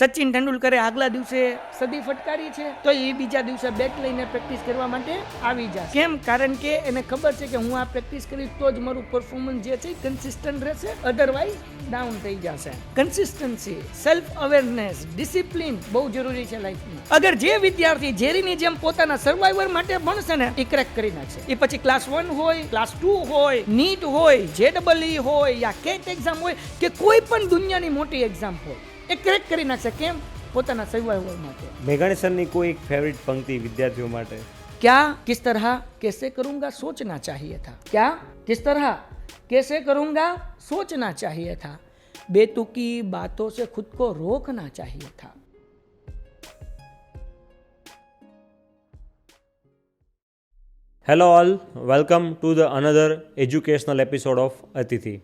સચિન તેંડુલકરે આગલા દિવસે સદી ફટકારી છે તો એ બીજા દિવસે બેટ લઈને પ્રેક્ટિસ કરવા માટે આવી જશે. કેમ? કારણ કે એને ખબર છે કે હું આ પ્રેક્ટિસ કરીશ તો જ મારું પરફોર્મન્સ જે છે કન્સિસ્ટન્ટ રહેશે, અધરવાઇઝ ડાઉન થઈ જશે. કન્સિસ્ટન્સી, સેલ્ફ અવેરનેસ, ડિસિપ્લિન બહુ જરૂરી છે લાઈફમાં. અગર જે વિદ્યાર્થી જેરીની જેમ પોતાના સર્વાઈવર માટે ભણશે ને એ ક્રેક કરી નાખશે. એ પછી ક્લાસ 1 હોય, ક્લાસ 2 હોય, નીટ હોય, JEE હોય યા કેટ એક્ઝામ હોય કે કોઈ પણ દુનિયાની મોટી એક્ઝામ હોય, એ ક્રેક કરી નાખશે. કેમ? પોતાના સર્વાઈવર માટે. મેઘાણી સરની કોઈ એક ફેવરિટ પંક્તિ વિદ્યાર્થીઓ માટે? क्या किस तरह कैसे करूंगा सोचना चाहिए था. क्या किस तरह कैसे करूंगा सोचना चाहिए था. बेतुकी बातों से खुद को रोकना चाहिए था. Hello all, welcome to the another educational episode of અતિથિ.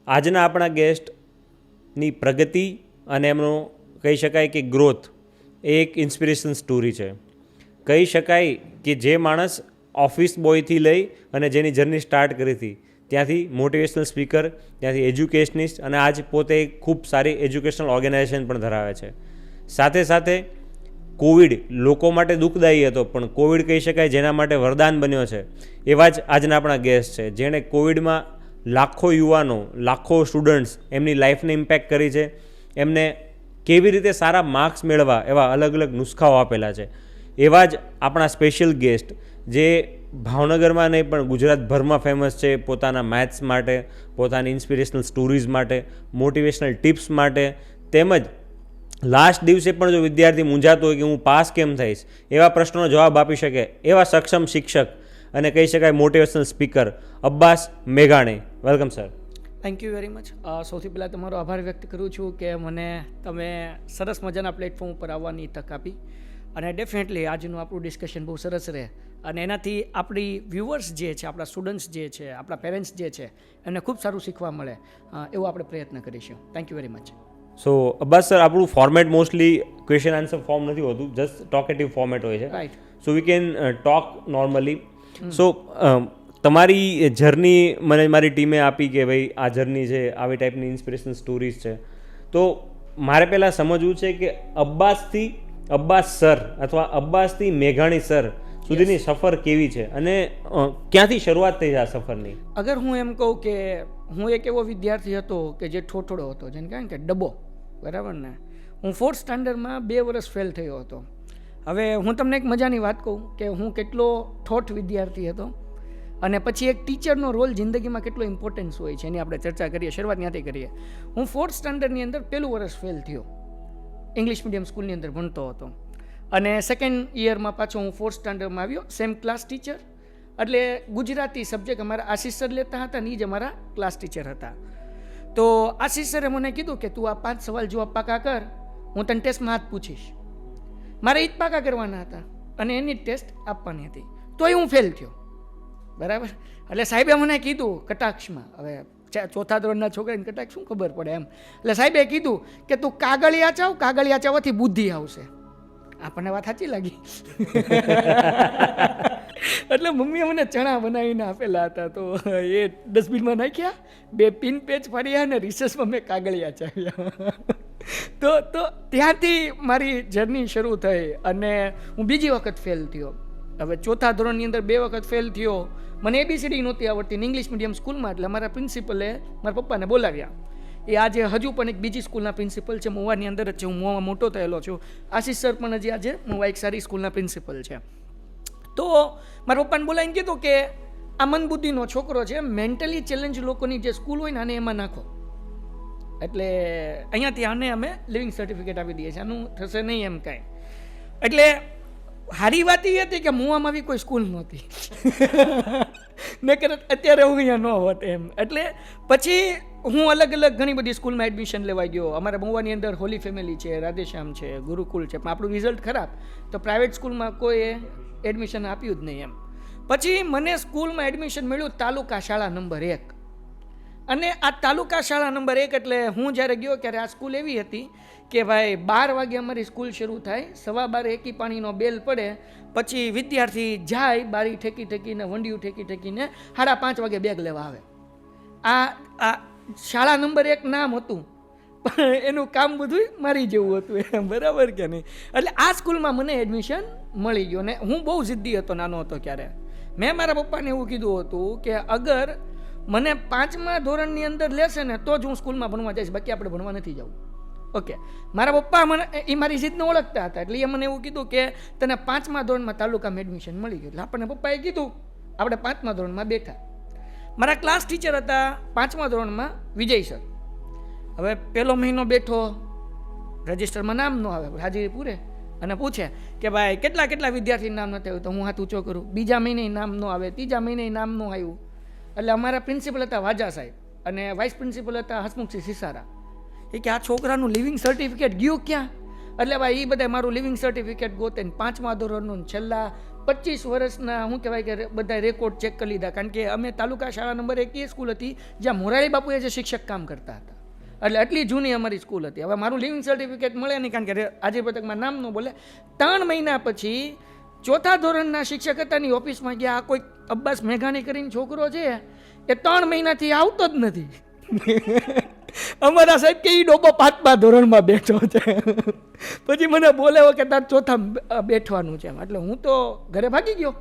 આજના આપણા ગેસ્ટની પ્રગતિ અને એમનો કહી શકાય કે ગ્રોથ એ એક ઇન્સ્પિરેશન સ્ટોરી છે. કહી શકાય કે જે માણસ ઓફિસ બોયથી લઈ અને જેની જર્ની સ્ટાર્ટ કરી હતી ત્યાંથી મોટિવેશનલ સ્પીકર, ત્યાંથી એજ્યુકેશનિસ્ટ અને આજ પોતે ખૂબ સારી એજ્યુકેશનલ ઓર્ગેનાઇઝેશન પણ ધરાવે છે. સાથે સાથે કોવિડ લોકો માટે દુઃખદાયી હતો પણ કોવિડ કહી શકાય જેના માટે વરદાન બન્યો છે. એવા જ આજના આપણા ગેસ્ટ છે જેણે કોવિડમાં લાખો યુવાનો, લાખો સ્ટુડન્ટ્સ એમની લાઈફને ઇમ્પેક્ટ કરી છે. એમને કેવી રીતે સારા માર્ક્સ મેળવવા એવા અલગ અલગ નુસ્ખાઓ આપેલા છે. એવા જ આપણા સ્પેશિયલ ગેસ્ટ જે ભાવનગરમાં નહીં પણ ગુજરાતભરમાં ફેમસ છે પોતાના મેથ્સ માટે, પોતાની ઇન્સ્પિરેશનલ સ્ટોરીઝ માટે, મોટિવેશનલ ટિપ્સ માટે, તેમજ લાસ્ટ દિવસે પણ જો વિદ્યાર્થી મૂંઝાતો હોય કે હું પાસ કેમ થઈશ એવા પ્રશ્નોનો જવાબ આપી શકે એવા સક્ષમ શિક્ષક અને કહી શકાય મોટિવેશનલ સ્પીકર અબ્બાસ મેઘાણી. Welcome sir. Thank you very much. સૌથી પહેલાં તમારો આભાર વ્યક્ત કરું છું કે મને તમે સરસ મજાના પ્લેટફોર્મ ઉપર આવવાની તક આપી અને ડેફિનેટલી આજનું આપણું ડિસ્કશન બહુ સરસ રહે અને એનાથી આપણી વ્યુઅર્સ જે છે, આપણા સ્ટુડન્ટ્સ જે છે, આપણા પેરેન્ટ્સ જે છે એમને ખૂબ સારું શીખવા મળે એવો આપણે પ્રયત્ન કરીશું. Thank you very much. So Abbas sir, આપણું format mostly question answer form નથી હોતું, જસ્ટ ટોકેટિવ ફોર્મેટ હોય છે. Right. So we can talk normally. So તમારી જર્ની મને મારી ટીમે આપી કે ભાઈ આ જર્ની છે, આવી ટાઈપની ઇન્સ્પિરેશનલ સ્ટોરીઝ છે. તો મારે પહેલાં સમજવું છે કે અબ્બાસ સર અથવા અબ્બાસથી મેઘાણી સર સુધીની સફર કેવી છે અને ક્યાંથી શરૂઆત થઈ આ સફરની? અગર હું એમ કહું કે હું એક એવો વિદ્યાર્થી હતો કે જે ઠોઠડો હતો, જેને કહે કે ડબ્બો, બરાબર ને. હું 4th સ્ટાન્ડર્ડમાં 2 વર્ષ ફેલ થયો હતો. હવે હું તમને એક મજાની વાત કહું કે હું કેટલો ઠોઠ વિદ્યાર્થી હતો અને પછી એક ટીચરનો રોલ જિંદગીમાં કેટલો ઇમ્પોર્ટન્સ હોય છે એની આપણે ચર્ચા કરીએ. શરૂઆત ત્યાંથી કરીએ. હું 4th સ્ટાન્ડર્ડની અંદર 1લું વર્ષ ફેલ થયો. ઇંગ્લિશ મીડિયમ સ્કૂલની અંદર ભણતો હતો અને 2nd યરમાં પાછો હું 4th સ્ટાન્ડર્ડમાં આવ્યો. સેમ ક્લાસ ટીચર, એટલે ગુજરાતી સબ્જેક્ટ અમારા આશીષ સર લેતા હતા અને એ જ અમારા ક્લાસ ટીચર હતા. તો આશીષ સરે મને કીધું કે તું આ 5 સવાલ જવાબ પાકા કર, હું તને ટેસ્ટમાં હાથ પૂછીશ. મારે એ જ પાકા કરવાના હતા અને એની જ ટેસ્ટ આપવાની હતી. તોય હું ફેલ થયો, બરાબર. એટલે સાહેબે મને કીધું કટાક્ષમાં, હવે 4થા ધોરણના છોકરાને કટાક્ષ શું ખબર પડે એમ, એટલે સાહેબે કીધું કે તું કાગળિયા ચાવવાથી બુદ્ધિ આવશે. આપણને વાત સાચી લાગી. એટલે મમ્મીએ મને ચણા બનાવીને આપેલા હતા તો એ ડસ્ટબિનમાં નાખ્યા, 2 પિન પેચ પાડ્યા અને રિસેસમાં મેં કાગળિયા ચાવ્યા. તો ત્યાંથી મારી જર્ની શરૂ થઈ અને હું બીજી વખત ફેલ થયો. હવે 4થા ધોરણની અંદર 2 વખત ફેલ થયો. મને ABCD નહોતી આવડતી ઇંગ્લિશ મીડિયમ સ્કૂલમાં, એટલે મારા પ્રિન્સિપલે મારા પપ્પાને બોલાવ્યા. એ આજે હજુ પણ એક બીજી સ્કૂલના પ્રિન્સિપલ છે, મોવાની અંદર જ છે, હું મોવામાં મોટો થયેલો છું. આશીષ સર પણ હજી આજે મોવા એક સારી સ્કૂલના પ્રિન્સિપલ છે. તો મારા પપ્પાને બોલાવીને કીધું કે આ મનબુદ્ધિનો છોકરો છે, મેન્ટલી ચેલેન્જ લોકોની જે સ્કૂલ હોય ને આને એમાં નાખો. એટલે અહીંયાથી આને અમે લિવિંગ સર્ટિફિકેટ આપી દઈએ છીએ, આનું થશે નહીં એમ કાંઈ. એટલે સારી વાત એ હતી કે મોવામાં આવી કોઈ સ્કૂલ નહોતી ને કે અત્યારે હું અહીંયા ન હોત એમ. એટલે પછી હું અલગ અલગ ઘણી બધી સ્કૂલમાં એડમિશન લેવા ગયો. અમારા મોવાની અંદર હોલી ફેમિલી છે, રાધેશ્યામ છે, ગુરુકુલ છે, પણ આપણું રિઝલ્ટ ખરાબ તો પ્રાઇવેટ સ્કૂલમાં કોઈએ એડમિશન આપ્યું જ નહીં એમ. પછી મને સ્કૂલમાં એડમિશન મળ્યું તાલુકા શાળા નંબર 1 અને આ તાલુકા શાળા નંબર 1 એટલે હું જ્યારે ગયો ત્યારે આ સ્કૂલ એવી હતી કે ભાઈ 12 વાગે અમારી સ્કૂલ શરૂ થાય, 12:15 એકી પાણીનો બેલ પડે, પછી વિદ્યાર્થી જાય બારી ઠેકીને વંડિયું ઠેકીને 5:30 વાગે બેગ લેવા આવે. આ શાળા નંબર 1 નામ હતું પણ એનું કામ બધું મારી જેવું હતું એમ, બરાબર કે નહીં. એટલે આ સ્કૂલમાં મને એડમિશન મળી ગયું. ને હું બહુ જિદ્દી હતો નાનો હતો ત્યારે. મેં મારા પપ્પાને એવું કીધું હતું કે અગર મને 5મા ધોરણની અંદર લેશે ને તો જ હું સ્કૂલમાં ભણવા જઈશ, બાકી આપણે ભણવા નથી જવું. ઓકે, મારા પપ્પા મને એ મારી જીદને ઓળખતા હતા, એટલે એ મને એવું કીધું કે તને 5મા ધોરણમાં તાલુકામાં એડમિશન મળી ગયું. એટલે આપણને પપ્પાએ કીધું, આપણે 5મા ધોરણમાં બેઠા. મારા ક્લાસ ટીચર હતા 5મા ધોરણમાં વિજય સર. હવે પહેલો મહિનો બેઠો, રજિસ્ટરમાં નામ ન આવે, હાજરી પૂરે અને પૂછે કે ભાઈ કેટલા વિદ્યાર્થીનું નામ નથી આવ્યું, તો હું હાથ ઊંચો કરું. બીજા મહિને નામ ન આવે, ત્રીજા મહિને નામ ન આવ્યું. એટલે અમારા પ્રિન્સિપલ હતા વાજા સાહેબ અને વાઇસ પ્રિન્સિપલ હતા હસમુખસિંહ સિસારા. એ કે આ છોકરાનું લિવિંગ સર્ટિફિકેટ ગયું ક્યાં? એટલે ભાઈ એ બધા મારું લિવિંગ સર્ટિફિકેટ ગોતે 5મા ધોરણનું છેલ્લા 25 વર્ષના શું કહેવાય કે બધા રેકોર્ડ ચેક કરી લીધા. કારણ કે અમે તાલુકા શાળા નંબર 1 એ સ્કૂલ હતી જ્યાં મોરારી બાપુએ જે શિક્ષક કામ કરતા હતા, એટલે આટલી જૂની અમારી સ્કૂલ હતી. હવે મારું લિવિંગ સર્ટિફિકેટ મળે નહીં, કારણ કે આજે પતકમાં નામ ન બોલે. 3 મહિના પછી 4થા ધોરણના શિક્ષક હતાની ઓફિસમાં ગયા. આ કોઈ અબ્બાસ મેઘાણી કરીને છોકરો છે, એ 3 મહિનાથી આવતો જ નથી. અમારા સાહેબ કે એ ડોબો 5મા ધોરણમાં બેઠો છે. પછી મને બોલાવો કે તાર 4થા બેઠવાનું છે. એટલે હું તો ઘરે ભાગી ગયો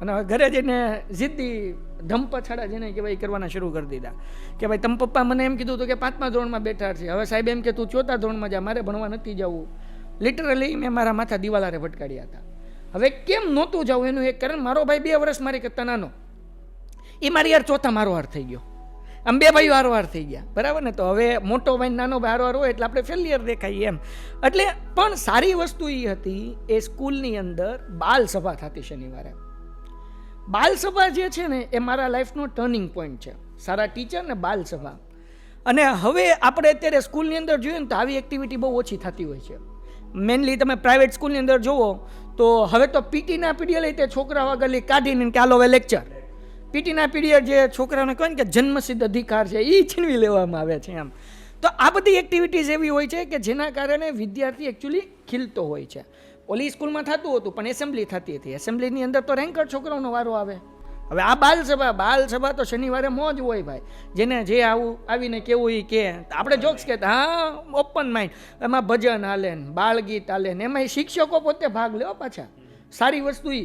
અને ઘરે જઈને જીદ્દી ધમપછાડા જેને કે ભાઈ કરવાના શરૂ કરી દીધા કે ભાઈ તમે પપ્પા મને એમ કીધું હતું કે 5મા ધોરણમાં બેઠા છે, હવે સાહેબ એમ કે તું 4થા ધોરણમાં જા, મારે ભણવા નથી જવું. લિટરલી મેં મારા માથા દિવાલારે ભટકાડ્યા હતા. હવે કેમ નહોતું જવું એનું એક કારણ, મારો ભાઈ 2 વર્ષ મારી કરતા નાનો, એ મારી યાર 4થા મારો હાર થઈ ગયો. આમ 2 ભાઈઓ હારોહાર થઈ ગયા, બરાબર ને. તો હવે મોટો ભાઈ નાનો ભાઈ હારોહાર હોય એટલે આપણે ફેલિયર દેખાઈએ એમ. એટલે પણ સારી વસ્તુ એ હતી, એ સ્કૂલની અંદર બાલ સભા થતી શનિવારે. બાલ સભા જે છે ને એ મારા લાઈફનો ટર્નિંગ પોઈન્ટ છે. સારા ટીચર ને બાલ સભા. અને હવે આપણે અત્યારે સ્કૂલની અંદર જોઈએ ને તો આવી એક્ટિવિટી બહુ ઓછી થતી હોય છે. મેનલી તમે પ્રાઇવેટ સ્કૂલની અંદર જુઓ તો હવે તો પીટીના પીરિયડ લઈ તે છોકરા વગર કાઢીને કે આલો હવે લેક્ચર. પીટીના પીરિયડ જે છોકરાઓને કહે ને કે જન્મસિદ્ધ અધિકાર છે એ છીનવી લેવામાં આવે છે એમ. તો આ બધી એક્ટિવિટીઝ એવી હોય છે કે જેના કારણે વિદ્યાર્થી એકચ્યુઅલી ખીલતો હોય છે. ઓલી સ્કૂલમાં થતું હતું પણ એસેમ્બલી થતી હતી, એસેમ્બલીની અંદર તો રેન્કર છોકરાઓનો વારો આવે. હવે આ બાલ સભા તો શનિવારે મોજ હોય ભાઈ, જેને જે આવીને કેવું એ કે. આપણે જોક્સ કહેતા, હા ઓપન માઇન્ડ, એમાં ભજન હાલે ને બાળગીત હાલે ને એમાં શિક્ષકો પોતે ભાગ લેવા પાછા. સારી વસ્તુ એ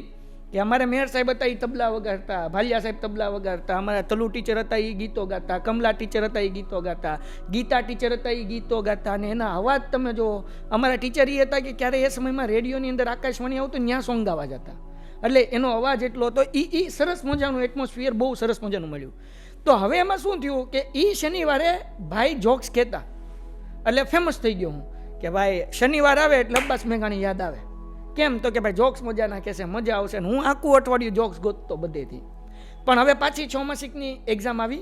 કે અમારે મેયર સાહેબ હતા એ તબલા વગાડતા, ભાલિયા સાહેબ તબલા વગાડતા, અમારા તલુ ટીચર હતા એ ગીતો ગાતા, કમલા ટીચર હતા એ ગીતો ગાતા, ગીતા ટીચર હતા એ ગીતો ગાતા. અને એના અવાજ તમે જો, અમારા ટીચર એ હતા કે ક્યારે એ સમયમાં રેડિયોની અંદર આકાશવાણી આવતું ત્યાં સોંગ ગાવા જતા, એટલે એનો અવાજ એટલો હતો. એ સરસ મજાનું એટમોસ્ફિયર બહુ સરસ મજાનું મળ્યું. તો હવે એમાં શું થયું કે એ શનિવારે ભાઈ જોક્સ કહેતા, એટલે ફેમસ થઈ ગયો હું કે ભાઈ શનિવાર આવે એટલે અબ્બાસ મેઘાણી યાદ આવે. કેમ તો કે ભાઈ જોક્સ મજાના કહેશે, મજા આવશે. હું આખું અઠવાડિયું જોક્સ ગોતતો બધેથી. પણ હવે પાછી 6 માસિકની એક્ઝામ આવી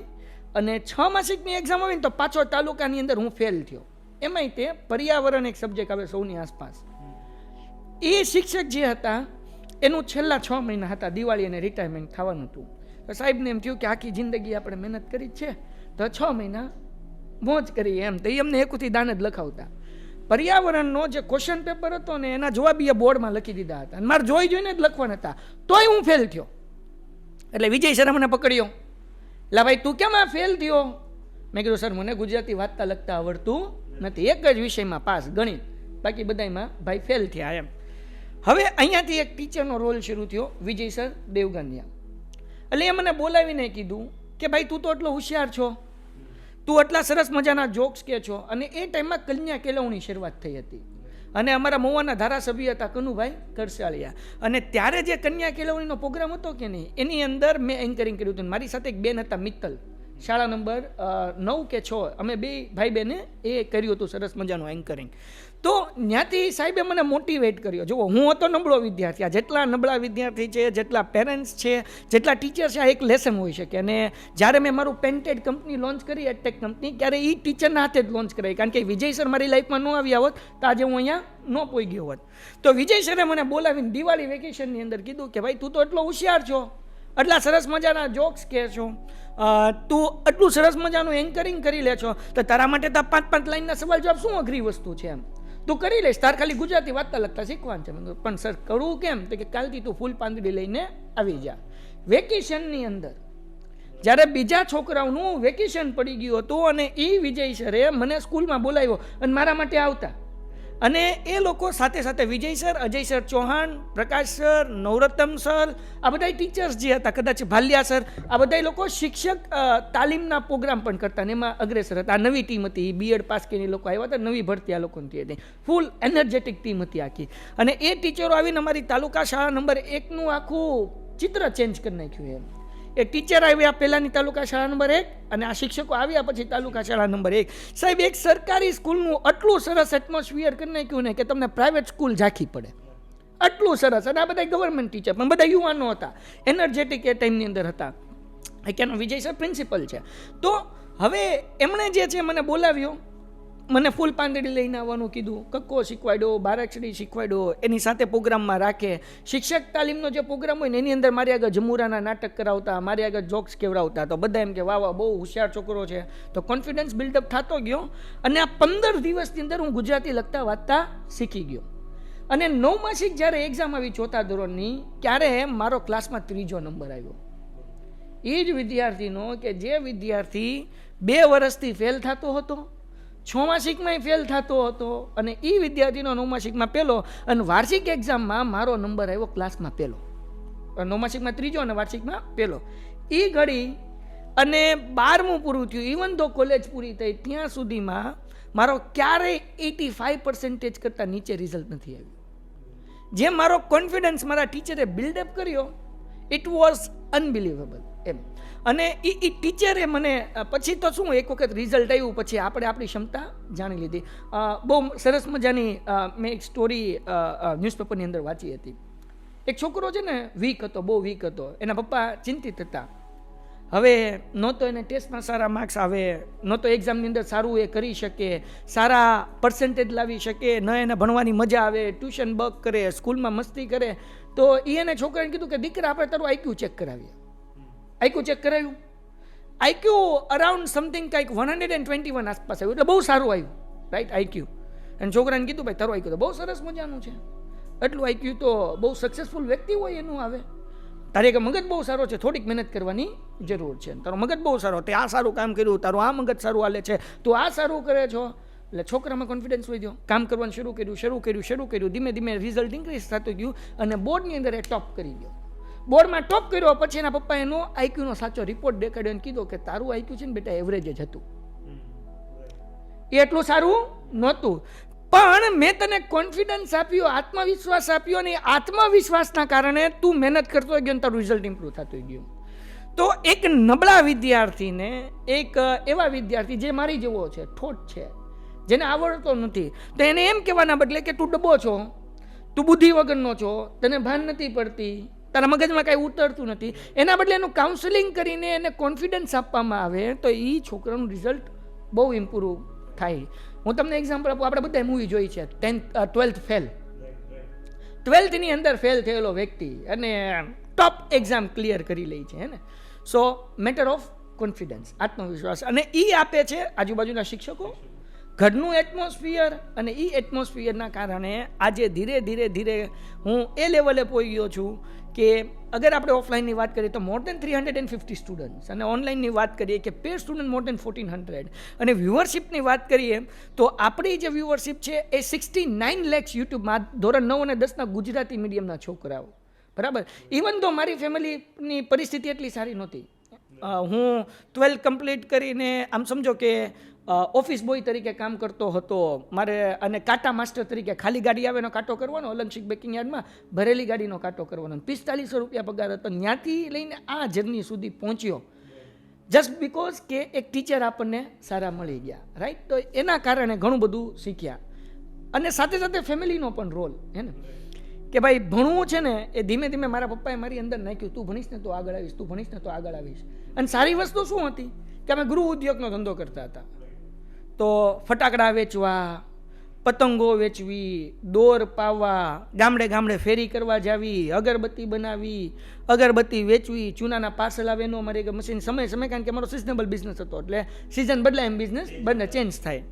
અને 6 માસિકની એક્ઝામ આવી ને તો પાછો તાલુકાની અંદર હું ફેલ થયો. એમાંય તે પર્યાવરણ એક સબ્જેક્ટ આવે સૌની આસપાસ. એ શિક્ષક જે હતા એનું છેલ્લા 6 મહિના હતા, દિવાળી અને રિટાયરમેન્ટ થવાનું હતું. તો સાહેબને એમ થયું કે આખી જિંદગી આપણે મહેનત કરી છે તો 6 મહિના મોજ કરી એમ. તો એ અમને એકુથી દાન જ લખાવતા. પર્યાવરણનો જે ક્વેશ્ચન પેપર હતો ને એના જવાબ એ બોર્ડમાં લખી દીધા હતા અને મારે જોઈને જ લખવાના હતા, તોય હું ફેલ થયો. એટલે વિજય સર મને પકડ્યો, એટલે ભાઈ તું કેમ આ ફેલ થયો? મેં કીધું સર મને ગુજરાતી વાંચતા લખતા આવડતું નથી, એક જ વિષયમાં પાસ ગણિત, બાકી બધામાં ભાઈ ફેલ થયા એમ. હવે અહીંયાથી એક ટીચરનો રોલ શરૂ થયો, વિજય સર દેવગનિયા. એટલે એ મને બોલાવીને કીધું કે ભાઈ તું તો એટલો હોશિયાર છો, તું આટલા સરસ મજાના જોક્સ કહે છો. અને એ ટાઈમમાં કન્યા કેળવણી શરૂઆત થઈ હતી અને અમારા મહુવાના ધારાસભ્ય હતા કનુભાઈ કરસાળિયા. અને ત્યારે જે કન્યા કેળવણીનો પ્રોગ્રામ હતો કે નહીં એની અંદર મેં એન્કરિંગ કર્યું હતું. મારી સાથે એક બેન હતા મિત્તલ, શાળા નંબર 9 કે 6, અમે 2 ભાઈ બહેને એ કર્યું હતું સરસ મજાનું એન્કરિંગ. તો ત્યાંથી સાહેબે મને મોટિવેટ કર્યો. જુઓ હું હતો નબળો વિદ્યાર્થી, આ જેટલા નબળા વિદ્યાર્થી છે, જેટલા પેરેન્ટ્સ છે, જેટલા ટીચર છે, આ એક લેસન હોઈ શકે. અને જ્યારે મેં મારું પેન્ટેડ કંપની લોન્ચ કરી, એડટેક કંપની, ત્યારે એ ટીચરના હાથે જ લોન્ચ કરાવી. કારણ કે વિજય સર મારી લાઈફમાં ન આવ્યા હોત તો આજે હું અહીંયા ન પોઈ ગયો હોત. તો વિજય સરે મને બોલાવીને દિવાળી વેકેશનની અંદર કીધું કે ભાઈ તું તો એટલો હોશિયાર છો, આટલા સરસ મજાના જોક્સ કહે છો, તું આટલું સરસ મજાનું એન્કરિંગ કરી લે છો, તો તારા માટે તો 5-5 લાઈનના સવાલ જવાબ શું અઘરી વસ્તુ છે એમ, તું કરી લઈશ, તાર ખાલી ગુજરાતી વાંચતા લખતા શીખવાનું છે. પણ સર કરવું કેમ? તો કે કાલથી તું ફૂલ પાંદડી લઈને આવી જા. વેકેશનની અંદર જ્યારે બીજા છોકરાઓનું વેકેશન પડી ગયું હતું અને એ વિજય સરે મને સ્કૂલમાં બોલાવ્યો અને મારા માટે આવતા, અને એ લોકો સાથે સાથે વિજય સર, અજય સર ચૌહાણ, પ્રકાશ સર, નવરત્ન સર, આ બધા ટીચર્સ જે હતા, કદાચ ભાલિયા સર, આ બધા લોકો શિક્ષક તાલીમના પ્રોગ્રામ પણ કરતા ને એમાં અગ્રેસર હતા. આ નવી ટીમ હતી, બીએડ પાસ કરીને લોકો આવ્યા હતા, નવી ભરતી આ લોકોની હતી, ફૂલ એનર્જેટિક ટીમ હતી આખી. અને એ ટીચરો આવીને અમારી તાલુકા શાળા નંબર 1નું આખું ચિત્ર ચેન્જ કરી નાખ્યું. એમ એ ટીચર આવ્યા પહેલાંની તાલુકા શાળા નંબર 1 અને આ શિક્ષકો આવ્યા પછી તાલુકા શાળા નંબર 1. સાહેબ, એક સરકારી સ્કૂલનું આટલું સરસ એટમોસ્ફિયર કરી નાખ્યું ને કે તમને પ્રાઇવેટ સ્કૂલ ઝાંખી પડે, આટલું સરસ. અને આ બધા ગવર્મેન્ટ ટીચર પણ બધા યુવાનો હતા, એનર્જેટિક એ ટાઈમની અંદર હતા. કેનો વિજય સર પ્રિન્સિપલ છે. તો હવે એમણે જે છે મને બોલાવ્યો, મને ફૂલ પાંદડી લઈને આવવાનું કીધું, કક્કો શીખવાડ્યો, બારાક્ષરી શીખવાડ્યો, એની સાથે પ્રોગ્રામમાં રાખે. શિક્ષક તાલીમનો જે પ્રોગ્રામ હોય ને એની અંદર મારી આગળ જમુરાના નાટક કરાવતા, મારી આગળ જોક્સ કહેવડાવતા. તો બધા એમ કે વાહ વાહ બહુ હોશિયાર છોકરો છે. તો કોન્ફિડન્સ બિલ્ડઅપ થતો ગયો અને આ 15 દિવસની અંદર હું ગુજરાતી લખતા વાંચતા શીખી ગયો. અને 9 માસિક જ્યારે એક્ઝામ આવી 4થા ધોરણની, ત્યારે મારો ક્લાસમાં 3જો નંબર આવ્યો. એ જ વિદ્યાર્થીનો કે જે વિદ્યાર્થી 2 વર્ષથી ફેલ થતો હતો, 6 માસિકમાં ફેલ થતો હતો, અને એ વિદ્યાર્થીનો 9 માસિકમાં પહેલો, અને વાર્ષિક એક્ઝામમાં મારો નંબર આવ્યો ક્લાસમાં પહેલો. 9 માસિકમાં 3જો અને વાર્ષિકમાં પહેલો. એ ઘડી અને 12મું પૂરું થયું, ઇવન તો કોલેજ પૂરી થઈ, ત્યાં સુધીમાં મારો ક્યારેય 85% કરતાં નીચે રિઝલ્ટ નથી આવ્યું. જે મારો કોન્ફિડન્સ મારા ટીચરે બિલ્ડઅપ કર્યો, ઇટ વોઝ અનબિલીવેબલ એમ. અને એ ટીચરે મને પછી તો શું, એક વખત રિઝલ્ટ આવ્યું પછી આપણે આપણી ક્ષમતા જાણી લીધી. બહુ સરસ મજાની મેં એક સ્ટોરી ન્યૂઝપેપરની અંદર વાંચી હતી. એક છોકરો છે ને વીક હતો, બહુ વીક હતો. એના પપ્પા ચિંતિત હતા. હવે ન તો એને ટેસ્ટમાં સારા માર્ક્સ આવે, ન તો એક્ઝામની અંદર સારું એ કરી શકે, સારા પર્સન્ટેજ લાવી શકે, ન એને ભણવાની મજા આવે, ટ્યુશન બક કરે, સ્કૂલમાં મસ્તી કરે. તો એને છોકરાને કીધું કે દીકરા આપણે તારું આઈક્યુ ચેક કરાવીએ. આઈક્યુ ચેક કરાવ્યું. આઈક્યુ અરાઉન્ડ સમથિંગ કંઈક 121 આસપાસ આવ્યું, એટલે બહુ સારું આવ્યું, રાઈટ, આઈક્યુ. અને છોકરાને કીધું ભાઈ તારું આઈક્યુ તો બહુ સરસ મજાનું છે, એટલું આઈક્યુ તો બહુ સક્સેસફુલ વ્યક્તિ હોય એનું આવે. તારે કે મગજ બહુ સારો છે, થોડીક મહેનત કરવાની જરૂર છે, તારો મગજ બહુ સારો, તે આ સારું કામ કર્યું, તારું આ મગજ સારું હાલે છે, તું આ સારું કરે છો. એટલે છોકરામાં કોન્ફિડન્સ વધ્યો, કામ કરવાનું શરૂ કર્યું. ધીમે ધીમે રિઝલ્ટ ઇન્ક્રીઝ થતું ગયું અને બોર્ડની અંદર એ ટોપ કરી ગયો. બોર્ડમાં ટોપ કર્યો પછી એના પપ્પા એનો આઈક્યુનો સાચો રિપોર્ટ દેખાડ્યો અને કીધું કે તારું આઈક્યુ છે ને બેટા એવરેજ જ હતું, એ એટલું સારું નહોતું, પણ મેં તને કોન્ફિડન્સ આપ્યો, આત્મવિશ્વાસ આપ્યો, અને આત્મવિશ્વાસના કારણે તું મહેનત કરતો ગયો અને તારું રિઝલ્ટ ઇમ્પ્રૂવ થતું ગયું. તો એક નબળા વિદ્યાર્થીને, એક એવા વિદ્યાર્થી જે મારી જેવો છે, ઠોઠ છે, જેને આવડતો નથી, તો એને એમ કહેવાના બદલે કે તું ડબ્બો છો, તું બુદ્ધિ વગરનો છો, તને ભાન નથી પડતી, તારા મગજમાં કાંઈ ઉતરતું નથી, એના બદલે એનું કાઉન્સેલિંગ કરીને એને કોન્ફિડન્સ આપવામાં આવે તો એ છોકરાનું રિઝલ્ટ બહુ ઇમ્પ્રૂવ થાય. હું તમને એક્ઝામ્પલ આપું, આપણે બધા મૂવી જોઈ છે, 12th ફેલ, 12thની અંદર ફેલ થયેલો વ્યક્તિ અને ટોપ એક્ઝામ ક્લિયર કરી લે છે, હે ને. સો મેટર ઓફ કોન્ફિડન્સ, આત્મવિશ્વાસ, અને એ આપે છે આજુબાજુના શિક્ષકો, ઘરનું એટમોસ્ફિયર, અને એ એટમોસ્ફિયરના કારણે આજે ધીરે ધીરે હું એ લેવલે પહોંચી ગયો છું કે અગર આપણે ઓફલાઇનની વાત કરીએ તો મોર દેન 350 સ્ટુડન્ટ્સ, અને ઓનલાઈનની વાત કરીએ કે પેડ સ્ટુડન્ટ મોર દેન 1400, અને વ્યુઅરશિપની વાત કરીએ તો આપણી જે વ્યુઅરશિપ છે એ 69 lakhs યુટ્યુબમાં ધોરણ 9 અને 10ના ગુજરાતી મીડિયમના છોકરાઓ, બરાબર. ઇવન તો મારી ફેમિલીની પરિસ્થિતિ એટલી સારી નહોતી. હું 12th કમ્પ્લીટ કરીને આમ સમજો કે ઓફિસ બોય તરીકે કામ કરતો હતો મારે, અને કાંટા માસ્ટર તરીકે, ખાલી ગાડી આવે એનો કાંટો કરવાનો, ઓલનશીક બેકિંગ યાર્ડમાં ભરેલી ગાડીનો કાંટો કરવાનો, 4500 રૂપિયા પગાર હતો. ત્યાંથી લઈને આ જર્ની સુધી પહોંચ્યો જસ્ટ બીકોઝ કે એક ટીચર આપણને સારા મળી ગયા, રાઈટ. તો એના કારણે ઘણું બધું શીખ્યા, અને સાથે સાથે ફેમિલીનો પણ રોલ, હે ને, કે ભાઈ ભણવું છે ને એ ધીમે ધીમે મારા પપ્પાએ મારી અંદર નાખ્યું, તું ભણીશ ને તો આગળ આવીશ, તું ભણીશ ને તો આગળ આવીશ. અને સારી વસ્તુ શું હતી કે અમે ગૃહ ઉદ્યોગનો ધંધો કરતા હતા. તો ફટાકડા વેચવા, પતંગો વેચવી, દોર પાવવા, ગામડે ગામડે ફેરી કરવા જાવી, અગરબત્તી બનાવી, અગરબત્તી વેચવી, ચૂનાના પાર્સલ આવે એનો અમારી મશીન સમય, કારણ કે અમારો સિઝનેબલ બિઝનેસ હતો, એટલે સિઝન બદલાય એમ બિઝનેસ બંને ચેન્જ થાય.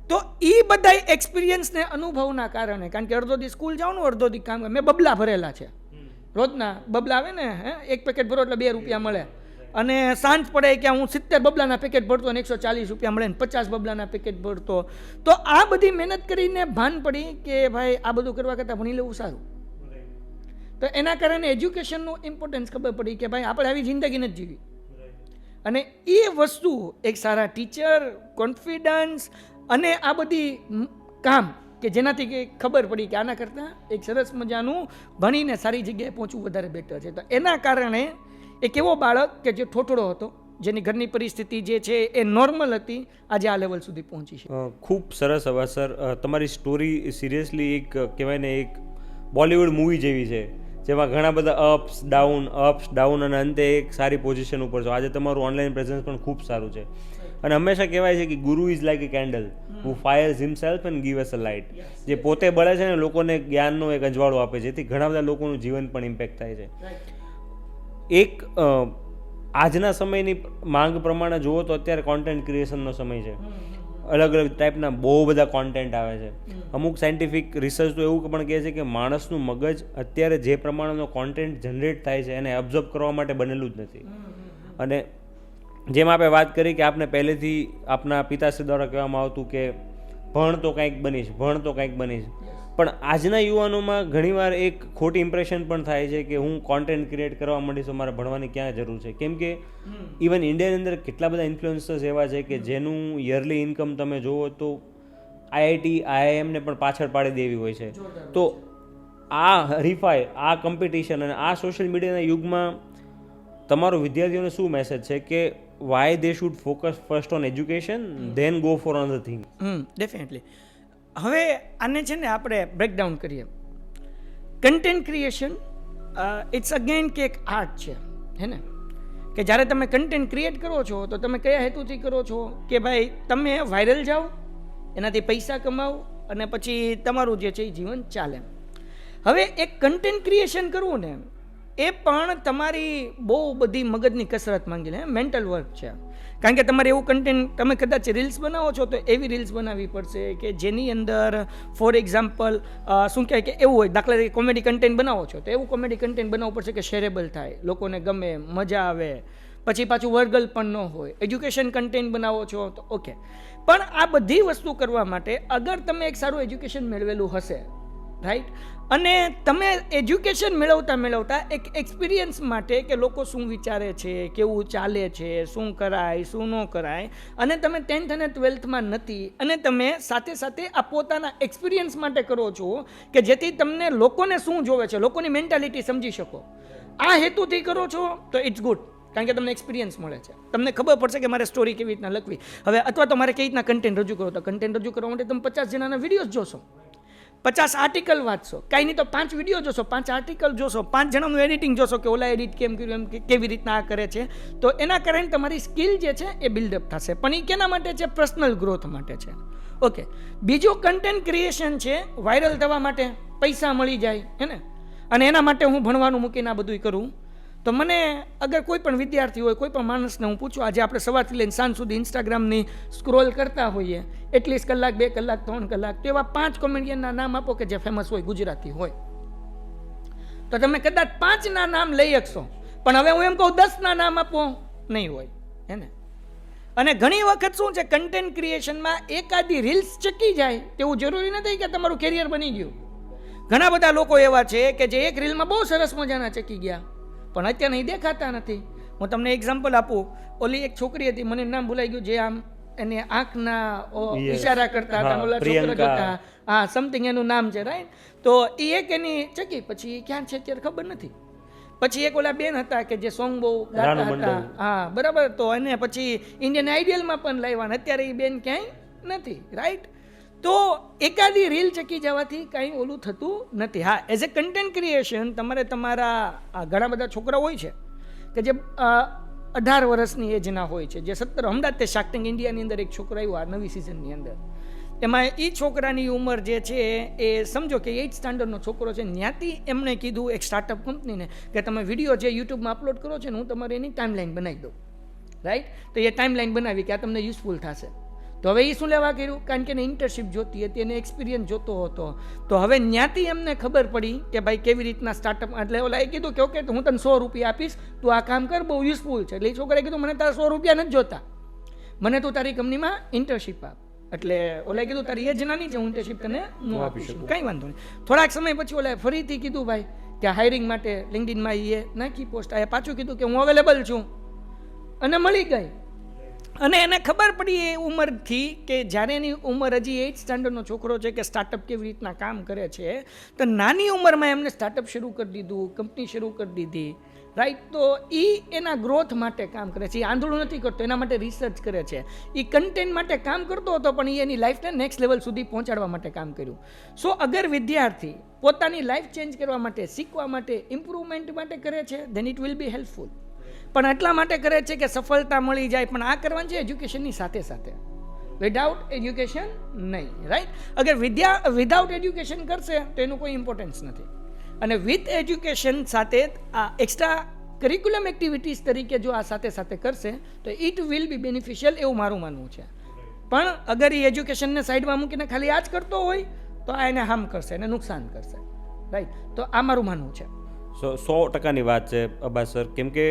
તો એ બધા એક્સપિરિયન્સને અનુભવના કારણે, કારણ કે અડધો દી સ્કૂલ જાઉં, અડધો દી કામ, મેં બબલા ભરેલા છે રોજના. બબલા આવે ને, એક પેકેટ ભરો એટલે 2 રૂપિયા મળે, અને સાંજ પડે કે હું 70 બબલાના પેકેટ ભરતો અને 140 રૂપિયા મળે ને 50 બબલાના પેકેટ ભરતો. તો આ બધી મહેનત કરીને ભાન પડી કે ભાઈ આ બધું કરવા કરતાં ભણી લેવું સારું. તો એના કારણે એજ્યુકેશનનું ઇમ્પોર્ટન્સ ખબર પડી કે ભાઈ આપણે આવી જિંદગી નથી જીવી. અને એ વસ્તુ એક સારા ટીચર, કોન્ફિડન્સ અને આ બધી કામ કે જેનાથી કે ખબર પડી કે આના કરતાં એક સરસ મજાનું ભણીને સારી જગ્યાએ પહોંચવું વધારે બેટર છે. તો એના કારણે એક એવો બાળક કે જે ઠોઠડો હતો, જેની ઘરની પરિસ્થિતિ જે છે એ નોર્મલ હતી, આજે આ લેવલ સુધી પહોંચી છે. ખૂબ સરસ અવાજ સર. તમારી સ્ટોરી સિરિયસલી એક કહેવાય ને એક બોલિવૂડ મૂવી જેવી છે, જેમાં ઘણા બધા અપ્સ ડાઉન અને અંતે એક સારી પોઝિશન ઉપર છો. આજે તમારું ઓનલાઈન પ્રેઝન્સ પણ ખૂબ સારું છે. અને હંમેશા કહેવાય છે કે ગુરુ is like A candle who ફાયર્સ himself and give us a light. જે પોતે બળે છે ને લોકોને જ્ઞાનનો એક અજવાળો આપે છે, જેથી ઘણા બધા લોકોનું જીવન પણ ઇમ્પેક્ટ થાય છે. એક આજના સમયની માંગ પ્રમાણે જુઓ તો અત્યારે કોન્ટેન્ટ ક્રિએશનનો સમય છે. અલગ અલગ ટાઈપના બહુ બધા કોન્ટેન્ટ આવે છે. અમુક સાયન્ટિફિક રિસર્ચ તો એવું પણ કહે છે કે માણસનું મગજ અત્યારે જે પ્રમાણેનો કોન્ટેન્ટ જનરેટ થાય છે એને એબ્ઝોર્બ કરવા માટે બનેલું જ નથી. અને જેમ આપણે વાત કરી કે આપને પહેલેથી આપના પિતાશ્રી દ્વારા કહેવામાં આવતું કે ભણ તો કંઈક બનીશ. પણ આજના યુવાનોમાં ઘણીવાર એક ખોટી ઇમ્પ્રેશન પણ થાય છે કે હું કોન્ટેન્ટ ક્રિએટ કરવા માંડીશ તો મારે ભણવાની ક્યાં જરૂર છે. કેમ કે ઇવન ઇન્ડિયાની અંદર કેટલા બધા ઇન્ફ્લુઅન્સર્સ એવા છે કે જેનું યરલી ઇન્કમ તમે જુઓ તો IIT IIM ને પણ પાછળ પાડી દેવી હોય છે. તો આ હરીફાઈ, આ કોમ્પિટિશન અને આ સોશિયલ મીડિયાના યુગમાં તમારો વિદ્યાર્થીઓને શું મેસેજ છે કે why they should focus first on education then go for another thing? Definitely. હવે આને છે ને આપણે બ્રેકડાઉન કરીએ. કન્ટેન્ટ ક્રિએશન ઇટ્સ અગેન કે એક આર્ટ છે, હે ને? કે જ્યારે તમે કન્ટેન્ટ ક્રિએટ કરો છો તો તમે કયા હેતુથી કરો છો કે ભાઈ તમે વાયરલ જાઓ, એનાથી પૈસા કમાવો અને પછી તમારું જે છે એ જીવન ચાલે. હવે એક કન્ટેન્ટ ક્રિએશન કરવું ને એ પણ તમારી બહુ બધી મગજની કસરત માંગી લે, મેન્ટલ વર્ક છે. કારણ કે તમારે એવું કન્ટેન્ટ, તમે કદાચ રીલ્સ બનાવો છો તો એવી રીલ્સ બનાવવી પડશે કે જેની અંદર ફોર એક્ઝામ્પલ શું કહેવાય કે એવું હોય, દાખલા તરીકે કોમેડી કન્ટેન્ટ બનાવો છો તો એવું કોમેડી કન્ટેન્ટ બનાવવું પડશે કે શેરેબલ થાય, લોકોને ગમે, મજા આવે, પછી પાછું વર્ગલ પણ ન હોય. એજ્યુકેશન કન્ટેન્ટ બનાવો છો તો ઓકે. પણ આ બધી વસ્તુ કરવા માટે અગર તમે એક સારું એજ્યુકેશન મેળવેલું હશે, રાઈટ, અને તમે એજ્યુકેશન મેળવતા એક એક્સપિરિયન્સ માટે કે લોકો શું વિચારે છે, કેવું ચાલે છે, શું કરાય શું ન કરાય, અને તમે 10th અને 12thમાં નથી અને તમે સાથે સાથે આ પોતાના એક્સપિરિયન્સ માટે કરો છો કે જેથી તમને લોકોને શું જોવે છે, લોકોની મેન્ટાલિટી સમજી શકો. આ હેતુથી કરો છો તો ઇટ્સ ગુડ, કારણ કે તમને એક્સપિરિયન્સ મળે છે, તમને ખબર પડશે કે મારે સ્ટોરી કેવી રીતના લખવી. હવે અથવા તો મારે કેવી રીતના કન્ટેન્ટ રજૂ કરો, તો કન્ટેન્ટ રજૂ કરવા માટે તમે 50 જણાના વિડીયોઝ જોશો, 50 આર્ટિકલ વાંચશો, કાંઈ નહીં તો 5 વિડીયો જોશો, 5 આર્ટિકલ જોશો, 5 જણાનું એડિટિંગ જોશો કે ઓલા એડિટ કેમ કર્યું, એમ કેવી રીતના આ કરે છે. તો એના કારણે તમારી સ્કિલ જે છે એ બિલ્ડઅપ થશે. પણ એ કેના માટે છે? પર્સનલ ગ્રોથ માટે છે. ઓકે. બીજું કન્ટેન્ટ ક્રિએશન છે વાયરલ થવા માટે, પૈસા મળી જાય, હે ને? અને એના માટે હું ભણવાનું મૂકીને આ બધું કરું. તો મને અગર કોઈ પણ વિદ્યાર્થી હોય, કોઈ પણ માણસને હું પૂછું, આજે આપણે સવારથી લઈને સાંજ સુધી ઇન્સ્ટાગ્રામની સ્ક્રોલ કરતા હોઈએ, એટલીસ્ટ કલાક, 2 કલાક, 3 કલાક, તો એવા 5 કોમેડિયનના નામ આપો કે જે ફેમસ હોય, ગુજરાતી હોય, તો તમે કદાચ 5ના નામ લઈ શકશો. પણ હવે હું એમ કહું 10ના નામ આપો, નહીં હોય, હે ને? અને ઘણી વખત શું છે, કન્ટેન્ટ ક્રિએશનમાં એકાદી રીલ્સ ચકી જાય તેવું જરૂરી નથી કે તમારું કેરિયર બની ગયું. ઘણા બધા લોકો એવા છે કે જે એક રીલમાં બહુ સરસ મજાના ચકી ગયા પણ અત્યારે નહીં દેખાતા નથી. હું તમને એક્ઝામ્પલ આપું. ઓલી એક છોકરી હતી, મને નામ ભૂલાઈ ગયું, જે આમ એને આંખના ઈશારા કરતા હતા, ઓલા છોકરા હતા, હા સમથિંગ એનું નામ છે, રાઈટ? તો એ એક એની ચકી, પછી ક્યાં છે અત્યારે ખબર નથી. પછી એક ઓલા બેન હતા કે જે સોંગ બહુ ગાતા હતા, હા બરાબર, તો એને પછી ઇન્ડિયન આઈડિયલમાં પણ લાવ્યા, અત્યારે એ બેન ક્યાંય નથી, રાઈટ? તો એકાદી રીલ ચકી જવાથી કાંઈ ઓલું થતું નથી. હા, એઝ એ કન્ટેન્ટ ક્રિએશન તમારે તમારા ઘણા બધા છોકરા હોય છે કે જે 18 વર્ષની એજના હોય છે, જે 17, અમદાવાદ તે શાર્ક ટેન્ક ઇન્ડિયાની અંદર એક છોકરો આવ્યો આ નવી સિઝનની અંદર. એમાં એ છોકરાની ઉંમર જે છે એ સમજો કે 8th સ્ટાન્ડર્ડનો છોકરો છે. ત્યાંથી એમણે કીધું એક સ્ટાર્ટઅપ કંપનીને કે તમે વિડીયો જે યુટ્યુબમાં અપલોડ કરો છો ને, હું તમારે એની ટાઈમલાઈન બનાવી દઉં, રાઈટ? તો એ ટાઈમલાઈન બનાવી કે આ તમને યુઝફુલ થશે. તો હવે એ શું લેવા કર્યું, કારણ કે એને ઇન્ટર્નશીપ જોતી હતી, એને એક્સપિરિયન્સ જોતો હતો. તો હવે ત્યાંથી એમને ખબર પડી કે ભાઈ કેવી રીતના સ્ટાર્ટઅપ, એટલે ઓલા એ કીધું કે ઓકે તો હું તને 100 રૂપિયા આપીશ, તું આ કામ કર, બહુ યુઝફુલ છે. એટલે એ છોકરાએ કીધું મને તારા 100 રૂપિયા નથી જોતા, મને તું તારી કંપનીમાં ઇન્ટર્નશીપ આપ. એટલે ઓલાએ કીધું તારી એજ નાની છે, હું ઇન્ટર્નશીપ તને ન આપી શકું, કંઈ વાંધો નહીં. થોડાક સમય પછી ઓલાએ ફરીથી કીધું ભાઈ કે હાયરિંગ માટે લિંક્ડઇનમાં એ નાખી પોસ્ટ, આ પાછું કીધું કે હું અવેલેબલ છું, અને મળી ગઈ. અને એને ખબર પડી એ ઉંમરથી કે જ્યારે એની ઉંમર હજી 8th સ્ટાન્ડર્ડનો છોકરો છે કે સ્ટાર્ટઅપ કેવી રીતના કામ કરે છે, તો નાની ઉંમરમાં એમને સ્ટાર્ટઅપ શરૂ કરી દીધું, કંપની શરૂ કરી દીધી, રાઈટ. તો એ એના ગ્રોથ માટે કામ કરે છે, એ આંધળું નથી કરતો, એના માટે રિસર્ચ કરે છે, એ કન્ટેન્ટ માટે કામ કરતો હતો, પણ એ એની લાઈફને નેક્સ્ટ લેવલ સુધી પહોંચાડવા માટે કામ કર્યું. સો અગર વિદ્યાર્થી પોતાની લાઈફ ચેન્જ કરવા માટે, શીખવા માટે, ઇમ્પ્રુવમેન્ટ માટે કરે છે, then it will be helpful. પણ એટલા માટે કરે છે કે સફળતા મળી જાય, પણ આ કરવાનું છે એજ્યુકેશનની સાથે સાથે, વિધાઉટ એજ્યુકેશન નહીં, રાઈટ. અગર વિધાઉટ એજ્યુકેશન કરશે તો એનું કોઈ ઇમ્પોર્ટન્સ નથી, અને વિથ એજ્યુકેશન સાથે આ એક્સ્ટ્રા કરિક્યુલમ એક્ટિવિટીઝ તરીકે જો આ સાથે સાથે કરશે તો ઇટ વિલ બી બેનિફિશિયલ, એવું મારું માનવું છે. પણ અગર એ એજ્યુકેશનને સાઈડમાં મૂકીને ખાલી આ જ કરતો હોય તો આ એને હાર્મ કરશે, એને નુકસાન કરશે, રાઈટ. તો આ મારું માનવું છે. 100% વાત છે અબ્બાસ સર, કેમ કે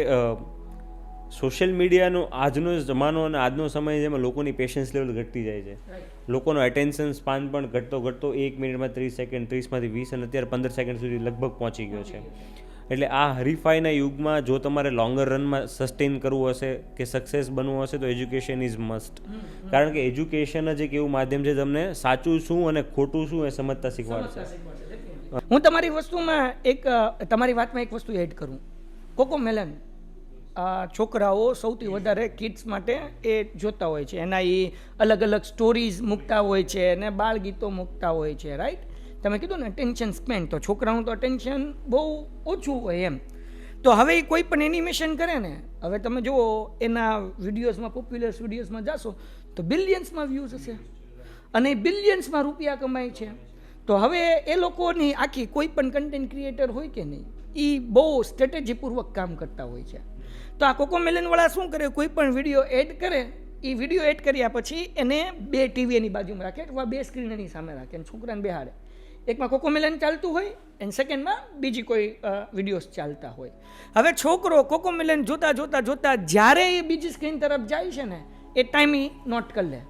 સોશિયલ મીડિયાનો આજનો જમાનો અને આજનો સમય જેમાં લોકોની પેશન્સ લેવલ ઘટતી જાય છે, લોકોનો એટેન્શન સ્પાન પણ ઘટતો 1 મિનિટમાં 30 સેકન્ડ, 30માંથી 20 અને અત્યારે 15 સેકન્ડ સુધી લગભગ પહોંચી ગયો છે. એટલે આ હરીફાઈના યુગમાં જો તમારે લોંગર રનમાં સસ્ટેન કરવું હશે કે સક્સેસ બનવું હશે તો એજ્યુકેશન ઇઝ મસ્ટ. કારણ કે એજ્યુકેશન જ એક એવું માધ્યમ છે તમને સાચું શું અને ખોટું શું એ સમજતા શીખવાડશે. હું તમારી વસ્તુમાં તમારી વાતમાં એક વસ્તુ એડ કરું, કોકોમેલન છોકરાઓ સૌથી વધારે કિડ્સ માટે એ જોતા હોય છે, એના એ અલગ અલગ સ્ટોરીઝ મૂકતા હોય છે અને બાળ ગીતો મૂકતા હોય છે, રાઈટ. તમે કીધું ને અટેન્શન સ્પેન, તો છોકરાઓનું તો અટેન્શન બહુ ઓછું હોય એમ. તો હવે એ કોઈ પણ એનિમેશન કરે ને, હવે તમે જુઓ એના વિડીયોઝમાં, પોપ્યુલર વિડીયોઝમાં જાશો તો બિલિયન્સમાં વ્યૂઝ હશે અને બિલિયન્સમાં રૂપિયા કમાય છે. તો હવે એ લોકોની આખી કોઈ પણ કન્ટેન્ટ ક્રિએટર હોય કે નહીં, એ બહુ સ્ટ્રેટેજીપૂર્વક કામ કરતા હોય છે. તો આ કોકોમેલનવાળા શું કરે, કોઈ પણ વિડીયો એડ કરે, એ વિડીયો એડ કર્યા પછી એને 2 ટીવી એની બાજુમાં રાખે અથવા 2 સ્ક્રીન એની સામે રાખે અને છોકરાને બેહાડે. એકમાં કોકોમેલન ચાલતું હોય અને સેકન્ડમાં બીજી કોઈ વિડીયોઝ ચાલતા હોય. હવે છોકરો કોકોમેલન જોતા જોતા જોતા જ્યારે એ બીજી સ્ક્રીન તરફ જાય છે ને, એ ટાઈમ એ નોટ કરી લે,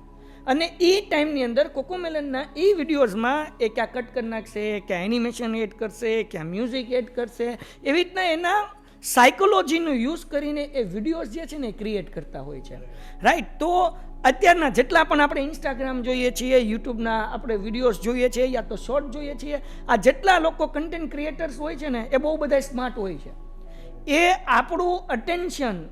અને એ ટાઈમની અંદર કોકોમેલનના એ વિડીયોઝમાં એ ક્યાં કટ કરી નાખશે, ક્યાં એનિમેશન એડ કરશે, ક્યાં મ્યુઝિક એડ કરશે, એવી રીતના એના સાયકોલોજીનો યુઝ કરીને એ વિડીયોઝ જે છે ને એ ક્રિએટ કરતા હોય છે, રાઈટ. તો અત્યારના જેટલા પણ આપણે ઇન્સ્ટાગ્રામ જોઈએ છીએ, યુટ્યુબના આપણે વિડીયોઝ જોઈએ છીએ યા તો શોર્ટ જોઈએ છીએ, આ જેટલા લોકો કન્ટેન્ટ ક્રિએટર્સ હોય છે ને એ બહુ બધા સ્માર્ટ હોય છે. એ આપણું અટેન્શન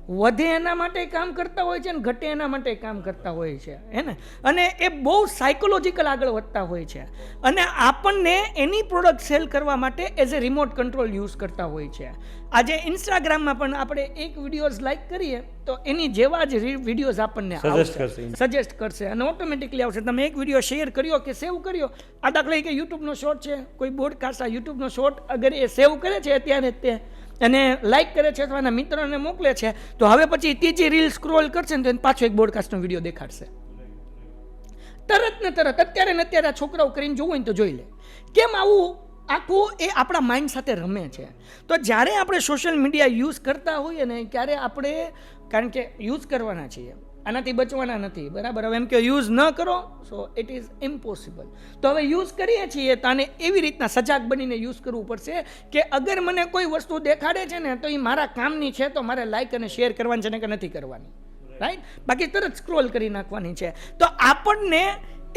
વધે એના માટે કામ કરતા હોય છે અને ઘટે એના માટે કામ કરતા હોય છે, હે ને. અને એ બહુ સાયકોલોજીકલ આગળ વધતા હોય છે અને આપણને એની પ્રોડક્ટ સેલ કરવા માટે as a remote control use કરતા હોય છે. આજે ઇન્સ્ટાગ્રામમાં પણ આપણે એક વિડીયોઝ લાઈક કરીએ તો એની જેવા જ વિડીયોઝ આપણને સજેસ્ટ કરશે અને ઓટોમેટિકલી આવશે. તમે એક વિડીયો શેર કર્યો કે સેવ કર્યો, આ દાખલા કે યુટ્યુબનો શોર્ટ છે, કોઈ બોડકાસ્ટ આ યુટ્યુબનો શોર્ટ અગર એ સેવ કરે છે અત્યારે તે અને લાઈક કરે છે અથવા એના મિત્રોને મોકલે છે, તો હવે પછી ત્રીજી રીલ સ્ક્રોલ કરશે ને તો એને પાછો એક બોડકાસ્ટનો વિડીયો દેખાડશે તરત ને તરત. અત્યારે ને અત્યારે આ છોકરાઓ કરીને જોવું હોય તો જોઈ લે. કેમ આવું આખું એ આપણા માઇન્ડ સાથે રમે છે. તો જ્યારે આપણે સોશિયલ મીડિયા યુઝ કરતા હોઈએ ને ત્યારે આપણે, કારણ કે યુઝ કરવાના છીએ, આનાથી બચવાના નથી, બરાબર. હવે એમ કે યુઝ ન કરો, સો ઇટ ઇઝ ઇમ્પોસિબલ. તો હવે યુઝ કરીએ છીએ તો આને એવી રીતના સજાગ બનીને યુઝ કરવું પડશે કે અગર મને કોઈ વસ્તુ દેખાડે છે ને તો એ મારા કામની છે, તો મારે લાઈક અને શેર કરવાની છે ને કે નથી કરવાની, રાઈટ. બાકી તરત સ્ક્રોલ કરી નાખવાની છે. તો આપણને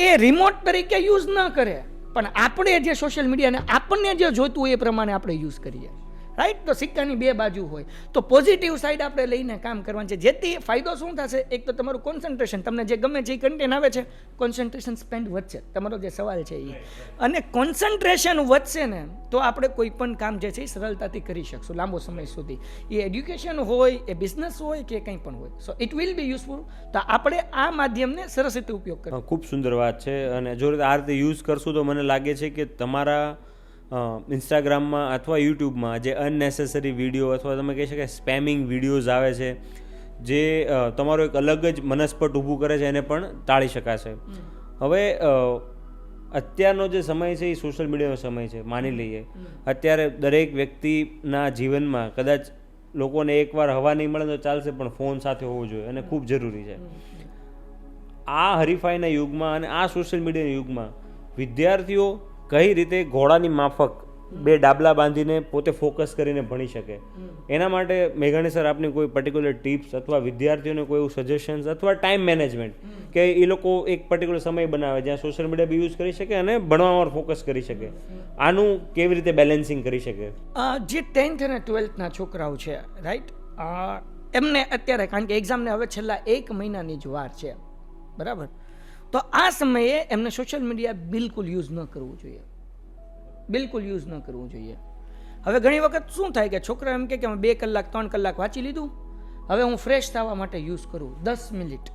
એ રિમોટ તરીકે યુઝ ન કરે, પણ આપણે જે સોશિયલ મીડિયાને આપણને જે જોઈતું હોય એ પ્રમાણે આપણે યુઝ કરીએ, રાઈટ. તો સિક્કાની 2 બાજુ હોય, તો પોઝિટિવ સાઈડ આપણે લઈને કામ કરવાનું છે. જેથી ફાયદો શું થશે, એક તો તમારું કોન્સન્ટ્રેશન, તમને જે ગમે જે કન્ટેન્ટ આવે છે, કોન્સન્ટ્રેશન સ્પેન્ડ વધશે, તમારો જે સવાલ છે એ. અને કોન્સન્ટ્રેશન વધશે ને તો આપણે કોઈ પણ કામ જે છે એ સરળતાથી કરી શકશું લાંબો સમય સુધી. એ એડ્યુકેશન હોય, એ બિઝનેસ હોય કે કંઈ પણ હોય, so it will be useful. તો આપણે આ માધ્યમને સરસ રીતે ઉપયોગ કરવો. ખૂબ સુંદર વાત છે. અને જો આ રીતે યુઝ કરશું તો મને લાગે છે કે તમારા ઇન્સ્ટાગ્રામમાં અથવા યુટ્યુબમાં જે અનનેસેસરી વિડીયો અથવા તમે કહી શકાય સ્પેમિંગ વિડીયોઝ આવે છે જે તમારો એક અલગ જ મનસ્પટ ઊભું કરે છે એને પણ ટાળી શકાશે. હવે અત્યારનો જે સમય છે એ સોશિયલ મીડિયાનો સમય છે. માની લઈએ અત્યારે દરેક વ્યક્તિના જીવનમાં કદાચ લોકોને એકવાર હવા નહીં મળે તો ચાલશે, પણ ફોન સાથે હોવો જોઈએ અને ખૂબ જરૂરી છે. આ હરીફાઈના યુગમાં અને આ સોશિયલ મીડિયાના યુગમાં વિદ્યાર્થીઓ કઈ રીતે ઘોડાની માફક બે ડાબલા બાંધીને પોતે ફોકસ કરીને ભણી શકે, એના માટે મેઘાણી સર આપની કોઈ પર્ટિક્યુલર ટિપ્સ અથવા વિદ્યાર્થીઓને કોઈ એવું સજેશન્સ અથવા ટાઈમ મેનેજમેન્ટ કે એ લોકો એક પર્ટિક્યુલર સમય બનાવે જ્યાં સોશિયલ મીડિયા બી યુઝ કરી શકે અને ભણવામાં ફોકસ કરી શકે, આનું કેવી રીતે બેલેન્સિંગ કરી શકે? જે 10th અને 12thના છોકરાઓ છે, રાઈટ, એમને અત્યારે, કારણ કે એક્ઝામને હવે છેલ્લા 1 મહિનાની જ વાર છે, બરાબર, તો આ સમયે એમને સોશિયલ મીડિયા બિલકુલ યુઝ ન કરવું જોઈએ, બિલકુલ યુઝ ન કરવું જોઈએ. હવે ઘણી વખત શું થાય કે છોકરા એમ કે 2 કલાક 3 કલાક વાંચી લીધું, હવે હું ફ્રેશ થવા માટે યુઝ કરું 10 મિનિટ.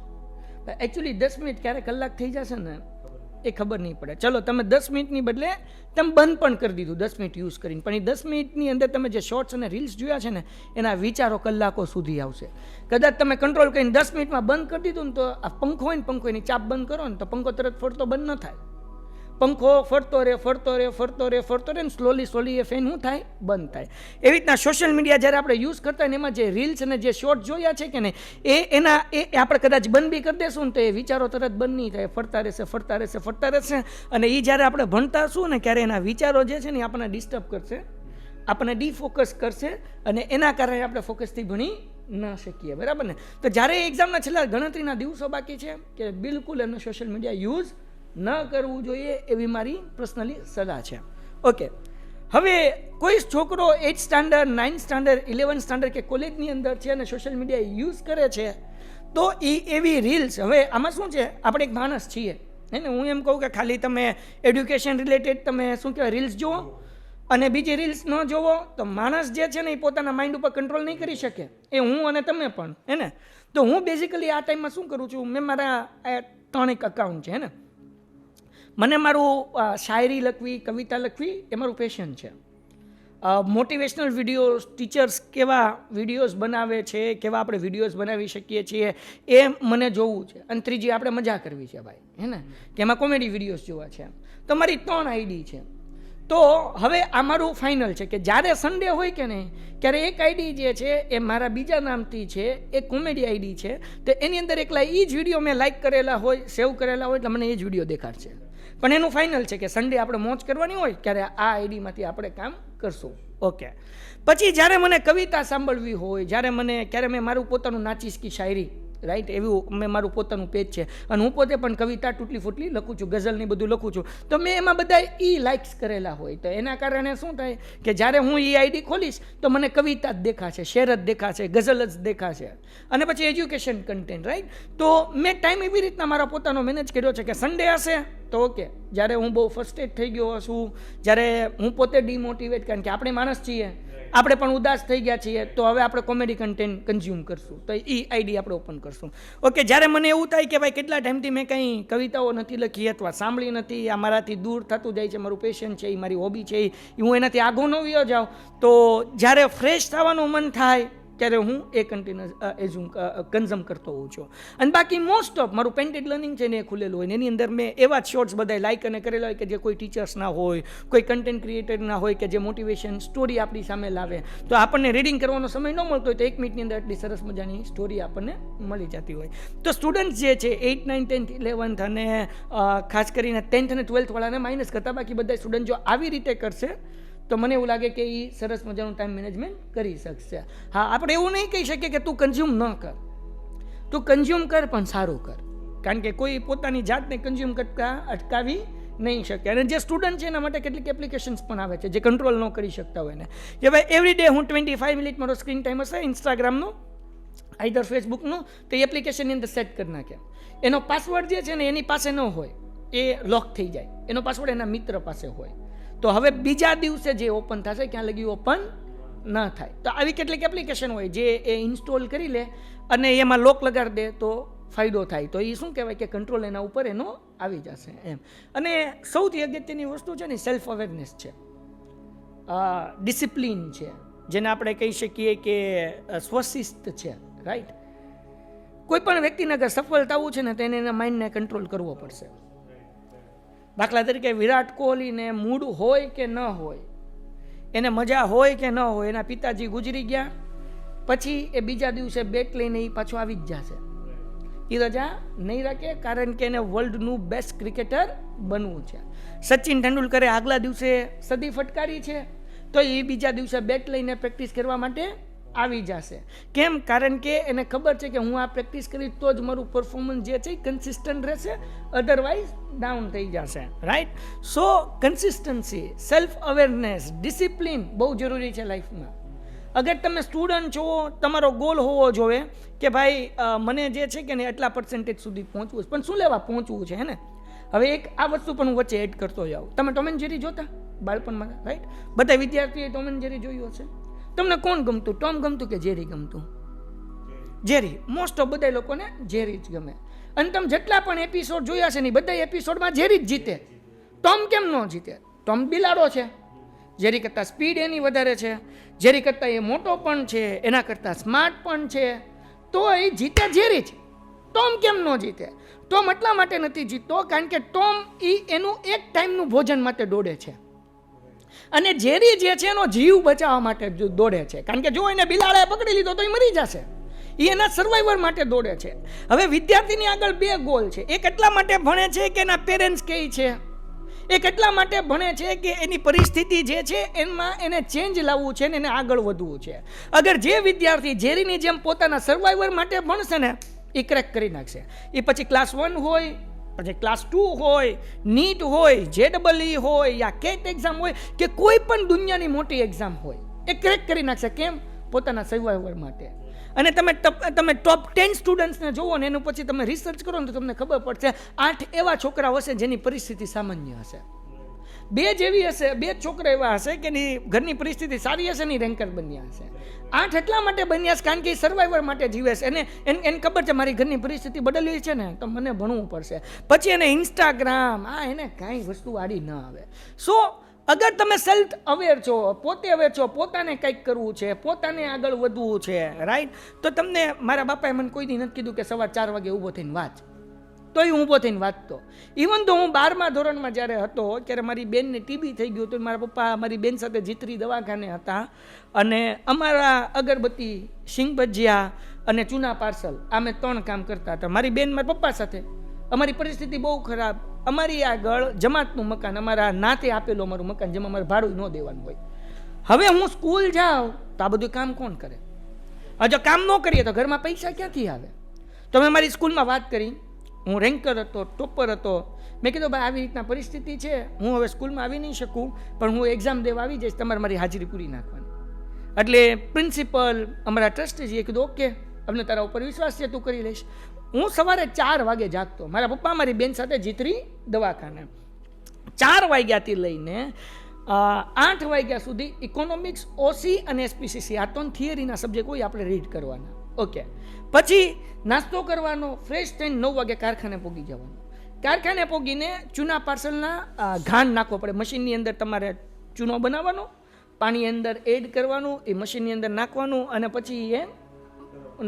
એકચ્યુઅલી 10 મિનિટ ક્યારે કલાક થઈ જશે ને એ ખબર નહીં પડે. ચલો તમે 10 મિનિટની બદલે તમે બંધ પણ કરી દીધું 10 મિનિટ યુઝ કરીને, પણ એ 10 મિનિટની અંદર તમે જે શોર્ટ્સ અને રીલ્સ જોયા છે ને એના વિચારો કલાકો સુધી આવશે. કદાચ તમે કંટ્રોલ કરીને 10 મિનિટમાં બંધ કરી દીધું ને તો આ પંખો હોય ને, પંખો એની ચાપ બંધ કરો ને તો પંખો તરત ફરતો બંધ ન થાય. પંખો ફરતો રહે ને સ્લોલી એ ફેન શું થાય? બંધ થાય. એવી રીતના સોશિયલ મીડિયા જ્યારે આપણે યુઝ કરતા હોય ને એમાં જે રીલ્સ અને જે શોર્ટ જોયા છે કે ને એ આપણે કદાચ બંધ બી કરી દેશું ને તો એ વિચારો તરત બંધ નહીં થાય, ફરતા રહેશે અને એ જ્યારે આપણે ભણતા હશું ને ત્યારે એના વિચારો જે છે ને આપણને ડિસ્ટર્બ કરશે, આપણને ડિફોકસ કરશે અને એના કારણે આપણે ફોકસથી ભણી ન શકીએ, બરાબર ને? તો જ્યારે એક્ઝામના છેલ્લા ગણતરીના દિવસો બાકી છે કે બિલકુલ એમને સોશિયલ મીડિયા યુઝ ન કરવું જોઈએ એવી મારી પર્સનલી સલાહ છે. ઓકે, હવે કોઈ છોકરો 8th standard 9th standard 11th standard કે કોલેજની અંદર છે અને સોશિયલ મીડિયા યુઝ કરે છે તો એ એવી રીલ્સ, હવે આમાં શું છે, આપણે એક માણસ છીએ હે ને, હું એમ કહું કે ખાલી તમે એડ્યુકેશન રિલેટેડ તમે શું કહેવાય રીલ્સ જુઓ અને બીજી રીલ્સ ન જોવો તો માણસ જે છે ને એ પોતાના માઇન્ડ ઉપર કંટ્રોલ નહીં કરી શકે, એ હું અને તમે પણ, હે ને? તો હું બેઝિકલી આ ટાઈમમાં શું કરું છું, મેં મારા 3 અકાઉન્ટ છે, હે ને, મને મારું શાયરી લખવી, કવિતા લખવી એ મારું પેશન છે. મોટિવેશનલ વિડીયોઝ, ટીચર્સ કેવા વિડીયોઝ બનાવે છે, કેવા આપણે વિડીયોઝ બનાવી શકીએ છીએ એ મને જોવું છે. અને ત્રીજી આપણે મજા કરવી છે ભાઈ, હે ને, કે એમાં કોમેડી વિડીયોઝ જોવા છે. તો મારી 3 આઈડી છે. તો હવે આ મારું ફાઇનલ છે કે જ્યારે સન્ડે હોય કે નહીં ત્યારે એક આઈડી જે છે એ મારા બીજા નામથી છે, એ કોમેડી આઈડી છે, તો એની અંદર એકલા એ જ વિડીયો મેં લાઇક કરેલા હોય, સેવ કરેલા હોય એટલે મને એ જ વિડીયો દેખાડશે. પણ એનું ફાઇનલ છે કે સન્ડે આપણે મોજ કરવાની હોય ત્યારે આ આઈડીમાંથી આપણે કામ કરશું. ઓકે, પછી જ્યારે મને કવિતા સાંભળવી હોય, જ્યારે ક્યારે મેં મારું પોતાનું નાચીશ કી શાયરી, રાઈટ, એવું મેં મારું પોતાનું પેજ છે અને હું પોતે પણ કવિતા તૂટલી ફૂટલી લખું છું, ગઝલની બધું લખું છું, તો મેં એમાં બધા લાઇક્સ કરેલા હોય, તો એના કારણે શું થાય કે જ્યારે હું આઈડી ખોલીશ તો મને કવિતા જ દેખાશે, શેર જ દેખાશે, ગઝલ જ દેખાશે અને પછી એજ્યુકેશન કન્ટેન્ટ, રાઈટ. તો મેં ટાઈમ એવી રીતના મારા પોતાનો મેનેજ કર્યો છે કે સન્ડે હશે તો ઓકે, જ્યારે હું બહુ ફ્રસ્ટ્રેટ થઈ ગયો છું, જ્યારે હું પોતે ડિમોટિવેટ, કારણ કે આપણે માણસ છીએ, આપણે પણ ઉદાસ થઈ ગયા છીએ, તો હવે આપણે કોમેડી કન્ટેન્ટ કન્ઝ્યુમ કરશું, તો એ આઈડી આપણે ઓપન કરશું. ઓકે, જ્યારે મને એવું થાય કે ભાઈ કેટલા ટાઈમથી મેં કંઈ કવિતાઓ નથી લખી અથવા સાંભળી નથી, આ મારાથી દૂર થતું જાય છે, મારું પેશન છે, એ મારી હોબી છે, હું એનાથી આગો ન વયો જાઉં, તો જ્યારે ફ્રેશ થવાનું મન થાય ત્યારે હું એ કન્ટિન્યુઅસ કન્ઝ્યુમ કરતો હોઉં છું. અને બાકી મોસ્ટ ઓફ મારું પેન્ટેડ લર્નિંગ છે ને એ ખુલેલું હોય ને એની અંદર મેં એવા જ શોર્ટ્સ બધા લાઇક અને કરેલા હોય કે જે કોઈ ટીચર્સ ના હોય, કોઈ કન્ટેન્ટ ક્રિએટર ના હોય કે જે મોટિવેશન સ્ટોરી આપણી સામે લાવે, તો આપણને રીડિંગ કરવાનો સમય ન મળતો હોય તો 1 મિનિટની અંદર એટલી સરસ મજાની સ્ટોરી આપણને મળી જતી હોય. તો સ્ટુડન્ટ્સ જે છે 8th 9th 10th 11th અને ખાસ કરીને 10th અને 12th વાળાને માઇનસ કરતા બાકી બધા સ્ટુડન્ટ જો આવી રીતે કરશે તો મને એવું લાગે કે એ સરસ મજાનું ટાઈમ મેનેજમેન્ટ કરી શકશે. હા, આપણે એવું નહીં કહી શકીએ કે તું કન્ઝ્યુમ ન કર, તું કન્ઝ્યુમ કર પણ સારું કર, કારણ કે કોઈ પોતાની જાતને કન્ઝ્યુમ કરતા અટકાવી નહીં શકે. અને જે સ્ટુડન્ટ છે એના માટે કેટલીક એપ્લિકેશન્સ પણ આવે છે જે કંટ્રોલ ન કરી શકતા હોય ને, કે ભાઈ એવરી ડે હું 25 મિનિટ મારો સ્ક્રીન ટાઈમ હશે ઇન્સ્ટાગ્રામનો આઈધર ફેસબુકનું, તો એ એપ્લિકેશનની અંદર સેટ કરી નાખે. એનો પાસવર્ડ જે છે ને એની પાસે ન હોય, એ લોક થઈ જાય, એનો પાસવર્ડ એના મિત્ર પાસે હોય, તો હવે બીજા દિવસે જે ઓપન થશે ક્યાં લગી ઓપન ન થાય. તો આવી કેટલીક એપ્લિકેશન હોય જે એ ઇન્સ્ટોલ કરી લે અને એમાં લોક લગાડી દે તો ફાયદો થાય. તો એ શું કહેવાય કે કંટ્રોલ એના ઉપર એનો આવી જશે એમ. અને સૌથી અગત્યની વસ્તુ છે ને સેલ્ફ અવેરનેસ છે, ડિસિપ્લિન છે, જેને આપણે કહી શકીએ કે સ્વશિસ્ત છે, રાઈટ. કોઈ પણ વ્યક્તિને અગર સફળ થવું છે ને તો એને એના માઇન્ડને કંટ્રોલ કરવો પડશે. દાખલા તરીકે વિરાટ કોહલીને મૂડ હોય કે ન હોય, એને મજા હોય કે ન હોય, એના પિતાજી ગુજરી ગયા પછી એ બીજા દિવસે બેટ લઈને એ પાછો આવી જ જશે. એ રજા નહીં રાખે, કારણ કે એને વર્લ્ડનું બેસ્ટ ક્રિકેટર બનવું છે. સચિન તેંડુલકરે આગલા દિવસે સદી ફટકારી છે તો એ બીજા દિવસે બેટ લઈને પ્રેક્ટિસ કરવા માટે આવી જશે. કેમ? કારણ કે એને ખબર છે કે હું આ પ્રેક્ટિસ કરીશ તો જ મારું પરફોર્મન્સ જે છે એ કન્સિસ્ટન્ટ રહેશે, અધરવાઇઝ ડાઉન થઈ જશે. રાઈટ? સો કન્સિસ્ટન્સી, સેલ્ફ અવેરનેસ, ડિસિપ્લિન બહુ જરૂરી છે લાઈફમાં. અગર તમે સ્ટુડન્ટ છો, તમારો ગોલ હોવો જોઈએ કે ભાઈ મને જે છે કે ને એટલા પર્સન્ટેજ સુધી પહોંચવું છે, પણ શું લેવા પહોંચવું છે હે ને. હવે એક આ વસ્તુ પણ હું વચ્ચે એડ કરતો જાઉં. તમે ટોમ એન્ડ જેરી જોતા બાળપણમાં? રાઈટ? બધા વિદ્યાર્થીઓએ ટોમ એન્ડ જેરી જોયું હશે. તમને કોણ ગમતું? ટોમ ગમતું કે જેરી ગમતું? જેરી. મોસ્ટ ઓફ બધા લોકોને જેરી જ ગમે. અને તમે જેટલા પણ એપિસોડ જોયા છે ને બધા એપિસોડમાં જેરી જ જીતે. ટોમ કેમ ન જીતે? ટોમ બિલાડો છે, જેરી કરતાં સ્પીડ એની વધારે છે, જેરી કરતાં એ મોટો પણ છે, એના કરતાં સ્માર્ટ પણ છે, તો એ જીતે જેરી જ. ટોમ કેમ ન જીતે? ટોમ એટલા માટે નથી જીતતો કારણ કે ટોમ એનું એક ટાઈમનું ભોજન માટે દોડે છે, અને જેરી જે છે એનો જીવ બચાવવા માટે દોડે છે. કારણ કે જો એને બિલાડાએ પકડી લીધો તો એ મરી જશે. એ એના સર્વાઈવર માટે દોડે છે. હવે વિદ્યાર્થીની આગળ બે ગોલ છે. એક એટલા માટે ભણે છે કે એના પેરેન્ટ્સ કહે છે, એક એટલા માટે ભણે છે કે એની પરિસ્થિતિ જે છે એમાં એને ચેન્જ લાવવું છે ને એને આગળ વધવું છે. અગર જે વિદ્યાર્થી જેરીની જેમ પોતાના સર્વાઈવર માટે ભણશે ને એ ક્રેક કરી નાખશે. એ પછી ક્લાસ 1 હોય, પછી ક્લાસ 2 હોય, નીટ હોય, JEE હોય, યા કેટ એક્ઝામ હોય કે કોઈ પણ દુનિયાની મોટી એક્ઝામ હોય, એ ક્રેક કરી નાખશે. કેમ? પોતાના સર્વાઈવર માટે. અને તમે ટોપ 10 સ્ટુડન્ટ્સને જુઓ ને એનું પછી તમે રિસર્ચ કરો ને તો તમને ખબર પડશે 8 એવા છોકરાઓ હશે જેની પરિસ્થિતિ સામાન્ય હશે, 2 જેવી હશે, 2 છોકરા એવા હશે કે એની ઘરની પરિસ્થિતિ સારી હશે ને રેન્કર બન્યા હશે. 8 એટલા માટે બન્યા છે કારણ કે એ સર્વાઈવર માટે જીવે છે. એને ખબર છે મારી ઘરની પરિસ્થિતિ બદલવી છે ને તો મને ભણવું પડશે. પછી એને ઇન્સ્ટાગ્રામ એને કાંઈ વસ્તુ આડી ન આવે. સો અગર તમે સેલ્ફ અવેર છો, પોતે અવેર છો, પોતાને કંઈક કરવું છે, પોતાને આગળ વધવું છે, રાઈટ, તો તમને મારા બાપાએ મને કોઈ દી નથી કીધું કે સવાર 4 વાગે ઊભો થઈને વાંચ, તોય હું ઊભો થઈને વાંચતો. ઇવન તો હું 12મા ધોરણમાં જ્યારે હતો ત્યારે મારી બેનને ટીબી થઈ ગયું હતું. મારા પપ્પા મારી બેન સાથે જીતરી દવાખાને હતા અને અમારા અગરબત્તી, સિંગ ભજીયા અને ચૂના પાર્સલ અમે 3 કામ કરતા હતા. મારી બેન મારા પપ્પા સાથે. અમારી પરિસ્થિતિ બહુ ખરાબ. અમારી આગળ જમાતનું મકાન, અમારા નાતે આપેલું અમારું મકાન, જેમાં અમારે ભાડું ન દેવાનું હોય. હવે હું સ્કૂલ જાઉં તો આ બધું કામ કોણ કરે? જો કામ ન કરીએ તો ઘરમાં પૈસા ક્યાંથી આવે? તો મેં મારી સ્કૂલમાં વાત કરી, હું રેન્કર હતો, ટોપર હતો. મેં કીધું ભાઈ આવી રીતના પરિસ્થિતિ છે, હું હવે સ્કૂલમાં આવી નહીં શકું, પણ હું એક્ઝામ દેવા આવી જઈશ, તમારે મારી હાજરી પૂરી નાખવાની. એટલે પ્રિન્સિપલ, અમારા ટ્રસ્ટીજીએ કીધું ઓકે, અમને તારા ઉપર વિશ્વાસ છે, તું કરી લઈશ. હું સવારે 4 વાગે જાગતો, મારા પપ્પા મારી બેન સાથે જીતરી દવાખાને. 4 વાગ્યાથી લઈને 8 વાગ્યા સુધી ઇકોનોમિક્સ, ઓસી અને SPCC આ 3 થિયરીના સબ્જેક્ટ હોય આપણે રીડ કરવાના. ઓકે, પછી નાસ્તો કરવાનો, ફ્રેશ થઈને 9 વાગે કારખાને પહોંચી જવાનું. કારખાને પહોંચીને ચૂના પાર્સલના ઘાણ નાખવો પડે. મશીનની અંદર તમારે ચૂનો બનાવવાનો, પાણી અંદર એડ કરવાનું, એ મશીનની અંદર નાખવાનું અને પછી એ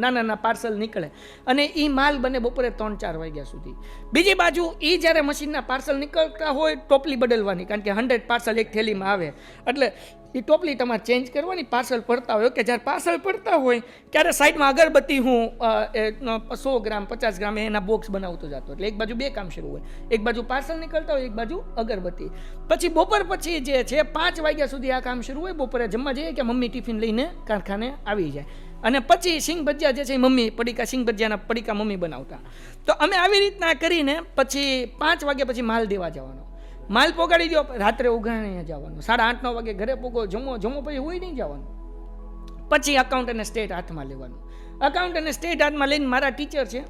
નાના પાર્સલ નીકળે અને એ માલ બને બપોરે 3-4 વાગ્યા સુધી. બીજી બાજુ એ જ્યારે મશીનના પાર્સલ નીકળતા હોય ટોપલી બદલવાની, કારણ કે 100 પાર્સલ એક થેલીમાં આવે એટલે એ ટોપલી તમારે ચેન્જ કરવાની. પાર્સલ પડતા હોય કે જ્યારે પાર્સલ પડતા હોય ત્યારે સાઈડમાં અગરબત્તી હું 100 ગ્રામ 50 ગ્રામ એના બોક્સ બનાવતો જતો. એટલે એક બાજુ 2 કામ શરૂ હોય, એક બાજુ પાર્સલ નીકળતા હોય, એક બાજુ અગરબત્તી. પછી બપોર પછી જે છે 5 વાગ્યા સુધી આ કામ શરૂ હોય. બપોરે જમવા જઈએ કે મમ્મી ટિફિન લઈને કારખાને આવી જાય અને પછી સિંગ ભજીયા જે છે મમ્મી પડીકા, સિંગ ભજીયાના પડીકા મમ્મી બનાવતા. તો અમે આવી રીતના કરીને પછી 5 વાગ્યા પછી માલ દેવા જવાનો. માલ પોગાડી દો, રાત્રે ઉઘાણીએ જવાનું. 8:30-9 વાગે ઘરે પોગો, જમો પછી હોય નહીં જવાનું. પછી અકાઉન્ટ અને સ્ટેટ હાથમાં લેવાનું. અકાઉન્ટ અને સ્ટેટ હાથમાં લઈને મારા ટીચર છે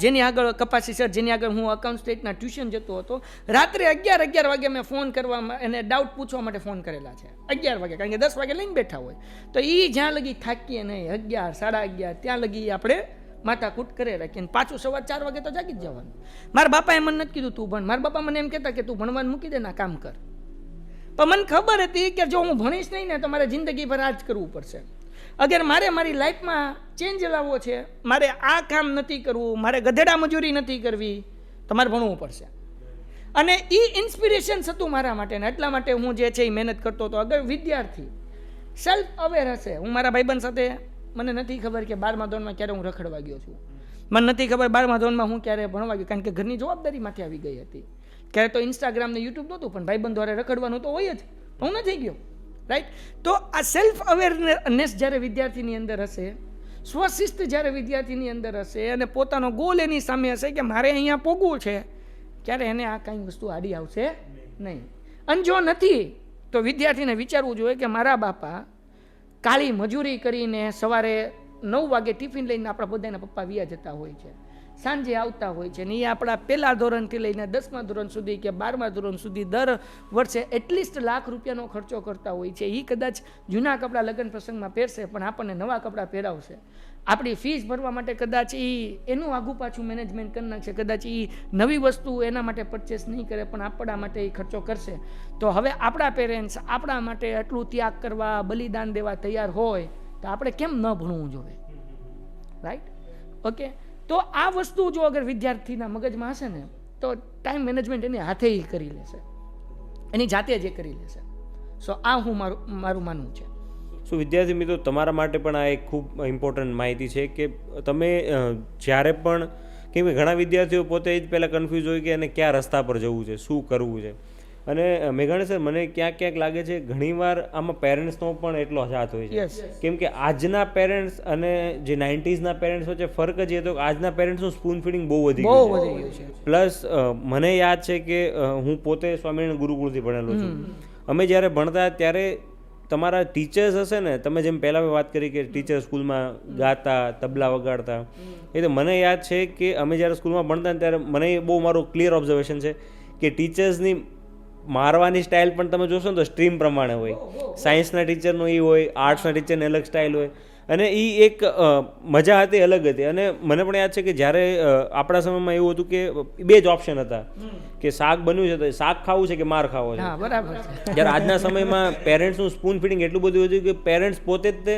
જેની આગળ કપાસી સર, જેની આગળ હું અકાઉન્ટ સ્ટેટના ટ્યુશન જતો હતો, રાત્રે 11 વાગે મેં ફોન કરવામાં એને ડાઉટ પૂછવા માટે ફોન કરેલા છે. 11 વાગે, કારણ કે 10 વાગે લઈને બેઠા હોય તો એ જ્યાં લગી થાકીએ નહીં, 11, 11:30 ત્યાં લગી આપણે માથાકૂટ કરે રાખીએ. પાછું સવાર 4 વાગે તો જાગી જ જવાનું. મારા બાપાએ મને નથી કીધું તું ભણ. મારા બાપા મને એમ કહેતા કે તું ભણવાનું મૂકી દે ને કામ કર. પણ મને ખબર હતી કે જો હું ભણીશ નહીં ને તો મારે જિંદગી ભર આ જ કરવું પડશે. અગર મારે મારી લાઈફમાં ચેન્જ લાવવો છે, મારે આ કામ નથી કરવું, મારે ગધેડા મજૂરી નથી કરવી, તમારે ભણવું પડશે. અને એ ઇન્સ્પિરેશન હતું મારા માટે, ને એટલા માટે હું જે છે એ મહેનત કરતો હતો. અગર વિદ્યાર્થી સેલ્ફ અવેર હશે, હું મારા ભાઈબંધ સાથે, મને નથી ખબર કે 12મા ધોરણમાં ક્યારે હું રખડવા ગયો છું, મને નથી ખબર 12મા ધોરણમાં હું ક્યારે ભણવા ગયો, કારણ કે ઘરની જવાબદારીમાંથી આવી ગઈ હતી. ક્યારે તો ઇન્સ્ટાગ્રામ ને યુટ્યુબ નહોતું, પણ ભાઈબંધ દ્વારા રખડવાનું તો હોય જ, હું નથી ગયો. રાઈટ. તો આ સેલ્ફ અવેરનેસ જ્યારે વિદ્યાર્થીની અંદર હશે, સ્વશિસ્ત જ્યારે વિદ્યાર્થીની અંદર હશે, અને પોતાનો ગોલ એની સામે હશે કે મારે અહીંયા પોગવું છે, ત્યારે એને આ કાંઈ વસ્તુ આડી આવશે નહીં. અને જો નથી તો વિદ્યાર્થીને વિચારવું જોઈએ કે મારા બાપા કાળી મજૂરી કરીને સવારે 9 વાગે ટિફિન લઈને આપણા બધાના પપ્પા વિયા જતા હોય છે, સાંજે આવતા હોય છે, ને એ આપણા પહેલા ધોરણથી લઈને 10મા ધોરણ સુધી કે 12મા ધોરણ સુધી દર વર્ષે એટલીસ્ટ લાખ રૂપિયાનો ખર્ચો કરતા હોય છે. એ કદાચ જૂના કપડાં લગ્ન પ્રસંગમાં પહેરશે, પણ આપણને નવા કપડાં પહેરાવશે. આપણી ફીસ ભરવા માટે કદાચ એનું આગું પાછું મેનેજમેન્ટ કરી નાખશે, કદાચ એ નવી વસ્તુ એના માટે પરચેસ નહીં કરે, પણ આપણા માટે એ ખર્ચો કરશે. તો હવે આપણા પેરેન્ટ્સ આપણા માટે આટલું ત્યાગ કરવા, બલિદાન દેવા તૈયાર હોય, તો આપણે કેમ ન ભણવું જોઈએ? રાઈટ. ઓકે. તો આ વસ્તુ જો અગર વિદ્યાર્થીના મગજમાં હશે ને, તો ટાઈમ મેનેજમેન્ટ એની હાથે કરી લેશે, એની જાતે જ કરી લેશે. સો આ હું મારું માનવું છે. શું વિદ્યાર્થી મિત્રો, તમારા માટે પણ આ એક ખૂબ ઇમ્પોર્ટન્ટ માહિતી છે કે તમે જ્યારે પણ, કેમ કે ઘણા વિદ્યાર્થીઓ પોતે જ પહેલાં કન્ફ્યુઝ હોય કે એને કયા રસ્તા પર જવું છે, શું કરવું છે. અને મેઘાણી સર, મને ક્યાંક લાગે છે ઘણીવાર આમાં પેરેન્ટ્સનો પણ એટલો હાથ હોય છે. કેમ કે આજના પેરેન્ટ્સ અને જે 90s પેરેન્ટ્સ વચ્ચે ફરક જ એ હતો કે આજના પેરેન્ટ્સનું સ્પૂન ફીડિંગ બહુ વધી ગયું છે. પ્લસ મને યાદ છે કે હું પોતે સ્વામિનારાયણ ગુરુકુળથી ભણેલો છું. અમે જ્યારે ભણતા ત્યારે તમારા ટીચર્સ હશે ને, તમે જેમ પહેલાં વાત કરી કે ટીચર સ્કૂલમાં ગાતા, તબલા વગાડતા, એ તો મને યાદ છે કે અમે જ્યારે સ્કૂલમાં ભણતા ત્યારે મને બહુ મારું ક્લિયર ઓબ્ઝર્વેશન છે કે ટીચર્સની મારવાની સ્ટાઇલ પણ તમે જોશો ને તો સ્ટ્રીમ પ્રમાણે હોય. સાયન્સના ટીચરનું એ હોય, આર્ટ્સના ટીચરની અલગ સ્ટાઇલ હોય, અને એ એક મજા હતી, અલગ હતી. અને મને પણ યાદ છે કે જ્યારે આપણા સમયમાં એવું હતું કે 2 જ ઓપ્શન હતા કે શાક બન્યું છે તો શાક ખાવું છે કે માર ખાવો છે. બરાબર. જ્યારે આજના સમયમાં પેરેન્ટ્સનું સ્પૂન ફીડિંગ એટલું બધું હતું કે પેરેન્ટ્સ પોતે જ તે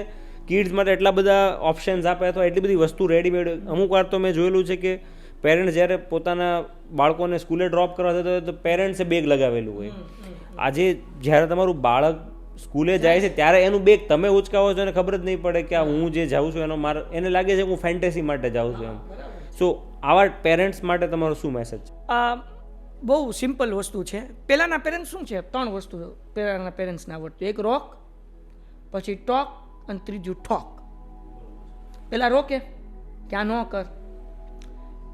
કિડ્સ માટે એટલા બધા ઓપ્શન્સ આપે, અથવા એટલી બધી વસ્તુ રેડીમેડ. અમુક વાર તો મેં જોયેલું છે કે પેરેન્ટ્સ જ્યારે પોતાના બાળકોને સ્કૂલે ડ્રોપ કરવા જતા હોય તો પેરેન્ટ્સે બેગ લગાવેલું હોય. આજે જ્યારે તમારું બાળક સ્કૂલે જાય છે ત્યારે એનું બેગ તમે ઉચકાવો છો અને ખબર જ નહીં પડે કે આ હું જે જાઉં છું એનો એને લાગે છે કે હું ફેન્ટેસી માટે જાઉં છું એમ. સો આવા પેરેન્ટ્સ માટે તમારો શું મેસેજ છે? બહુ સિમ્પલ વસ્તુ છે. પહેલાંના પેરેન્ટ્સ શું છે, 3 વસ્તુ પહેલાંના પેરેન્ટ્સને આવડતું. એક રોક, પછી ટોક, અને ત્રીજું ઠોક. પહેલાં રોકે કે આ ન કર,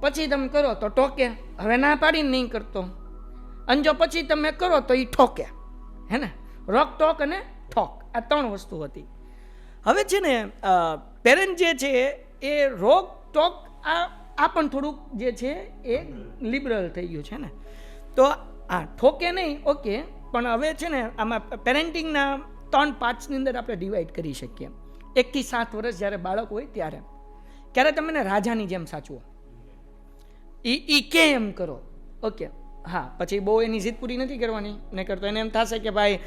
પછી તમે કરો તો ટોકે, હવે ના પાડીને નહીં કરતો, અને જો પછી તમે કરો તો એ ઠોકે. હે ને? રોક, ટોક અને ઠોક, આ 3 વસ્તુ હતી. હવે છે ને પેરેન્ટ જે છે એ રોક, ટોક, આ પણ થોડુંક જે છે એ લિબરલ થઈ ગયું છે ને. તો આ ઠોકે નહીં, ઓકે, પણ હવે છે ને આમાં પેરેન્ટિંગના 3 પાર્ટ્સની અંદર આપણે ડિવાઈડ કરી શકીએ. 1 થી 7 વર્ષ જ્યારે બાળક હોય ત્યારે તમે એને રાજાની જેમ સાચવો, ઈ કે એમ કરો. ઓકે, હા, પછી બહુ એની જીદ પૂરી નથી કરવાની, નહીં કરતો એને એમ થશે કે ભાઈ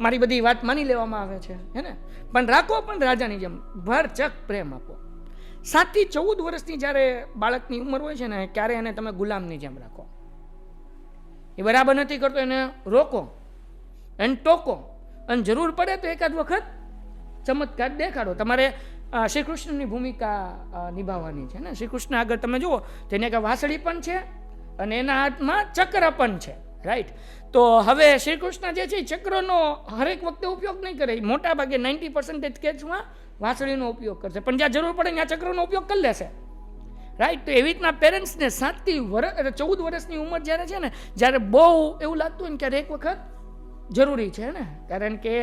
મારી બધી વાત માની લેવામાં આવે છે, હે ને? પણ રાખો પણ રાજાની જેમ, ભરચક પ્રેમ આપો. 7 થી 14 વર્ષની જ્યારે બાળકની ઉંમર હોય છે ને, ત્યારે એને તમે ગુલામની જેમ રાખો. એ બરાબર નથી કરતો એને રોકો, એને ટોકો, અને જરૂર પડે તો એકાદ વખત ચમત્કાર દેખાડો. તમારે શ્રી કૃષ્ણની ભૂમિકા નિભાવવાની છે ને. શ્રી કૃષ્ણ આગળ તમે જુઓ, તેને એક વાસળી પણ છે અને એના હાથમાં ચક્ર પણ છે. રાઈટ. તો હવે શ્રી કૃષ્ણ જે છે એ ચક્રનો હરેક વખતે ઉપયોગ નહીં કરે, મોટા ભાગે 90% કેસમાં વાસળીનો ઉપયોગ કરશે, પણ જ્યાં જરૂર પડે ત્યાં ચક્રનો ઉપયોગ કરી લેશે. રાઈટ. તો એવી રીતના પેરેન્ટ્સને 7 થી 14 વર્ષની ઉંમર જ્યારે છે ને, જ્યારે બહુ એવું લાગતું હોય ને ત્યારે એક વખત જરૂરી છે ને, કારણ કે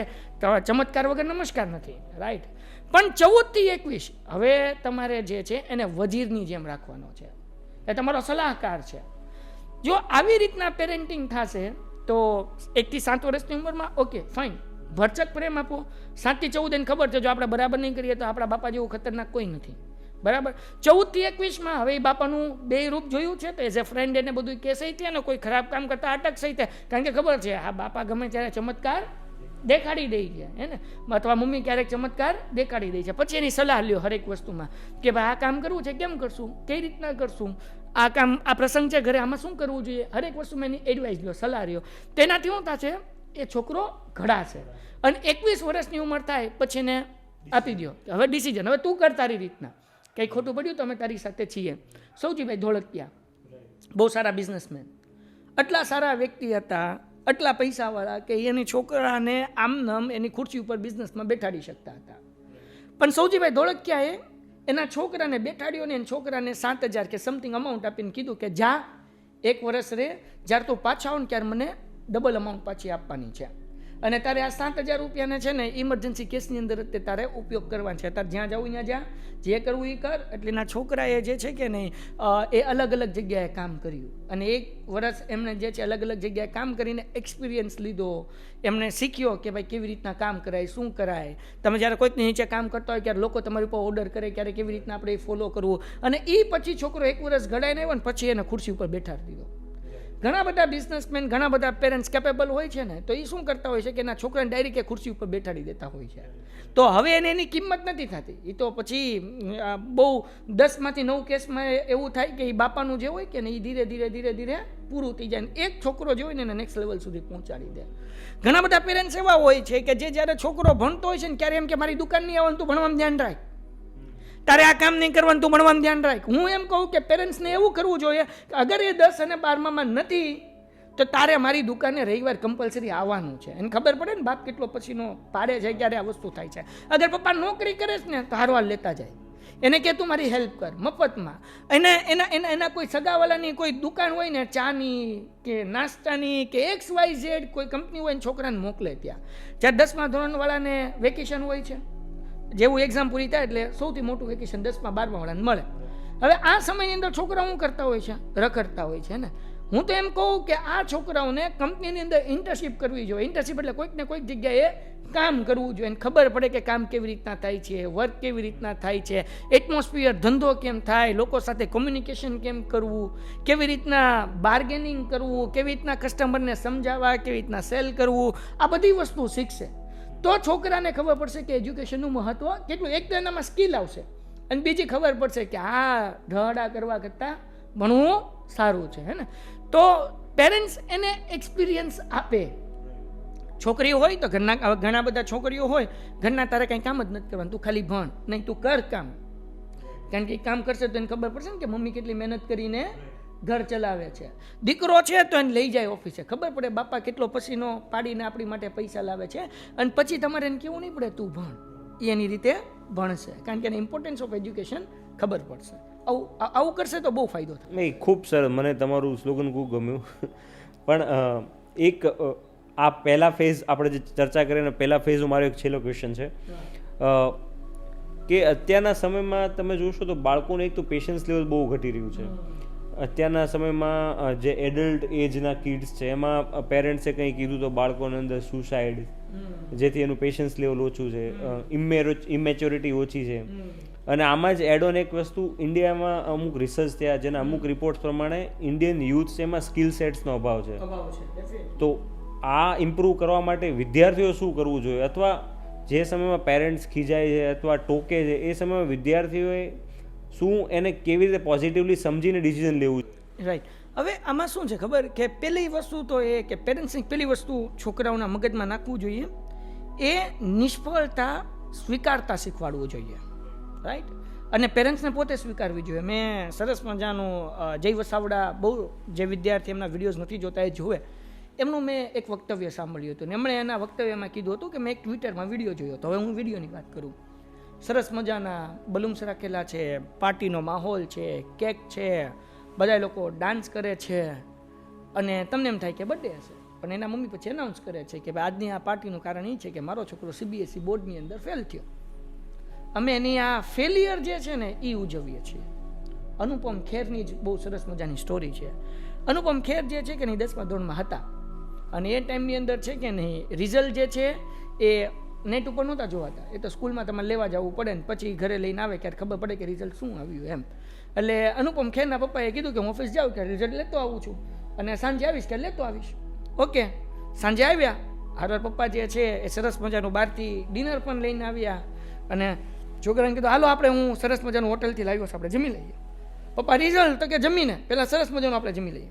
ચમત્કાર વગર નમસ્કાર નથી. રાઈટ. પણ 14 થી 21 હવે તમારે જે છે એને વજીરની જેમ રાખવાનો છે, એ તમારો સલાહકાર છે. જો આવી રીતના પેરેન્ટિંગ થશે તો 1 થી 7 વર્ષની ઉંમરમાં ઓકે ફાઇન, ભરચક પ્રેમ આપો. 7 થી 14 એને ખબર છે જો આપણે બરાબર નહીં કરીએ તો આપણા બાપા જેવું ખતરનાક કોઈ નથી. બરાબર. 14 થી 21 હવે એ બાપાનું 2 રૂપ જોયું છે, તો એઝ એ ફ્રેન્ડ એને બધું કે સહી થયા ને, કોઈ ખરાબ કામ કરતા અટક સહી થાય, કારણ કે ખબર છે આ બાપા ગમે ત્યારે ચમત્કાર દેખાડી દે છે હે ને, અથવા મમ્મી ક્યારેક ચમત્કાર દેખાડી દે છે. પછી એની સલાહ લ્યો હરેક વસ્તુમાં કે ભાઈ આ કામ કરવું છે, કેમ કરશું, કઈ રીતના કરશું, આ કામ, આ પ્રસંગ છે ઘરે, આમાં શું કરવું જોઈએ, હરેક વસ્તુમાં એની એડવાઇસ લ્યો, સલાહ લ્યો. તેનાથી શું થશે, એ છોકરો ઘડાશે. અને 21 વર્ષની ઉંમર થાય પછી એને આપી દો હવે ડિસિઝન, હવે તું કર તારી રીતના, કંઈ ખોટું પડ્યું તો અમે તારી સાથે છીએ. સૌજીભાઈ ધોળકિયા બહુ સારા બિઝનેસમેન, આટલા સારા વ્યક્તિ હતા, આટલા પૈસાવાળા કે એની છોકરાને આમ નામ એની ખુરશી ઉપર બિઝનેસમાં બેઠાડી શકતા હતા. પણ સૌજીભાઈ ધોળકિયાએ એના છોકરાને બેઠાડ્યો ને, એના છોકરાને 7,000 કે સમથિંગ અમાઉન્ટ આપીને કીધું કે જા 1 વર્ષ રે, જ્યારે તું પાછા આવો ને ત્યારે મને ડબલ અમાઉન્ટ પાછી આપવાની છે, અને તારે આ 7,000 રૂપિયાને છે ને ઇમરજન્સી કેસની અંદર જ તારે ઉપયોગ કરવાનો છે, તારે જ્યાં જવું ત્યાં જા, જે કરવું એ કર. એટલે એના છોકરાએ જે છે કે નહીં એ અલગ અલગ જગ્યાએ કામ કર્યું, અને 1 વર્ષ એમને જે છે અલગ અલગ જગ્યાએ કામ કરીને એક્સપિરિયન્સ લીધો, એમને શીખ્યો કે ભાઈ કેવી રીતના કામ કરાય, શું કરાય. તમે જ્યારે કોઈકની નીચે કામ કરતા હોય ત્યારે લોકો તમારી ઉપર ઓર્ડર કરે, ક્યારે કેવી રીતના આપણે એ ફોલો કરવું, અને એ પછી છોકરો 1 વર્ષ ઘડાઈને આવ્યો ને પછી એને ખુરશી ઉપર બેઠાડી દીધો. ઘણા બધા બિઝનેસમેન, ઘણા બધા પેરેન્ટ્સ કેપેબલ હોય છે ને, તો એ શું કરતા હોય છે કે એના છોકરાને ડાયરેક્ટ ખુરશી ઉપર બેઠાડી દેતા હોય છે. તો હવે એને એની કિંમત નથી થતી. એ તો પછી બહુ 10માંથી 9 કેસમાં એવું થાય કે એ બાપાનું જે હોય કે ને એ ધીરે ધીરે ધીરે ધીરે પૂરું થઈ જાય, એક છોકરો જે હોય ને એને નેક્સ્ટ લેવલ સુધી પહોંચાડી દે. ઘણા બધા પેરેન્ટ્સ એવા હોય છે કે જે જ્યારે છોકરો ભણતો હોય છે ને ત્યારે એમ કે મારી દુકાન નહીં આવવાનું, તું ભણવામાં ધ્યાન રાખ, તારે આ કામ નહીં કરવાનું, તું ભણવાનું ધ્યાન રાખ. હું એમ કહું કે પેરેન્ટ્સને એવું કરવું જોઈએ કે અગર એ 10 અને 12માં નથી તો તારે મારી દુકાને રવિવાર કમ્પલસરી આવવાનું છે. એને ખબર પડે ને બાપ કેટલો પછીનો પાડે છે ક્યારે આ વસ્તુ થાય છે. અગર પપ્પા નોકરી કરે છે ને તો હારવાર લેતા જાય, એને કે તું મારી હેલ્પ કર મફતમાં. એના કોઈ સગાવાલાની કોઈ દુકાન હોય ને ચાની કે નાસ્તાની કે XYZ કોઈ કંપની હોય ને છોકરાને મોકલે ત્યાં. જ્યારે 10મા ધોરણવાળાને વેકેશન હોય છે, જેવું એક્ઝામ પૂરી થાય એટલે સૌથી મોટું વેકેશન 10મા 12મા વાળાને મળે. હવે આ સમયની અંદર છોકરાઓ શું કરતા હોય છે, રખડતા હોય છે ને. હું તો એમ કહું કે આ છોકરાઓને કંપનીની અંદર ઇન્ટર્નશીપ કરવી જોઈએ. ઇન્ટર્નશીપ એટલે કોઈક ને કોઈક જગ્યાએ કામ કરવું જોઈએ, ખબર પડે કે કામ કેવી રીતના થાય છે, વર્ક કેવી રીતના થાય છે, એટમોસ્ફિયર, ધંધો કેમ થાય, લોકો સાથે કોમ્યુનિકેશન કેમ કરવું, કેવી રીતના બાર્ગેનિંગ કરવું, કેવી રીતના કસ્ટમરને સમજાવવા, કેવી રીતના સેલ કરવું, આ બધી વસ્તુ શીખશે તો છોકરાને ખબર પડશે કે એજ્યુકેશનનું મહત્વ કેટલું. એક તો એનામાં સ્કિલ આવશે, અને બીજી ખબર પડશે કે આ ઢહડા કરવા કરતાં ભણવું સારું છે હે ને. તો પેરેન્ટ્સ એને એક્સપિરિયન્સ આપે. છોકરીઓ હોય તો ઘણા બધા છોકરીઓ હોય, ઘરના તારે કંઈ કામ જ નથી કરવાનું, તું ખાલી ભણ, નહીં તું કર કામ. કારણ કે કામ કરશે તો એને ખબર પડશે ને કે મમ્મી કેટલી મહેનત કરીને ઘર ચલાવે છે. દીકરો છે તો એને લઈ જાય ઓફિસે, ખબર પડે બાપા કેટલો પસીનો પાડીને આપણી માટે પૈસા લાવે છે. અને પછી તમારે એને કેવું નહીં પડે તું ભણ, એ એની રીતે ભણશે, કારણ કે એને ઇમ્પોર્ટન્સ ઓફ એજ્યુકેશન ખબર પડશે. આવું કરશે તો બહુ ફાયદો થાય. નહીં, ખૂબ સરસ, મને તમારું સ્લોગન ખૂબ ગમ્યું. પણ એક આ પહેલા ફેઝ આપણે જે ચર્ચા કરીને પહેલા ફેઝનો મારો એક છેલ્લો ક્વેશ્ચન છે કે અત્યારના સમયમાં તમે જોશો તો બાળકોને એક તો પેશન્સ લેવલ બહુ ઘટી રહ્યું છે. અત્યારના સમયમાં જે એડલ્ટ એજના કિડ્સ છે એમાં પેરેન્ટ્સે કંઈ કીધું તો બાળકોની અંદર સુસાઇડ, જેથી એનું પેશન્સ લેવલ ઓછું છે, ઇમેચ્યોરિટી ઓછી છે. અને આમાં જ એડ ઓન એક વસ્તુ, ઇન્ડિયામાં અમુક રિસર્ચ થયા જેના અમુક રિપોર્ટ્સ પ્રમાણે ઇન્ડિયન યુથ એમાં સ્કિલ સેટ્સનો અભાવ છે. તો આ ઇમ્પ્રૂવ કરવા માટે વિદ્યાર્થીઓ શું કરવું જોઈએ, અથવા જે સમયમાં પેરેન્ટ્સ ખીજાય છે અથવા ટોકે છે એ સમયમાં વિદ્યાર્થીઓએ શું એને કેવી રીતે પોઝિટિવલી સમજીને ડિસિઝન લેવું? રાઈટ. હવે આમાં શું છે ખબર કે પહેલી વસ્તુ તો એ કે પેરેન્ટ્સની પહેલી વસ્તુ છોકરાઓના મગજમાં નાખવું જોઈએ, એ નિષ્ફળતા સ્વીકારતા શીખવાડવું જોઈએ. રાઈટ. અને પેરેન્ટ્સને પોતે સ્વીકારવી જોઈએ. મેં સરસ મજાનું જય વસાવડા, બહુ જે વિદ્યાર્થી એમના વિડીયોઝ નથી જોતા એ જુએ, એમનું મેં એક વક્તવ્ય સાંભળ્યું હતું. એમણે એના વક્તવ્યમાં કીધું હતું કે મેં એક ટ્વિટરમાં વિડીયો જોયો હતો. હવે હું વિડીયોની વાત કરું. સરસ મજાના બલૂન્સ રાખેલા છે, પાર્ટીનો માહોલ છે, કેક છે, બધા લોકો ડાન્સ કરે છે, અને તમને એમ થાય કે બર્થડે હશે. પણ એના મમ્મી પછી એનાઉન્સ કરે છે કે ભાઈ આજની આ પાર્ટીનું કારણ એ છે કે મારો છોકરો CBSE બોર્ડની અંદર ફેલ થયો. અમે એની આ ફેલિયર જે છે ને એ ઉજવીએ છીએ. અનુપમ ખેરની જ બહુ સરસ મજાની સ્ટોરી છે. અનુપમ ખેર જે છે કે નહીં 10મા ધોરણમાં હતા, અને એ ટાઈમની અંદર છે કે નહીં રિઝલ્ટ જે છે એ નેટ ઉપર નહોતા જોવાતા. એ તો સ્કૂલમાં તમારે લેવા જવું પડે ને પછી ઘરે લઈને આવે ત્યારે ખબર પડે કે રિઝલ્ટ શું આવ્યું એમ. એટલે અનુપમ ખેરના પપ્પાએ કીધું કે હું ઓફિસ જાઉં કે રિઝલ્ટ લેતો આવું છું, અને સાંજે આવીશ કે લેતો આવીશ. ઓકે, સાંજે આવ્યા હારવાર પપ્પા જે છે એ સરસ મજાનું બહારથી ડિનર પણ લઈને આવ્યા અને છોકરાને કીધું હાલો આપણે હું સરસ મજાનું હોટલથી લાવ્યો છું, આપણે જમી લઈએ. પપ્પા રિઝલ્ટ તો કે જમીને પહેલાં સરસ મજાનું આપણે જમી લઈએ.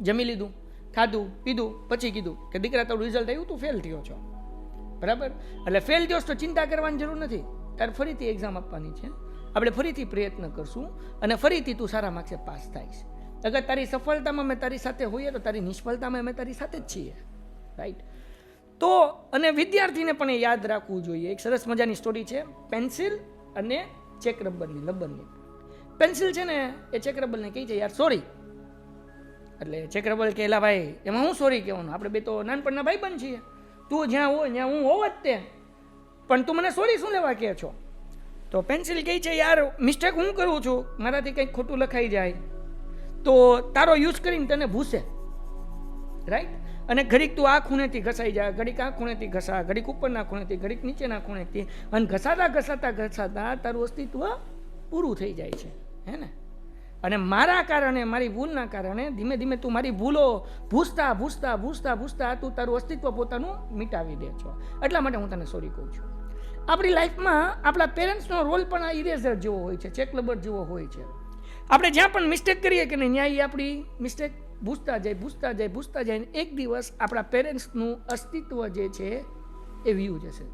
જમી લીધું, ખાધું પીધું, પછી કીધું કે દીકરા તારું રિઝલ્ટ આવ્યું, તું ફેલ થયો છો, બરાબર? એટલે ફેલ થયો તો ચિંતા કરવાની જરૂર નથી, તારે ફરીથી એક્ઝામ આપવાની છે, આપણે ફરીથી પ્રયત્ન કરશું અને ફરીથી તું સારા માર્ક્સે પાસ થાઈશ. અગર તારી સફળતામાં અમે તારી સાથે હોઈએ તો તારી નિષ્ફળતામાં અમે તારી સાથે જ છીએ, રાઈટ? તો અને વિદ્યાર્થીને પણ એ યાદ રાખવું જોઈએ. એક સરસ મજાની સ્ટોરી છે પેન્સિલ અને ચેક રબરની. પેન્સિલ છે ને એ ચેક રબરને કહે છે યાર સોરી. એટલે ચેક રબર કે એલા ભાઈ એમાં હું સોરી કહેવાનું, આપણે બે તો નાનપણના ભાઈબંધ છીએ, તું જ્યાં હોય ત્યાં હું હોવ જ તે, પણ તું મને સોરી શું લેવા કહે છો? તો પેન્સિલ કહે છે યાર મિસ્ટેક હું કરું છું, મારાથી કંઈક ખોટું લખાઈ જાય તો તારો યુઝ કરીને તને ભૂસે, રાઈટ? અને ઘડીક તું આ ખૂણેથી ઘસાઈ જાય, ઘડીક આ ખૂણેથી ઘસા, ઘડીક ઉપરના ખૂણેથી, ઘડીક નીચેના ખૂણેથી, અને ઘસાતા તારું અસ્તિત્વ પૂરું થઈ જાય છે, હે ને? અને મારા કારણે, મારી ભૂલના કારણે ધીમે ધીમે તું મારી ભૂલો ભૂસતા તું તારું અસ્તિત્વ પોતાનું મિટાવી દે છો. એટલા માટે હું તને સોરી કહું છું. આપણી લાઈફમાં આપણા પેરેન્ટ્સનો રોલ પણ આ ઇરેઝર જેવો હોય છે, ચેક રબર જેવો હોય છે. આપણે જ્યાં પણ મિસ્ટેક કરીએ કે નહીં ત્યાં આપણી મિસ્ટેક ભૂસતા જાય. એક દિવસ આપણા પેરેન્ટ્સનું અસ્તિત્વ જે છે એ વ્યૂ જશે,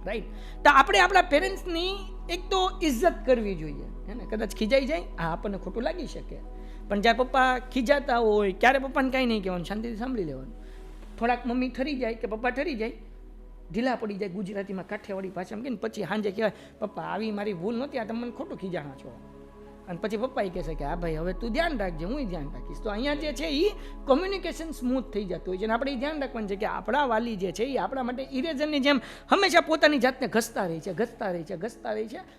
રાઈટ? તો આપણે આપણા પેરેન્ટ્સની એક તો ઇજ્જત કરવી જોઈએ, હે ને? કદાચ ખીજાઈ જાય, હા આપણને ખોટું લાગી શકે, પણ જ્યારે પપ્પા ખીજાતા હોય ક્યારે પપ્પાને કાંઈ નહીં કહેવાનું, શાંતિથી સાંભળી લેવાનું. થોડાક મમ્મી ઠરી જાય કે પપ્પા ઠરી જાય, ઢીલા પડી જાય, ગુજરાતીમાં કાઠિયાવાડી ભાષામાં કે પછી સાંજે કહેવાય પપ્પા આવી મારી ભૂલ નહોતી, આ તમે મને ખોટું ખીજાણા છો. અને પછી પપ્પા એ કહેશે કે હા ભાઈ હવે તું ધ્યાન રાખજે, હું ધ્યાન રાખીશ. તો અહીંયા જે છે એ કોમ્યુનિકેશન સ્મૂથ થઈ જતું હોય છે. અને આપણે એ ધ્યાન રાખવાનું છે કે આપણા વાલી જે છે એ આપણા માટે ઇરેઝરની જેમ હંમેશા પોતાની જાતને ઘસતા રહી છે,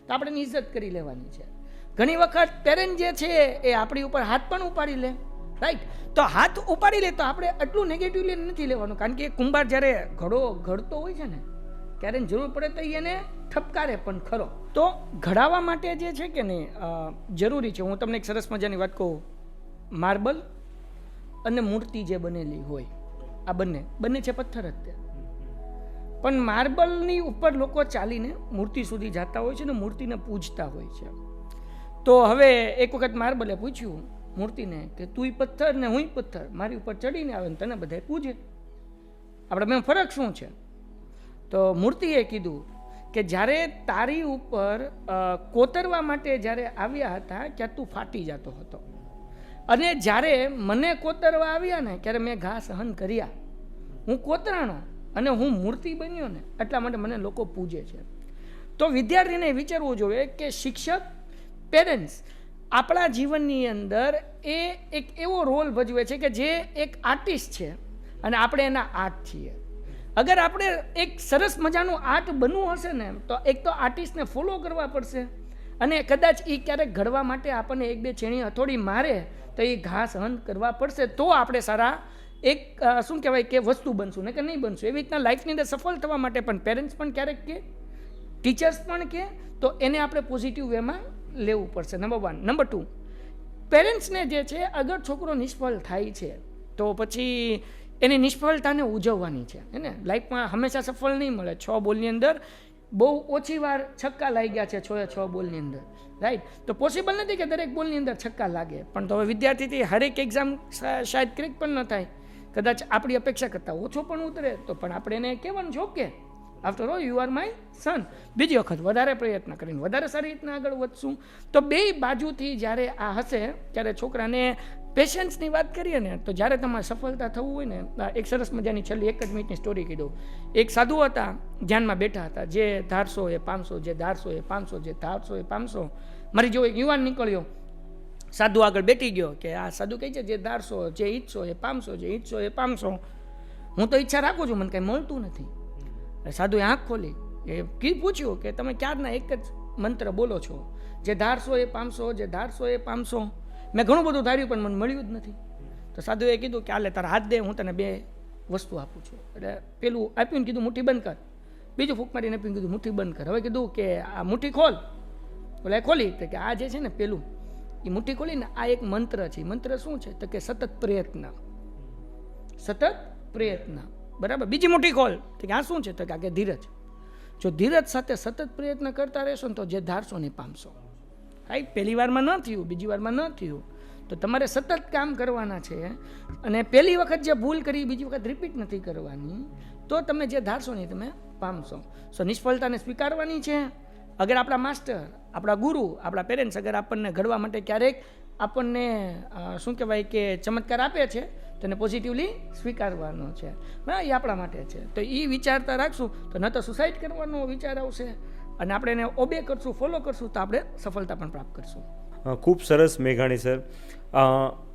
તો આપણે એની ઇજ્જત કરી લેવાની છે. ઘણી વખત પેરેન્ટ જે છે એ આપણી ઉપર હાથ પણ ઉપાડી લે, રાઈટ? તો હાથ ઉપાડી લે તો આપણે આટલું નેગેટિવલી નથી લેવાનું, કારણ કે કુંભાર જ્યારે ઘડતો હોય છે ને ત્યારે જરૂર પડે તો એને ઠપકારે પણ ખરો. તો ઘડાવવા માટે જે છે કે નહીં જરૂરી છે. હું તમને એક સરસ મજાની વાત કહું. માર્બલ અને મૂર્તિ જે બનેલી હોય, આ બંને છે પથ્થર જ તે, પણ માર્બલની ઉપર લોકો ચાલીને મૂર્તિ સુધી જતા હોય છે ને મૂર્તિને પૂજતા હોય છે. તો હવે એક વખત માર્બલે પૂછ્યું મૂર્તિને કે તું પથ્થર ને હું પથ્થર, મારી ઉપર ચડીને આવે ને તને બધા પૂજે, આપણે બેમાં ફરક શું છે? તો મૂર્તિએ કીધું કે જ્યારે તારી ઉપર કોતરવા માટે જ્યારે આવ્યા હતા ત્યારે તું ફાટી જતો હતો, અને જ્યારે મને કોતરવા આવ્યા ને ત્યારે મેં ઘા સહન કર્યા, હું કોતરાણો અને હું મૂર્તિ બન્યો ને એટલા માટે મને લોકો પૂજે છે. તો વિદ્યાર્થીને વિચારવું જોઈએ કે શિક્ષક, પેરેન્ટ્સ આપણા જીવનની અંદર એ એક એવો રોલ ભજવે છે કે જે એક આર્ટિસ્ટ છે અને આપણે એના આર્ટ છીએ. અગર આપણે એક સરસ મજાનું આર્ટ બનવું હશે ને તો એક તો આર્ટિસ્ટને ફોલો કરવા પડશે, અને કદાચ એ ક્યારેક ઘડવા માટે આપણને એક બે છેણી હથોડી મારે તો એ ઘા સહન કરવા પડશે, તો આપણે સારા એક શું કહેવાય કે વસ્તુ બનશું, ને કે નહીં બનશું. એવી રીતના લાઈફની અંદર સફળ થવા માટે પણ પેરેન્ટ્સ પણ ક્યારેક કે ટીચર્સ પણ કે તો એને આપણે પોઝિટિવ વેમાં લેવું પડશે. નંબર 1. નંબર 2, પેરેન્ટ્સને જે છે અગર છોકરો નિષ્ફળ થાય છે તો પછી એની નિષ્ફળતાને ઉજવવાની છે, હે ને? લાઈફમાં હંમેશા સફળ નહીં મળે. 6 બોલની અંદર બહુ ઓછી વાર છક્કા લાગી ગયા છે 6 બોલની અંદર, રાઈટ? તો પોસિબલ નથી કે દરેક બોલની અંદર છક્કા લાગે, પણ તો હવે વિદ્યાર્થીથી હરેક એક્ઝામ શાયદ ક્રેક પણ ન થાય, કદાચ આપણી અપેક્ષા કરતાં ઓછો પણ ઉતરે, તો પણ આપણે એને કહેવાનું છો કે after all you are my son. બીજી વખત વધારે પ્રયત્ન કરીને વધારે સારી રીતના આગળ વધશું. તો બે બાજુથી જ્યારે આ હશે ત્યારે છોકરાને પેશન્સની વાત કરીએ ને તો જ્યારે તમારે સફળતા થવું હોય ને, એક સરસ મજાની છેલ્લી 1 જ મિનિટની સ્ટોરી કીધું. એક સાધુ હતા, ધ્યાનમાં બેઠા હતા, જે ધારશો એ 500, જે ધારશો એ 500, જે ધારશો એ 500. મારી જેવો એક યુવાન નીકળ્યો, સાધુ આગળ બેઠી ગયો કે આ સાધુ કહે છે જે ધારશો, જે ઈચ્છો એ 500, જે ઈચ્છો એ 500. હું તો ઈચ્છા રાખું છું, મને કંઈ મળતું નથી. સાધુએ આંખ ખોલી, એ પૂછ્યું કે તમે ક્યારના એક જ મંત્ર બોલો છો, જે ધારશો એ 500, જે ધારશો એ 500. મેં ઘણું બધું ધાર્યું પણ મને મળ્યું જ નથી. તો સાધુએ કીધું કે હાલે તારા હાથ દે, હું તને 2 વસ્તુ આપું છું. એટલે પેલું આપ્યું ને કીધું મુઠ્ઠી બંધ કર, બીજું ફૂંક મારીને આપ્યું કીધું મુઠ્ઠી બંધ કર. હવે કીધું કે આ મુઠ્ઠી ખોલ, એટલે ખોલી કે આ જે છે ને પેલું એ મુઠ્ઠી ખોલીને આ એક મંત્ર છે. મંત્ર શું છે? તો કે સતત પ્રયત્ન, બરાબર. બીજી મોટી કોલ કે આ શું છે? તો કે ધીરજ. જો ધીરજ સાથે સતત પ્રયત્ન કરતા રહેશો ને તો જે ધારશો ને પામશો. રાઈટ. પહેલી વારમાં ન થયું, બીજી વારમાં ન થયું, તો તમારે સતત કામ કરવાના છે. અને પહેલી વખત જે ભૂલ કરી બીજી વખત રિપીટ નથી કરવાની, તો તમે જે ધારશો ને તમે પામશો. સો નિષ્ફળતાને સ્વીકારવાની છે. અગર આપણા માસ્ટર, આપણા ગુરુ, આપણા પેરેન્ટ્સ અગર આપણને ઘડવા માટે ક્યારેક આપણને શું કહેવાય કે ચમત્કાર આપે છે, તો એને પોઝિટિવલી સ્વીકારવાનો છે. બરાબર, એ આપણા માટે છે. તો એ વિચારતા રાખશું તો ન તો સુસાઇડ કરવાનો વિચાર આવશે, અને આપણે એને ઓબે કરશું, ફોલો કરશું, તો આપણે સફળતા પણ પ્રાપ્ત કરશું. ખૂબ સરસ મેઘાણી સર.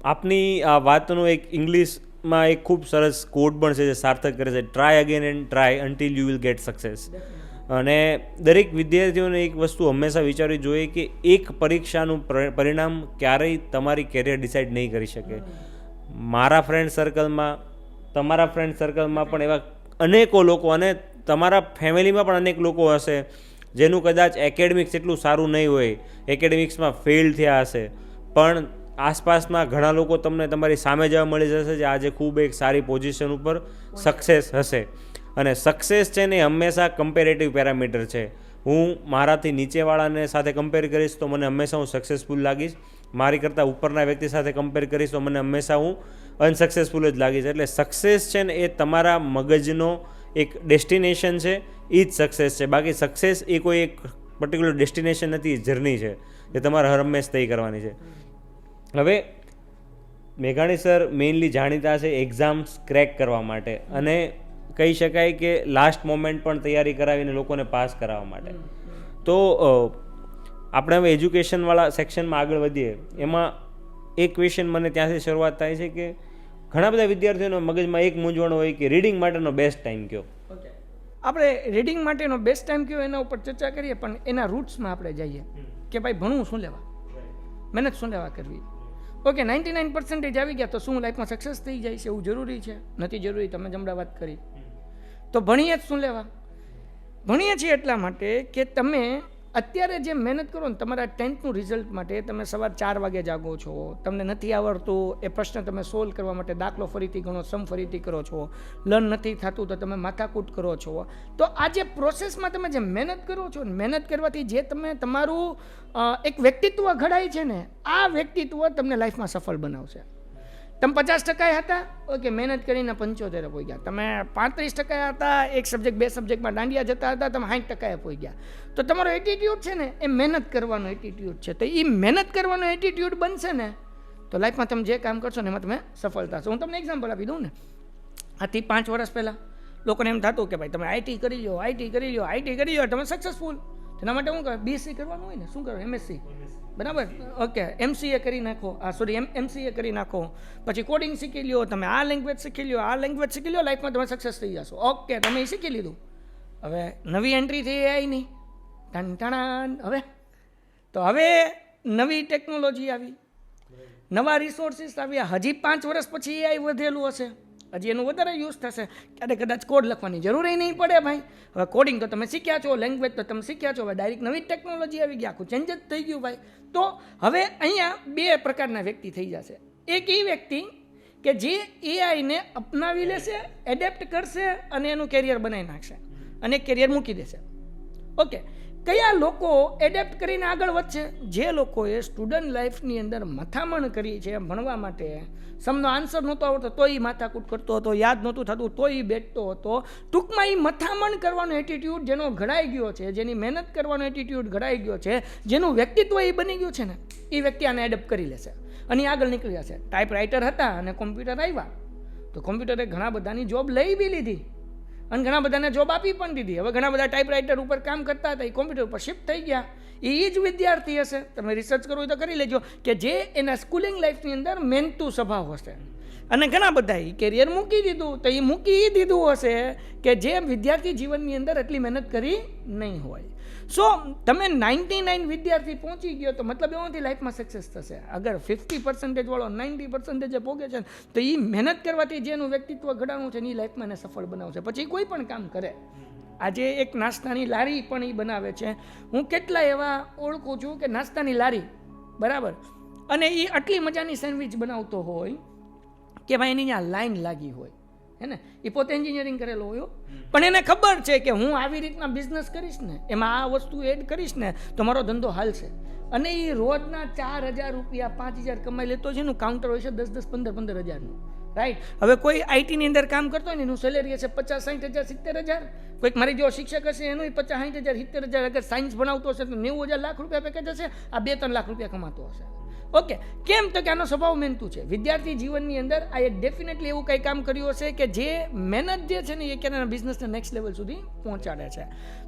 આપની આ વાતનો એક ઇંગ્લિશમાં એક ખૂબ સરસ કોડ પણ છે જે સાર્થક કરે છે, try again and try until you will get success. અને દરેક વિદ્યાર્થીઓને એક વસ્તુ હંમેશા વિચારવી જોઈએ કે એક પરીક્ષાનું પરિણામ ક્યારેય તમારી કેરિયર ડિસાઇડ નહીં કરી શકે. મારા ફ્રેન્ડ સર્કલમાં, તમારા ફ્રેન્ડ સર્કલમાં પણ એવા અનેકો લોકો, અને તમારા ફેમિલીમાં પણ અનેક લોકો હશે જેનું કદાચ એકેડમિક્સ એટલું સારું નહીં હોય, એકેડમિક્સમાં ફેલ થયા હશે, પણ આસપાસમાં ઘણા લોકો તમને તમારી સામે જવા મળી જશે જે આજે ખૂબ એક સારી પોઝિશન ઉપર સક્સેસ હશે. અને સક્સેસ છે ને હંમેશા કમ્પેરેટિવ પેરામીટર છે. હું મારાથી નીચેવાળાને સાથે કમ્પેર કરીશ તો મને હંમેશા હું સક્સેસફુલ લાગીશ, મારી કરતાં ઉપરના વ્યક્તિ સાથે કમ્પેર કરીશ તો મને હંમેશા હું અનસક્સેસફુલ જ લાગીશ. એટલે સક્સેસ છે ને એ તમારા મગજનો એક ડેસ્ટિનેશન છે, એ જ સક્સેસ છે. બાકી સક્સેસ એ કોઈ એક પર્ટિક્યુલર ડેસ્ટિનેશન નથી, જર્ની છે જે તમારે હર હંમેશ તય કરવાની છે. હવે મેઘાણી સર મેઇનલી જાણીતા છે એક્ઝામ્સ ક્રેક કરવા માટે, અને કહી શકાય કે લાસ્ટ મોમેન્ટ પણ તૈયારી કરાવીને લોકોને પાસ કરાવવા માટે. તો આપણે હવે એજ્યુકેશનવાળા સેક્શનમાં આગળ વધીએ. એમાં એક ક્વેશ્ચન મને ત્યાંથી શરૂઆત થાય છે કે ઘણા બધા વિદ્યાર્થીઓના મગજમાં એક મૂંઝવણ હોય કે રીડિંગ માટેનો બેસ્ટ ટાઈમ કયો? આપણે રીડિંગ માટેનો બેસ્ટ ટાઈમ કયો એના ઉપર ચર્ચા કરીએ, પણ એના રૂટ્સમાં આપણે જઈએ કે ભાઈ ભણવું શું લેવા, મહેનત શું લેવા કરવી. ઓકે, 99% આવી ગયા તો શું લાઈફમાં સક્સેસ થઈ જાય છે એવું જરૂરી છે? નથી જરૂરી. તમે જમણા વાત કરી. તો ભણીએ જ શું લેવા? ભણીએ છીએ એટલા માટે કે તમે અત્યારે જે મહેનત કરો ને, તમારા 10thનું રિઝલ્ટ માટે તમે સવાર 4 વાગે જાગો છો, તમને નથી આવડતું એ પ્રશ્ન તમે સોલ્વ કરવા માટે દાખલો ફરીથી ગણો, સમ ફરીથી કરો છો, લર્ન નથી થતું તો તમે માથાકૂટ કરો છો. તો આ જે પ્રોસેસમાં તમે જે મહેનત કરો છો, મહેનત કરવાથી જે તમે તમારું એક વ્યક્તિત્વ ઘડાય છે ને, આ વ્યક્તિત્વ તમને લાઈફમાં સફળ બનાવશે. તમે 50% હતા, ઓકે, મહેનત કરીને 75 પહોંચી ગયા. તમે 35% હતા, એક સબ્જેક્ટ 2 સબ્જેક્ટમાં દાંડિયા જતા હતા, તમે 60% પહોંચી ગયા. તો તમારો એટીટ્યુડ છે ને એ મહેનત કરવાનો એટીટ્યુડ છે. તો એ મહેનત કરવાનો એટીટ્યુડ બનશે ને તો લાઈફમાં તમે જે કામ કરશો ને એમાં તમે સફળ થશો. હું તમને એક્ઝામ્પલ આપી દઉં ને. આથી 5 વર્ષ પહેલાં લોકોને એમ થતું કે ભાઈ તમે આઈટી કરી લો, આઈટી કરી લો, આઈટી કરી લો, તમે સક્સેસફુલ. તેના માટે શું કરે? બીએસસી કરવાનું હોય ને, શું કરવાનું? એમએસસી. બરાબર, ઓકે, એમસીએ કરી નાખો, એમસીએ કરી નાખો, પછી કોડિંગ શીખી લ્યો, તમે આ લેંગ્વેજ શીખી લ્યો, આ લેંગ્વેજ શીખી લ્યો, લાઈફમાં તમે સક્સેસ થઈ જશો. ઓકે, તમે એ શીખી લીધું. હવે નવી એન્ટ્રી થઈ આવી નહીં, ટાણ. હવે નવી ટેકનોલોજી આવી, નવા રિસોર્સિસ આવ્યા. હજી 5 વર્ષ પછી એઆઈ વધેલું હશે, હજી એનું વધારે યુઝ થશે. ત્યારે કદાચ કોડ લખવાની જરૂર નહીં પડે ભાઈ. હવે કોડિંગ તો તમે શીખ્યા છો, લેંગ્વેજ તો તમે શીખ્યા છો, હવે ડાયરેક્ટ નવી ટેકનોલોજી આવી ગઈ, આખું ચેન્જ જ થઈ ગયું ભાઈ. તો હવે અહીંયા 2 પ્રકારના વ્યક્તિ થઈ જશે. એક એ વ્યક્તિ કે જે એઆઈને અપનાવી લેશે, એડેપ્ટ કરશે અને એનું કેરિયર બનાવી નાખશે અને કેરિયર મૂકી દેશે. ઓકે, કયા લોકો એડેપ્ટ કરીને આગળ વધશે? જે લોકોએ સ્ટુડન્ટ લાઈફની અંદર મથામણ કરી છે ભણવા માટે, સમનો આન્સર નહોતો આવડતો તો એ માથાકૂટ કરતો હતો, યાદ નહોતું થતું તો એ બેઠતો હતો. ટૂંકમાં એ મથામણ કરવાનો એટીટ્યુડ જેનો ઘડાઈ ગયો છે, જેની મહેનત કરવાનો એટીટ્યુડ ઘડાઈ ગયો છે, જેનું વ્યક્તિત્વ એ બની ગયું છે ને, એ વ્યક્તિ આને એડપ્ટ કરી લેશે અને આગળ નીકળી જશે. ટાઈપ રાઇટર હતા અને કોમ્પ્યુટર આવ્યા તો કોમ્પ્યુટરે ઘણા બધાની જોબ લઈ બી લીધી અને ઘણા બધાને જોબ આપી પણ દીધી. હવે ઘણા બધા ટાઈપરાઇટર ઉપર કામ કરતા હતા, એ કોમ્પ્યુટર ઉપર શિફ્ટ થઈ ગયા. એ જ વિદ્યાર્થી હશે, તમે રિસર્ચ કરવું તો કરી લેજો, કે જે એના સ્કૂલિંગ લાઈફની અંદર મહેનતુ સ્વભાવ હશે. અને ઘણા બધા એ કેરિયર મૂકી દીધું, તો એ મૂકી દીધું હશે કે જે વિદ્યાર્થી જીવનની અંદર એટલી મહેનત કરી નહીં હોય. સો તમે 99 વિદ્યાર્થી પહોંચી ગયો તો મતલબ એવો નથી લાઈફમાં સક્સેસ થશે. અગર 50% વાળો 90% પહોંચે છે તો એ મહેનત કરવાથી જેનું વ્યક્તિત્વ ઘડાનું છે એ લાઈફમાં એને સફળ બનાવશે. પછી કોઈ પણ કામ કરે. આજે એક નાસ્તાની લારી પણ એ બનાવે છે. હું કેટલા એવા ઓળખું છું કે નાસ્તાની લારી, બરાબર, અને એ આટલી મજાની સેન્ડવિચ બનાવતો હોય કે ભાઈ એની ત્યાં લાઈન લાગી હોય, હે ને, એ પોતે એન્જિનિયરિંગ કરેલો હોય પણ એને ખબર છે કે હું આવી રીતના બિઝનેસ કરીશ ને, એમાં આ વસ્તુ એડ કરીશ ને તો મારો ધંધો હાલશે. અને એ રોજના 4,000 રૂપિયા 5,000 કમાઈ લેતો છે. એનું કાઉન્ટર હોય છે 10,000 15,000 રાઈટ. હવે કોઈ આઈટીની અંદર કામ કરતો હોય ને એનું સેલેરી હશે 50,000 60,000 70,000. કોઈક મારી જો શિક્ષક હશે એનું 50,000 60,000 70,000. અગર સાયન્સ ભણાવતો હશે તો 90,000 લાખ રૂપિયા પેકેજ હશે. આ 2-3 લાખ રૂપિયા કમાતો હશે. ઓકે, કેમ તો કે આનો સ્વભાવ મહેનતુ છે. વિદ્યાર્થી જીવનની અંદર આ એક ડેફિનેટલી એવું કંઈ કામ કર્યું હશે કે જે મહેનત જે છે ને એ ક્યારે બિઝનેસને નેક્સ્ટ લેવલ સુધી પહોંચાડે છે.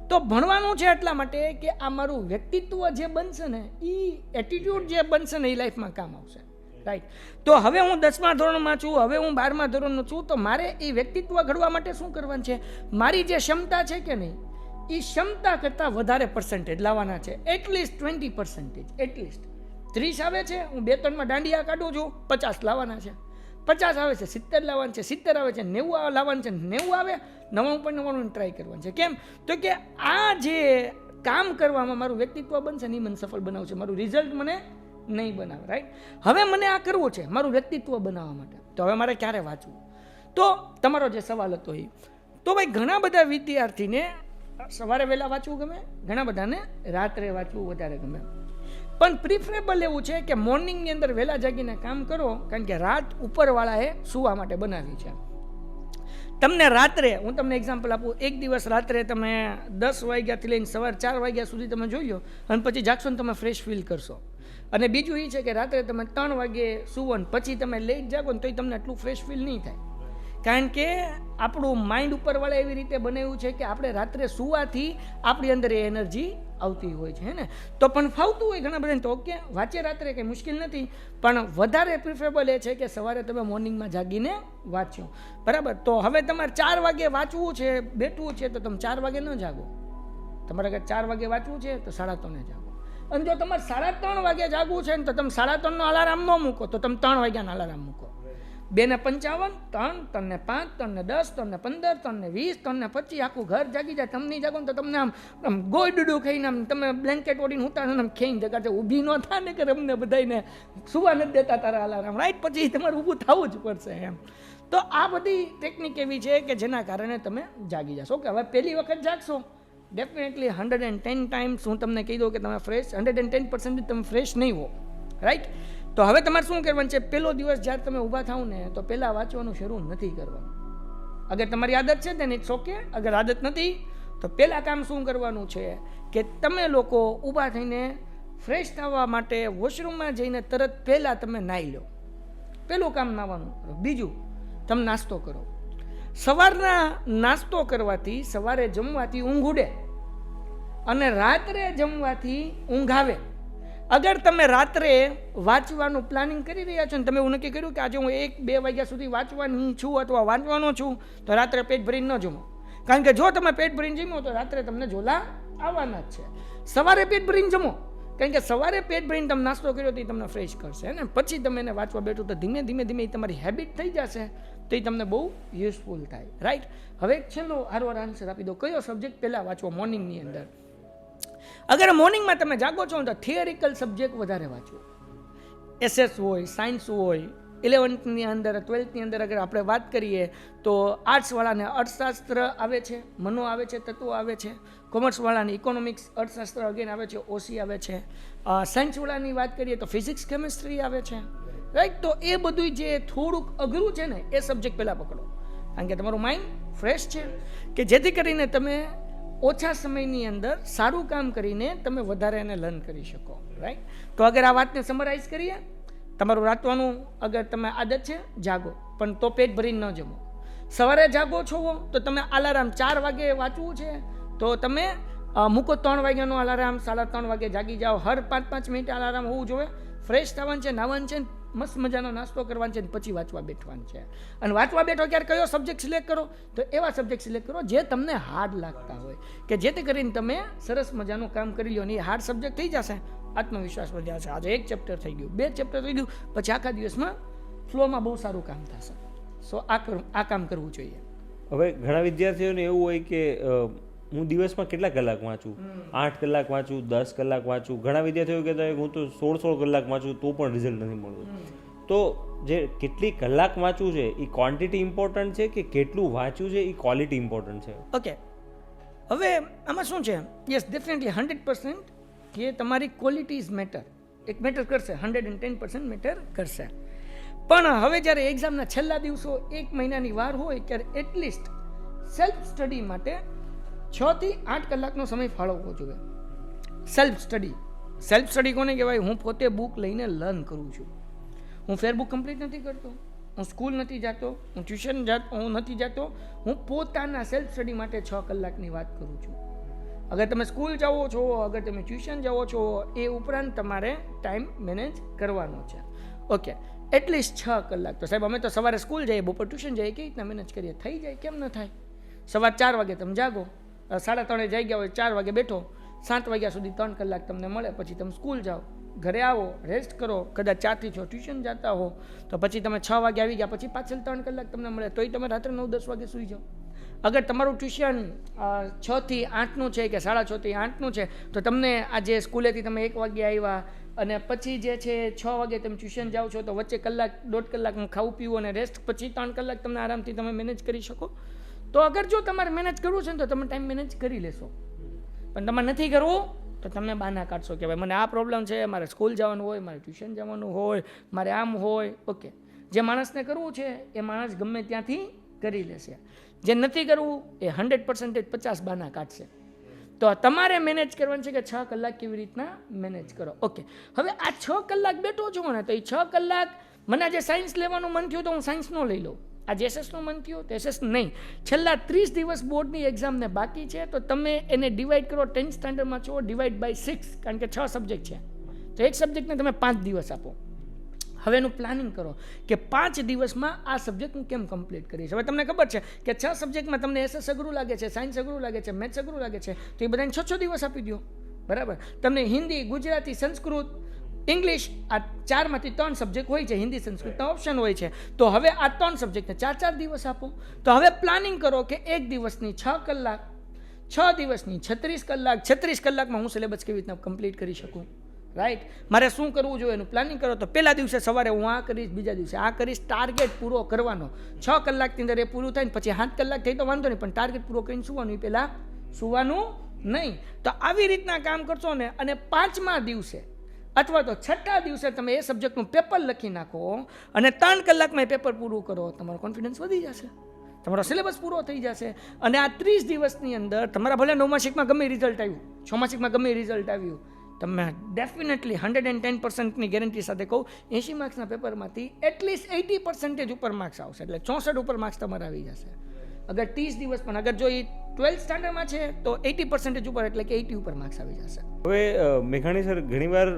તો ભણવાનું છે એટલા માટે કે આ મારું વ્યક્તિત્વ જે બનશે ને એ એટીટ્યુડ જે બનશે ને એ લાઈફમાં કામ આવશે. રાઈટ. તો હવે હું 10મા ધોરણમાં છું, હવે હું 12મા ધોરણનું છું, તો મારે એ વ્યક્તિત્વ ઘડવા માટે શું કરવાનું છે? મારી જે ક્ષમતા છે કે નહીં એ ક્ષમતા કરતાં વધારે પર્સન્ટેજ લાવવાના છે. એટલીસ્ટ 20%. એટલીસ્ટ 30 આવે છે, હું 2-3માં દાંડિયા કાઢું છું, 50 લાવવાના છે. 50 આવે છે 70 લાવવાનું છે, 70 આવે છે 90 લાવવાનું છે, 90 આવે 99.99 ટ્રાય કરવાનું છે. કેમ તો કે આ જે કામ કરવામાં મારું વ્યક્તિત્વ બનશે ને એ મને સફળ બનાવશે, મારું રિઝલ્ટ મને નહીં બનાવે. રાઈટ. હવે મને આ કરવું છે મારું વ્યક્તિત્વ બનાવવા માટે, તો હવે મારે ક્યારે વાંચવું? તો તમારો જે સવાલ હતો એ, તો ભાઈ ઘણા બધા વિદ્યાર્થીને સવારે વહેલા વાંચવું ગમે, ઘણા બધાને રાત્રે વાંચવું વધારે ગમે. પણ પ્રિફરેબલ એવું છે કે મોર્નિંગની અંદર વહેલા જાગીને કામ કરો, કારણ કે રાત ઉપરવાળાએ સુવા માટે બનાવી છે. તમને રાત્રે, હું તમને એક્ઝામ્પલ આપું, એક દિવસ રાત્રે તમે 10 વાગ્યાથી લઈને સવાર 4 વાગ્યા સુધી તમે જોઈ લો અને પછી જાગશો ને તમે ફ્રેશ ફીલ કરશો. અને બીજું એ છે કે રાત્રે તમે 3 વાગે સુવો ને પછી તમે લેટ જાગો ને તોય તમને એટલું ફ્રેશ ફીલ નહીં થાય, કારણ કે આપણું માઇન્ડ ઉપરવાળા એવી રીતે બનાવ્યું છે કે આપણે રાત્રે સુવાથી આપણી અંદર એ એનર્જી આવતી હોય છે, હે ને. તો પણ ફાવતું હોય ઘણા બધાને, તો ઓકે વાંચે રાત્રે કંઈ મુશ્કેલ નથી, પણ વધારે પ્રિફરેબલ એ છે કે સવારે તમે મોર્નિંગમાં જાગીને વાંચ્યો. બરાબર. તો હવે તમારે 4 વાગે વાંચવું છે, બેઠવું છે, તો તમે 4 વાગે ન જાગો. તમારે અગર 4 વાગે વાંચવું છે તો 3:30 જાગો. અને જો તમારે 3:30 વાગે જાગવું છે ને તો તમે 3:30નો અલાર્મ ન મૂકો, તો તમે 3 વાગ્યાનો અલાર્મ મૂકો. 2:55, 3, 3:05, 3:10, 3:15, 3:20, 3:25 આખું ઘર જાગી જાય. તમે નહીં જાગો ને તો તમને આમ ગોળડું ખાઈને આમ તમે બ્લેન્કેટ ઓઢીને ઉતારે આમ ખેઈને જગાડે. ઊભી ન થાય ને કે અમને બધાને સુવા નથી દેતા તારા અલાર્મ. રાઈટ. પછી તમારે ઊભું થવું જ પડશે એમ. તો આ બધી ટેકનિક એવી છે કે જેના કારણે તમે જાગી જશો. કે હવે પહેલી વખત જાગશો ડેફિનેટલી 110 ટાઈમ્સ હું તમને કહી દઉં કે તમે ફ્રેશ 110% તમે ફ્રેશ નહીં હો. રાઈટ. તો હવે તમારે શું કરવાનું છે? પહેલો દિવસ જ્યારે તમે ઊભા થાવ ને તો પહેલાં વાંચવાનું શરૂ નથી કરવાનું. અગર તમારી આદત છે તેને ઇટ્સ ઓકે, અગર આદત નથી તો પહેલાં કામ શું કરવાનું છે કે તમે લોકો ઊભા થઈને ફ્રેશ થવા માટે વોશરૂમમાં જઈને તરત પહેલાં તમે નાહી લો. પહેલું કામ નાહવાનું કરો. બીજું તમે નાસ્તો કરો. સવારના નાસ્તો કરવાથી, સવારે જમવાથી ઊંઘ ઉડે અને રાત્રે જમવાથી ઊંઘ આવે. અગર તમે રાત્રે વાંચવાનું પ્લાનિંગ કરી રહ્યા છો ને તમે એવું નક્કી કર્યું કે આજે હું 1-2 વાગ્યા સુધી વાંચવાની છું અથવા વાંચવાનો છું, તો રાત્રે પેટ ભરીને ન જમો. કારણ કે જો તમે પેટ ભરીને જમો તો રાત્રે તમને ઝોલા આવવાના જ છે. સવારે પેટ ભરીને જમો, કારણ કે સવારે પેટ ભરીને તમે નાસ્તો કર્યો તો એ તમને ફ્રેશ કરશે ને. પછી તમે એને વાંચવા બેઠો તો ધીમે ધીમે એ તમારી હેબિટ થઈ જશે, તો એ તમને બહુ યુઝફુલ થાય. રાઈટ. હવે એક છેલ્લો હારવાર આન્સર આપી દો. કયો સબ્જેક્ટ પહેલાં વાંચવો મોર્નિંગની અંદર? અગર મોર્નિંગમાં તમે જાગો છો ને તો થિયરિકલ સબ્જેક્ટ વધારે વાંચો. SS હોય, સાયન્સ હોય, 11th અંદર 12th અંદર અગર આપણે વાત કરીએ તો આર્ટ્સવાળાને અર્થશાસ્ત્ર આવે છે, મનો આવે છે, તત્વો આવે છે. કોમર્સવાળાને ઇકોનોમિક્સ, અર્થશાસ્ત્ર અગેન આવે છે, ઓસી આવે છે. સાયન્સવાળાની વાત કરીએ તો ફિઝિક્સ, કેમિસ્ટ્રી આવે છે. રાઈટ. તો એ બધું જે થોડુંક અઘરું છે ને એ સબ્જેક્ટ પહેલાં પકડો, કારણ કે તમારું માઇન્ડ ફ્રેશ છે, કે જેથી કરીને તમે ઓછા સમયની અંદર સારું કામ કરીને તમે વધારે એને લર્ન કરી શકો. રાઈટ. તો અગર આ વાતને સમરાઇઝ કરીએ, તમારું રાતવાનું અગર તમે આદત છે જાગો, પણ તો પેટ ભરીને ન જમો. સવારે જાગો છો તો તમે અલાર્મ 4 વાગે વાંચવું છે તો તમે મૂકો 3 વાગ્યાનો અલાર્મ, 3:30 વાગે જાગી જાઓ. હર 5-5 મિનિટ અલાર્મ હોવું જોઈએ. ફ્રેશ થવાનું છે, નાવાનું છે, મસ્ત મજાનો નાસ્તો કરવાનો છે, પછી વાંચવા બેઠવાનું છે. અને વાંચવા બેઠો ત્યારે કયો સબ્જેક્ટ સિલેક્ટ કરો? તો એવા સબ્જેક્ટ સિલેક્ટ કરો જે તમને હાર્ડ લાગતા હોય, કે જેથી કરીને તમે સરસ મજાનું કામ કરી લો. અને એ હાર્ડ સબ્જેક્ટ થઈ જશે, આત્મવિશ્વાસ વધી જશે. આજે 1 ચેપ્ટર થઈ ગયું, 2 ચેપ્ટર થઈ ગયું, પછી આખા દિવસમાં ફ્લોમાં બહુ સારું કામ થશે. સો આ કામ કરવું જોઈએ. હવે ઘણા વિદ્યાર્થીઓને એવું હોય કે હું દિવસમાં કેટલા કલાક વાંચું? 8 કલાક વાંચું, 10 કલાક વાંચું. ઘણા વિદ્યાર્થીઓ કહેતા હોય હું તો 16 કલાક વાંચું તો પણ રિઝલ્ટ નથી મળતું. તો જે કેટલી કલાક વાંચવું છે એ ક્વોન્ટિટી ઇમ્પોર્ટન્ટ છે કે કેટલું વાંચવું છે એ ક્વોલિટી ઇમ્પોર્ટન્ટ છે? ઓકે, હવે આમાં શું છે, યસ ડેફિનેટલી 100% કે તમારી ક્વોલિટી ઇઝ મેટર, એક મેટર કરશે, 110% મેટર કરશે. પણ હવે જ્યારે એક્ઝામના છેલ્લા દિવસો, એક મહિનાની વાર હોય, ત્યારે એટલીસ્ટ સેલ્ફ સ્ટડી માટે 6 થી 8 કલાકનો સમય ફાળવવો જોઈએ. સેલ્ફ સ્ટડી કોને કહેવાય? હું પોતે બુક લઈને લર્ન કરું છું. હું ફેરબુક કમ્પ્લીટ નથી કરતો, હું સ્કૂલ નથી જતો, હું ટ્યુશન નથી જતો, હું પોતાના સેલ્ફ સ્ટડી માટે 6 કલાકની વાત કરું છું. અગર તમે સ્કૂલ જાઓ છો, અગર તમે ટ્યુશન જાઓ છો, એ ઉપરાંત તમારે ટાઈમ મેનેજ કરવાનો છે. ઓકે, એટલીસ્ટ 6 કલાક. તો સાહેબ અમે તો સવારે સ્કૂલ જઈએ, બપોર ટ્યુશન જઈએ, કેવી રીતના મેનેજ કરીએ? થઈ જાય, કેમ ન થાય? સવાર 4 વાગે તમે જાગો, 3:30 જઈ ગયા હોય, 4 વાગે બેઠો, 7 વાગ્યા સુધી 3 કલાક તમને મળે, પછી તમે સ્કૂલ જાઓ, ઘરે આવો, રેસ્ટ કરો, કદાચ 4 થી 6 ટ્યુશન જતા હો તો પછી તમે 6 વાગે આવી ગયા, પછી પાછળ 3 કલાક તમને મળે, તોય તમે રાત્રે 9-10 વાગે સૂઈ જાઓ. અગર તમારું ટ્યુશન 6 થી 8નું છે કે 6:30 થી 8નું છે, તો તમને આજે સ્કૂલેથી તમે 1 વાગે આવ્યા અને પછી જે છે 6 વાગે તમે ટ્યુશન જાઓ છો, તો વચ્ચે 1-1.5 કલાકનું ખાવું પીવું અને રેસ્ટ, પછી 3 કલાક તમને આરામથી તમે મેનેજ કરી શકો. તો અગર જો તમારે મેનેજ કરવું છે ને તો તમે ટાઈમ મેનેજ કરી લેશો, પણ તમારે નથી કરવું તો તમે બહાના કાઢશો કે ભાઈ મને આ પ્રોબ્લેમ છે, મારે સ્કૂલ જવાનું હોય, મારે ટ્યુશન જવાનું હોય, મારે આમ હોય. ઓકે, જે માણસને કરવું છે એ માણસ ગમે ત્યાંથી કરી લેશે, જે નથી કરવું એ 100% 50 બહાના કાઢશે. તો તમારે મેનેજ કરવાનું છે કે 6 કલાક કેવી રીતના મેનેજ કરો. ઓકે, હવે આ 6 કલાક બેઠો છો ને, તો એ 6 કલાક મને આજે સાયન્સ લેવાનું મન થયું તો હું સાયન્સ નો લઈ લઉં, આજે એસએસનું મન થયું તો એસએસ નહીં. છેલ્લા 30 દિવસ બોર્ડની એક્ઝામને બાકી છે, તો તમે એને ડિવાઈડ કરો, 10th સ્ટાન્ડર્ડમાં છો, ડિવાઈડ બાય 6, કારણ કે 6 સબ્જેક્ટ છે, તો એક સબ્જેક્ટને તમે 5 દિવસ આપો. હવે એનું પ્લાનિંગ કરો કે 5 દિવસમાં આ સબ્જેક્ટ હું કેમ કમ્પ્લીટ કરીશ. હવે તમને ખબર છે કે 6 સબ્જેક્ટમાં તમને એસએસ અઘરું લાગે છે, સાયન્સ અઘરું લાગે છે, મેથ્સ અઘરું લાગે છે, તો એ બધાને 6 દિવસ આપી દો, બરાબર. તમને હિન્દી, ગુજરાતી, સંસ્કૃત, ઇંગ્લિશ, આ 4માંથી 3 સબ્જેક્ટ હોય છે, હિન્દી સંસ્કૃતના ઓપ્શન હોય છે, તો હવે આ 3 સબ્જેક્ટને 4 દિવસ આપો. તો હવે પ્લાનિંગ કરો કે એક દિવસની 6 કલાક, 6 દિવસની 36 કલાક, 36 કલાકમાં હું સિલેબસ કેવી રીતના કમ્પ્લીટ કરી શકું, રાઈટ. મારે શું કરવું જોઈએ એનું પ્લાનિંગ કરો. તો પહેલા દિવસે સવારે હું આ કરીશ, બીજા દિવસે આ કરીશ, ટાર્ગેટ પૂરો કરવાનો. 6 કલાકની અંદર એ પૂરું થાય ને પછી 7 કલાક થઈ તો વાંધો નહીં, પણ ટાર્ગેટ પૂરો કરીને સુવાનું, એ પહેલાં સુવાનું નહીં. તો આવી રીતના કામ કરશો ને, અને 5મા દિવસે અથવા તો 6ઠા દિવસે તમે એ સબ્જેક્ટનું પેપર લખી નાખો અને 3 કલાકમાં એ પેપર પૂરું કરો, તમારો કોન્ફિડન્સ વધી જશે, તમારો સિલેબસ પૂરો થઈ જશે. અને આ 30 દિવસની અંદર તમારા ભલે 9મા શિકમાં ગમે રિઝલ્ટ આવ્યું, 6મા શિકમાં ગમે રિઝલ્ટ આવ્યું, તમે ડેફિનેટલી 110%ની ગેરંટી સાથે કહું, 80 માર્ક્સના પેપરમાંથી એટલીસ્ટ 80% ઉપર માર્ક્સ આવશે, એટલે 64 ઉપર માર્ક્સ તમારા આવી જશે. અગર 30 દિવસ પણ અગર જો એ 12th સ્ટાન્ડર્ડમાં છે તો 80% ઉપર, એટલે કે 80 ઉપર માર્ક્સ આવી જશે. હવે મેઘાણી સર, ઘણીવાર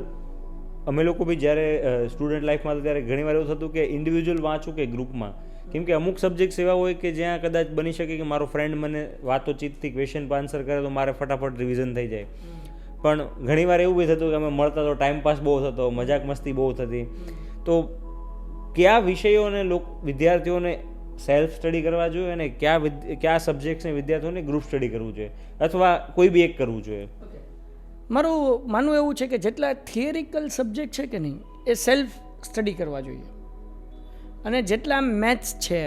અમે લોકો બી જ્યારે સ્ટુડન્ટ લાઈફમાં હતા ત્યારે ઘણીવાર એવું થતું કે ઇન્ડિવિજ્યુઅલ વાંચું કે ગ્રુપમાં, કેમ કે અમુક સબ્જેક્ટ્સ એવા હોય કે જ્યાં કદાચ બની શકે કે મારો ફ્રેન્ડ મને વાતોચીતથી ક્વેશ્ચન આન્સર કરે તો મારે ફટાફટ રિવિઝન થઈ જાય. પણ ઘણીવાર એવું બી થતું કે અમે મળતા તો ટાઈમ પાસ બહુ થતો, મજાક મસ્તી બહુ થતી. તો કયા વિષયોને વિદ્યાર્થીઓને સેલ્ફ સ્ટડી કરવા જોઈએ અને કયા સબ્જેક્ટ્સને વિદ્યાર્થીઓને ગ્રુપ સ્ટડી કરવું જોઈએ, અથવા કોઈ બી એક કરવું જોઈએ? મારું માનવું એવું છે કે જેટલા થિયરિકલ સબ્જેક્ટ છે કે નહીં એ સેલ્ફ સ્ટડી કરવા જોઈએ, અને જેટલા મેથ્સ છે,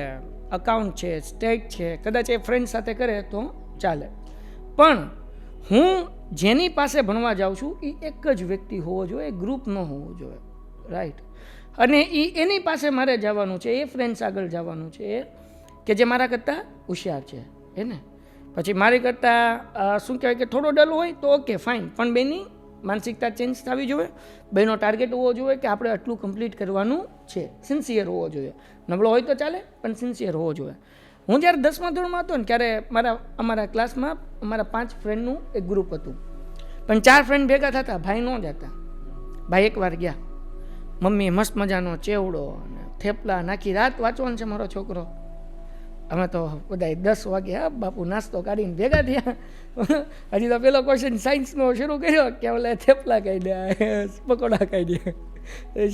અકાઉન્ટ છે, સ્ટેટ છે, કદાચ એ ફ્રેન્ડ સાથે કરે તો ચાલે. પણ હું જેની પાસે ભણવા જાઉં છું એ એક જ વ્યક્તિ હોવો જોઈએ, ગ્રુપ ન હોવો જોઈએ, રાઈટ. અને એની પાસે મારે જવાનું છે, એ ફ્રેન્ડ્સ આગળ જવાનું છે કે જે મારા કરતાં હોશિયાર છે, એને પછી મારી કરતાં શું કહેવાય કે થોડો ડલ હોય તો ઓકે ફાઇન, પણ બેની માનસિકતા ચેન્જ થવી જોઈએ, બેનો ટાર્ગેટ હોવો જોઈએ કે આપણે આટલું કમ્પ્લીટ કરવાનું છે, સિન્સિયર હોવો જોઈએ. નબળો હોય તો ચાલે પણ સિન્સિયર હોવો જોઈએ. હું જ્યારે 10મા ધોરણમાં હતો ને ત્યારે અમારા ક્લાસમાં અમારા 5 ફ્રેન્ડનું એક ગ્રુપ હતું, પણ 4 ફ્રેન્ડ ભેગા થતા, ભાઈ ન જતા. ભાઈ એકવાર ગયા, મમ્મીએ મસ્ત મજાનો ચેવડો અને થેપલા નાખી, રાત વાંચવાનું છે મારો છોકરો. અમે તો બધા 10 વાગે હા બાપુ નાસ્તો કાઢીને ભેગા થયા. હજી તો પેલો ક્વેશ્ચન સાયન્સનો શરૂ કર્યો કે ઓલે થેપલા ખાઈ દે, પકોડા ખાઈ દે.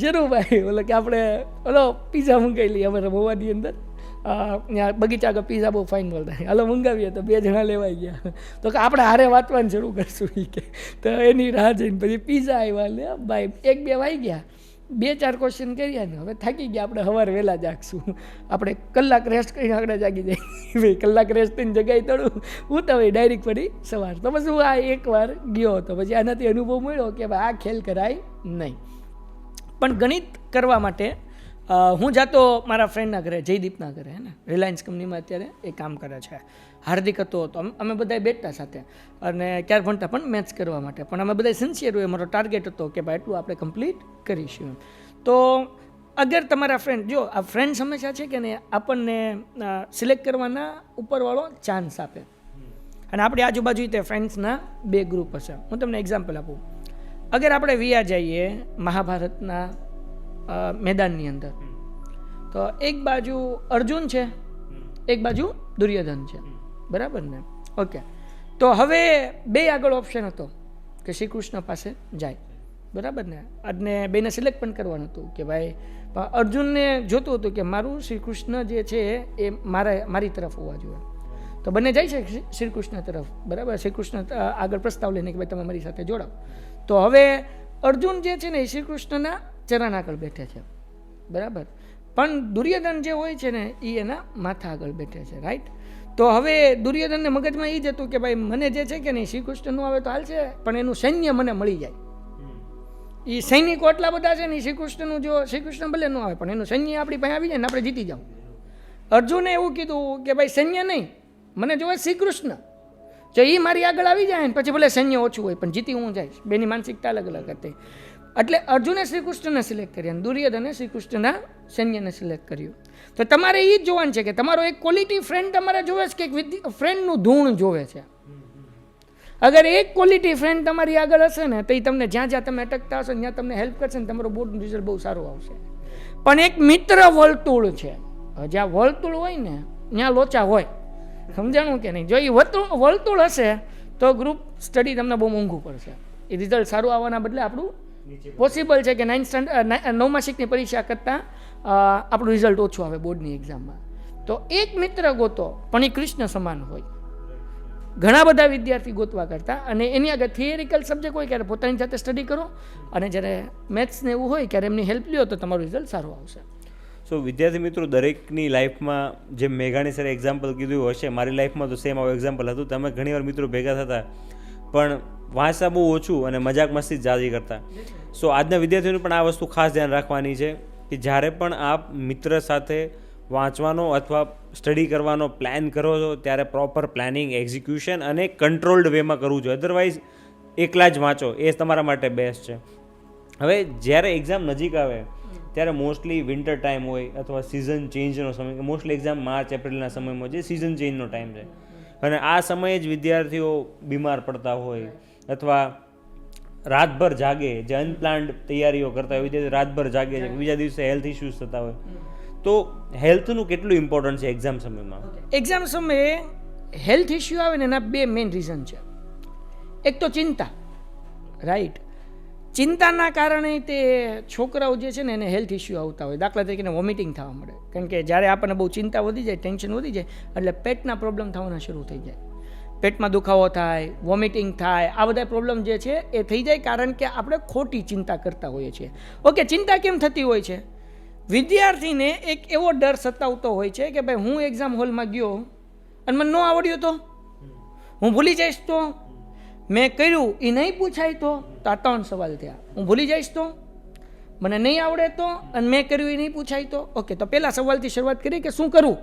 શરૂ ભાઈ ઓલે કે આપણે ઓલો પીઝા મંગાવી લઈએ, અમારા મોવાની અંદર ત્યાં બગીચા આગળ પીઝા બહુ ફાઇન મળતા, હાલો મંગાવીએ. તો 2 જણા લેવાઈ ગયા, તો કે આપણે હારે વાંચવાનું શરૂ કરશું એ કે. તો એની રાહ જઈને પછી પીઝા આવ્યા, લે ભાઈ 1-2 વાગી ગયા. 2-4 ક્વેશ્ચન કર્યા ને હવે થાકી ગયા, આપણે સવારે વહેલા જાગશું, આપણે કલાક રેસ્ટ કરીને આગળ જાગી જાય. ભાઈ કલાક રેસ્ટ કરીને જગાઈ તળું હું તો ભાઈ ડાયરેક્ટ પડી સવાર. તો પછી હું આ એકવાર ગયો હતો, પછી આનાથી અનુભવ મળ્યો કે ભાઈ આ ખેલ કરાય નહીં. પણ ગણિત કરવા માટે હું જાતો મારા ફ્રેન્ડના ઘરે, જયદીપના ઘરે, હે ને, રિલાયન્સ કંપનીમાં અત્યારે એ કામ કરે છે. હાર્દિક હતો તો અમે બધા બેઠતા સાથે, અને ક્યારે ભણતા પણ મેથ્સ કરવા માટે. પણ અમે બધા સિન્સિયર હોય, મારો ટાર્ગેટ હતો કે ભાઈ એટલું આપણે કમ્પ્લીટ કરીશું. તો અગર તમારા ફ્રેન્ડ, જો આ ફ્રેન્ડ હંમેશા છે કે નહીં આપણને સિલેક્ટ કરવાના ઉપરવાળો ચાન્સ આપે. અને આપણી આજુબાજુ તે ફ્રેન્ડ્સના 2 ગ્રુપ હશે. હું તમને એક્ઝામ્પલ આપું. અગર આપણે વિયા જઈએ મહાભારતના મેદાનની અંદર, તો એક બાજુ અર્જુન છે, એક બાજુ દુર્યોધન છે, બરાબર ને? ઓકે, તો હવે 2 આગળ ઓપ્શન હતો કે શ્રી કૃષ્ણ પાસે જાય, બરાબર ને? અને બેને સિલેક્ટ પણ કરવાનું હતું કે ભાઈ અર્જુનને જોતું હતું કે મારું શ્રી કૃષ્ણ જે છે એ મારી તરફ હોવા જોઈએ. તો બંને જાય છે શ્રી કૃષ્ણ તરફ, બરાબર? શ્રી કૃષ્ણ આગળ પ્રસ્તાવ લઈને કે ભાઈ તમે મારી સાથે જોડાઓ. તો હવે અર્જુન જે છે ને એ શ્રી કૃષ્ણના ચરણ આગળ બેઠે છે, બરાબર? પણ દુર્યોધન જે હોય છે ને એ એના માથા આગળ બેઠે છે, રાઈટ? તો હવે દુર્યોધનને મગજમાં એ જ હતું કે ભાઈ મને જે છે કે નહીં શ્રી કૃષ્ણનું આવે તો હાલશે, પણ એનું સૈન્ય મને મળી જાય. એ સૈનિકો એટલા બધા છે ને, શ્રી કૃષ્ણનું જો શ્રી કૃષ્ણ ભલે ન આવે પણ એનું સૈન્ય આપણી પાસે આવી જાય ને આપણે જીતી જાવ. અર્જુને એવું કીધું કે ભાઈ સૈન્ય નહીં, મને જોવે શ્રી કૃષ્ણ. જો એ મારી આગળ આવી જાય ને પછી ભલે સૈન્ય ઓછું હોય પણ જીતી હું જઈશ. બેની માનસિકતા અલગ અલગ હતી. એટલે અર્જુને શ્રી કૃષ્ણને સિલેક્ટ કર્યા અને દુર્યોધને શ્રી કૃષ્ણના સૈન્યને સિલેક્ટ કર્યું. તો તમારે એ જ જોવાનું છે કે તમારો એક ક્વોલિટી ફ્રેન્ડ તમારે જોવે છે કે એક ફ્રેન્ડનું ધૂણ જોવે છે. અગર એક ક્વોલિટી ફ્રેન્ડ તમારી આગળ હશે ને તો એ તમને જ્યાં જ્યાં તમે અટકતા હશો ત્યાં તમને હેલ્પ કરશે ને તમારો બોર્ડનું રિઝલ્ટ બહુ સારું આવશે. પણ એક મિત્ર વર્તુળ છે, જ્યાં વર્તુળ હોય ને ત્યાં લોચા હોય, સમજાણું કે નહીં? જો એ વર્તુળ હશે તો ગ્રુપ સ્ટડી તમને બહુ મોંઘું પડશે. એ રિઝલ્ટ સારું આવવાના બદલે આપણું પોસિબલ છે કે 9મા શિક્ષકની પરીક્ષા કરતાં આપણું રિઝલ્ટ ઓછું આવે બોર્ડની એક્ઝામમાં. તો એક મિત્ર ગોતો પણ એ કૃષ્ણ સમાન હોય. ઘણા બધા વિદ્યાર્થી ગોતવા કરતા, અને એની આગળ થિયરિકલ સબ્જેક્ટ હોય ત્યારે પોતાની જાતે સ્ટડી કરો, અને જ્યારે મેથ્સ ને એવું હોય ત્યારે એમની હેલ્પ લ્યો તો તમારું રિઝલ્ટ સારું આવશે. સો વિદ્યાર્થી મિત્રો, દરેકની લાઈફમાં જેમ મેઘાણી સરે એક્ઝામ્પલ કીધું હશે, મારી લાઈફમાં તો સેમ આવું એક્ઝામ્પલ હતું. તમે ઘણીવાર મિત્રો ભેગા થતા પણ વાંચતા બહુ ઓછું અને મજાક મસ્તી જાજી કરતા. સો આજના વિદ્યાર્થીઓને પણ આ વસ્તુ ખાસ ધ્યાન રાખવાની છે કે જ્યારે પણ આપ મિત્ર સાથે વાંચવાનો અથવા સ્ટડી કરવાનો પ્લાન કરો છો ત્યારે પ્રોપર પ્લાનિંગ, એક્ઝિક્યુશન અને કંટ્રોલ્ડ વેમાં કરવું જોઈએ. અધરવાઇઝ એકલા જ વાંચો એ તમારા માટે બેસ્ટ છે. હવે જ્યારે એક્ઝામ નજીક આવે ત્યારે મોસ્ટલી વિન્ટર ટાઈમ હોય અથવા સિઝન ચેન્જનો સમય, મોસ્ટલી એક્ઝામ માર્ચ એપ્રિલના સમયમાં જે સિઝન ચેન્જનો ટાઈમ છે, અને આ સમયે જ વિદ્યાર્થીઓ બીમાર પડતા હોય અથવા રાતભર જાગે, જે અનપ્લાન્ડ તૈયારીઓ કરતા હોય વિદ્યાર્થીઓ રાતભર જાગે છે, બીજા દિવસે હેલ્થ ઇસ્યુઝ થતા હોય. તો હેલ્થનું કેટલું ઇમ્પોર્ટન્ટ છે એક્ઝામ સમયમાં? એક્ઝામ સમયે હેલ્થ ઇસ્યુ આવે ને એના 2 મેઇન રીઝન છે. એક તો ચિંતા, રાઈટ? ચિંતાના કારણે તે છોકરાઓ જે છે ને એને હેલ્થ ઇસ્યુ આવતા હોય. દાખલા તરીકે વોમિટિંગ થવા મળે, કારણ કે જ્યારે આપણને બહુ ચિંતા વધી જાય, ટેન્શન વધી જાય એટલે પેટના પ્રોબ્લેમ થવાના શરૂ થઈ જાય. પેટમાં દુખાવો થાય, વોમિટિંગ થાય, આ બધા પ્રોબ્લેમ જે છે એ થઈ જાય કારણ કે આપણે ખોટી ચિંતા કરતા હોઈએ છીએ. ઓકે, ચિંતા કેમ થતી હોય છે? વિદ્યાર્થીને એક એવો ડર સતાવતો હોય છે કે ભાઈ હું એક્ઝામ હોલમાં ગયો અને મને ન આવડ્યું તો, હું ભૂલી જઈશ તો, મેં કર્યું એ નહીં પૂછાય તો આ 3 સવાલ થયા. હું ભૂલી જઈશ તો, મને નહીં આવડે તો, અને મેં કર્યું એ નહીં પૂછાય તો. ઓકે, તો પહેલા સવાલથી શરૂઆત કરી કે શું કરવું.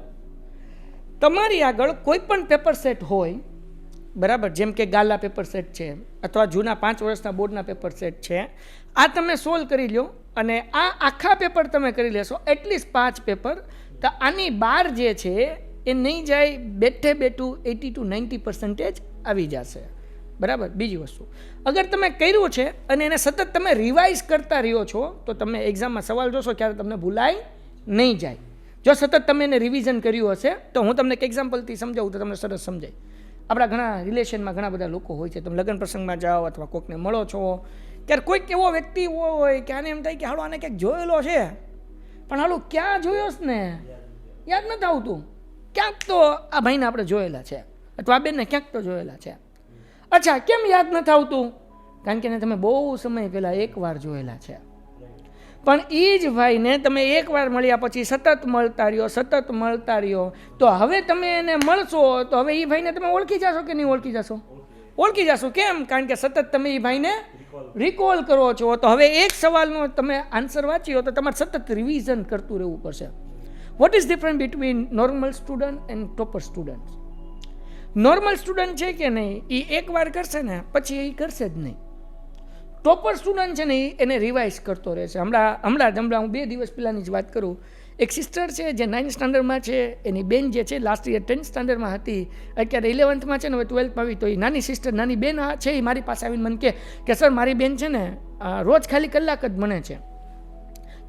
તમારી આગળ કોઈ પણ પેપર સેટ હોય, બરાબર, જેમ કે ગાલા પેપર સેટ છે અથવા જૂના 5 વર્ષના બોર્ડના પેપર સેટ છે, આ તમે સોલ્વ કરી લો અને આ આખા પેપર તમે કરી લેશો, એટલીસ્ટ 5 પેપર, તો આની બહાર જે છે એ નહીં જાય, બેઠે બેઠું 80 to 90% આવી જશે, બરાબર. બીજી વસ્તુ, અગર તમે કર્યું છે અને એને સતત તમે રિવાઇઝ કરતા રહ્યો છો તો તમે એક્ઝામમાં સવાલ જોશો ક્યારે તમને ભૂલાય નહીં જાય. જો સતત તમે એને રિવિઝન કર્યું હશે તો હું તમને એક એક્ઝામ્પલથી સમજાવું તો તમને સરસ સમજાય. આપણા ઘણા રિલેશનમાં ઘણા બધા લોકો હોય છે, તમે લગ્ન પ્રસંગમાં જાઓ અથવા કોઈકને મળો છો ત્યારે કોઈક એવો વ્યક્તિ હોય કે આને એમ થાય કે હાલો આને ક્યાંક જોયેલો છે, પણ હાલો ક્યાં જોયો છે ને યાદ નથી આવતું. ક્યાંક તો આ ભાઈને આપણે જોયેલા છે અથવા આ બેનને ક્યાંક તો જોયેલા છે. અચ્છા, કેમ યાદ નથી આવતું? કારણ કે એને તમે બહુ સમય પહેલાં એકવાર જોયેલા છે. પણ એ જ ભાઈને તમે એકવાર મળ્યા પછી સતત મળતા રહ્યો તો હવે તમે એને મળશો તો હવે એ ભાઈને તમે ઓળખી જશો કે નહીં ઓળખી જશો? ઓળખી જશો. કેમ? કારણ કે સતત તમે એ ભાઈને રિકોલ કરો છો. તો હવે એક સવાલનો તમે આન્સર વાંચ્યો તો તમારે સતત રિવિઝન કરતું રહેવું પડશે. What is different between normal student and topper student? Normal student છે કે નહીં એ એકવાર કરશે ને પછી એ કરશે જ નહીં. ટોપર સ્ટુડન્ટ છે ને એને રિવાઇઝ કરતો રહેશે. હમણાં હું 2 દિવસ પહેલાંની જ વાત કરું. એક સિસ્ટર છે જે 9th સ્ટાન્ડર્ડમાં છે, એની બેન જે છે લાસ્ટ યર 10th સ્ટાન્ડર્ડમાં હતી, અત્યારે 11thમાં છે ને, હવે 12thમાં આવી. તો એ નાની સિસ્ટર, નાની બેન છે, એ મારી પાસે આવીને મને કે સર મારી બેન છે ને રોજ ખાલી કલાક જ ભણે છે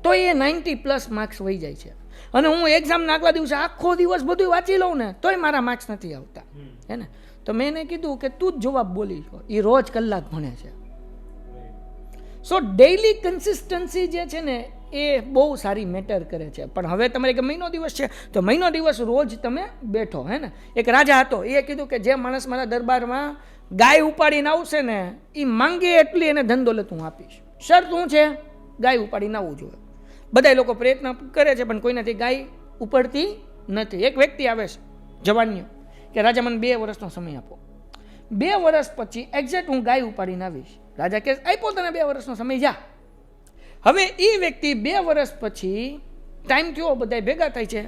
તો એ 90+ માર્ક્સ વહી જાય છે, અને હું એક્ઝામના આગલા દિવસે આખો દિવસ બધું વાંચી લઉં ને તોય મારા માર્ક્સ નથી આવતા. હે ને? તો મેં એને કીધું કે તું જ જવાબ બોલી છો, એ રોજ કલાક ભણે છે. સો ડેઇલી કન્સિસ્ટન્સી જે છે ને એ બહુ સારી મેટર કરે છે. પણ હવે તમારે કે મહિનો દિવસ છે તો મહિનો દિવસ રોજ તમે બેઠો. હે ને? એક રાજા હતો, એ કીધું કે જે માણસ મારા દરબારમાં ગાય ઉપાડીને આવશે ને એ માંગે એટલી એને ધન દોલત હું આપીશ. શરત શું છે? ગાય ઉપાડીને આવવું જોઈએ. બધા લોકો પ્રયત્ન કરે છે પણ કોઈનાથી ગાય ઉપડતી નથી. એક વ્યક્તિ આવે છે જવાનીઓ કે રાજા મને 2 વર્ષનો સમય આપો, 2 વર્ષ પછી એક્ઝેક્ટ હું ગાય ઉપાડીને આવીશ. રાજા કે આપ્યો તને 2 વર્ષનો સમય, જા. હવે એ વ્યક્તિ 2 વર્ષ પછી ટાઈમ થયો, બધા ભેગા થાય છે,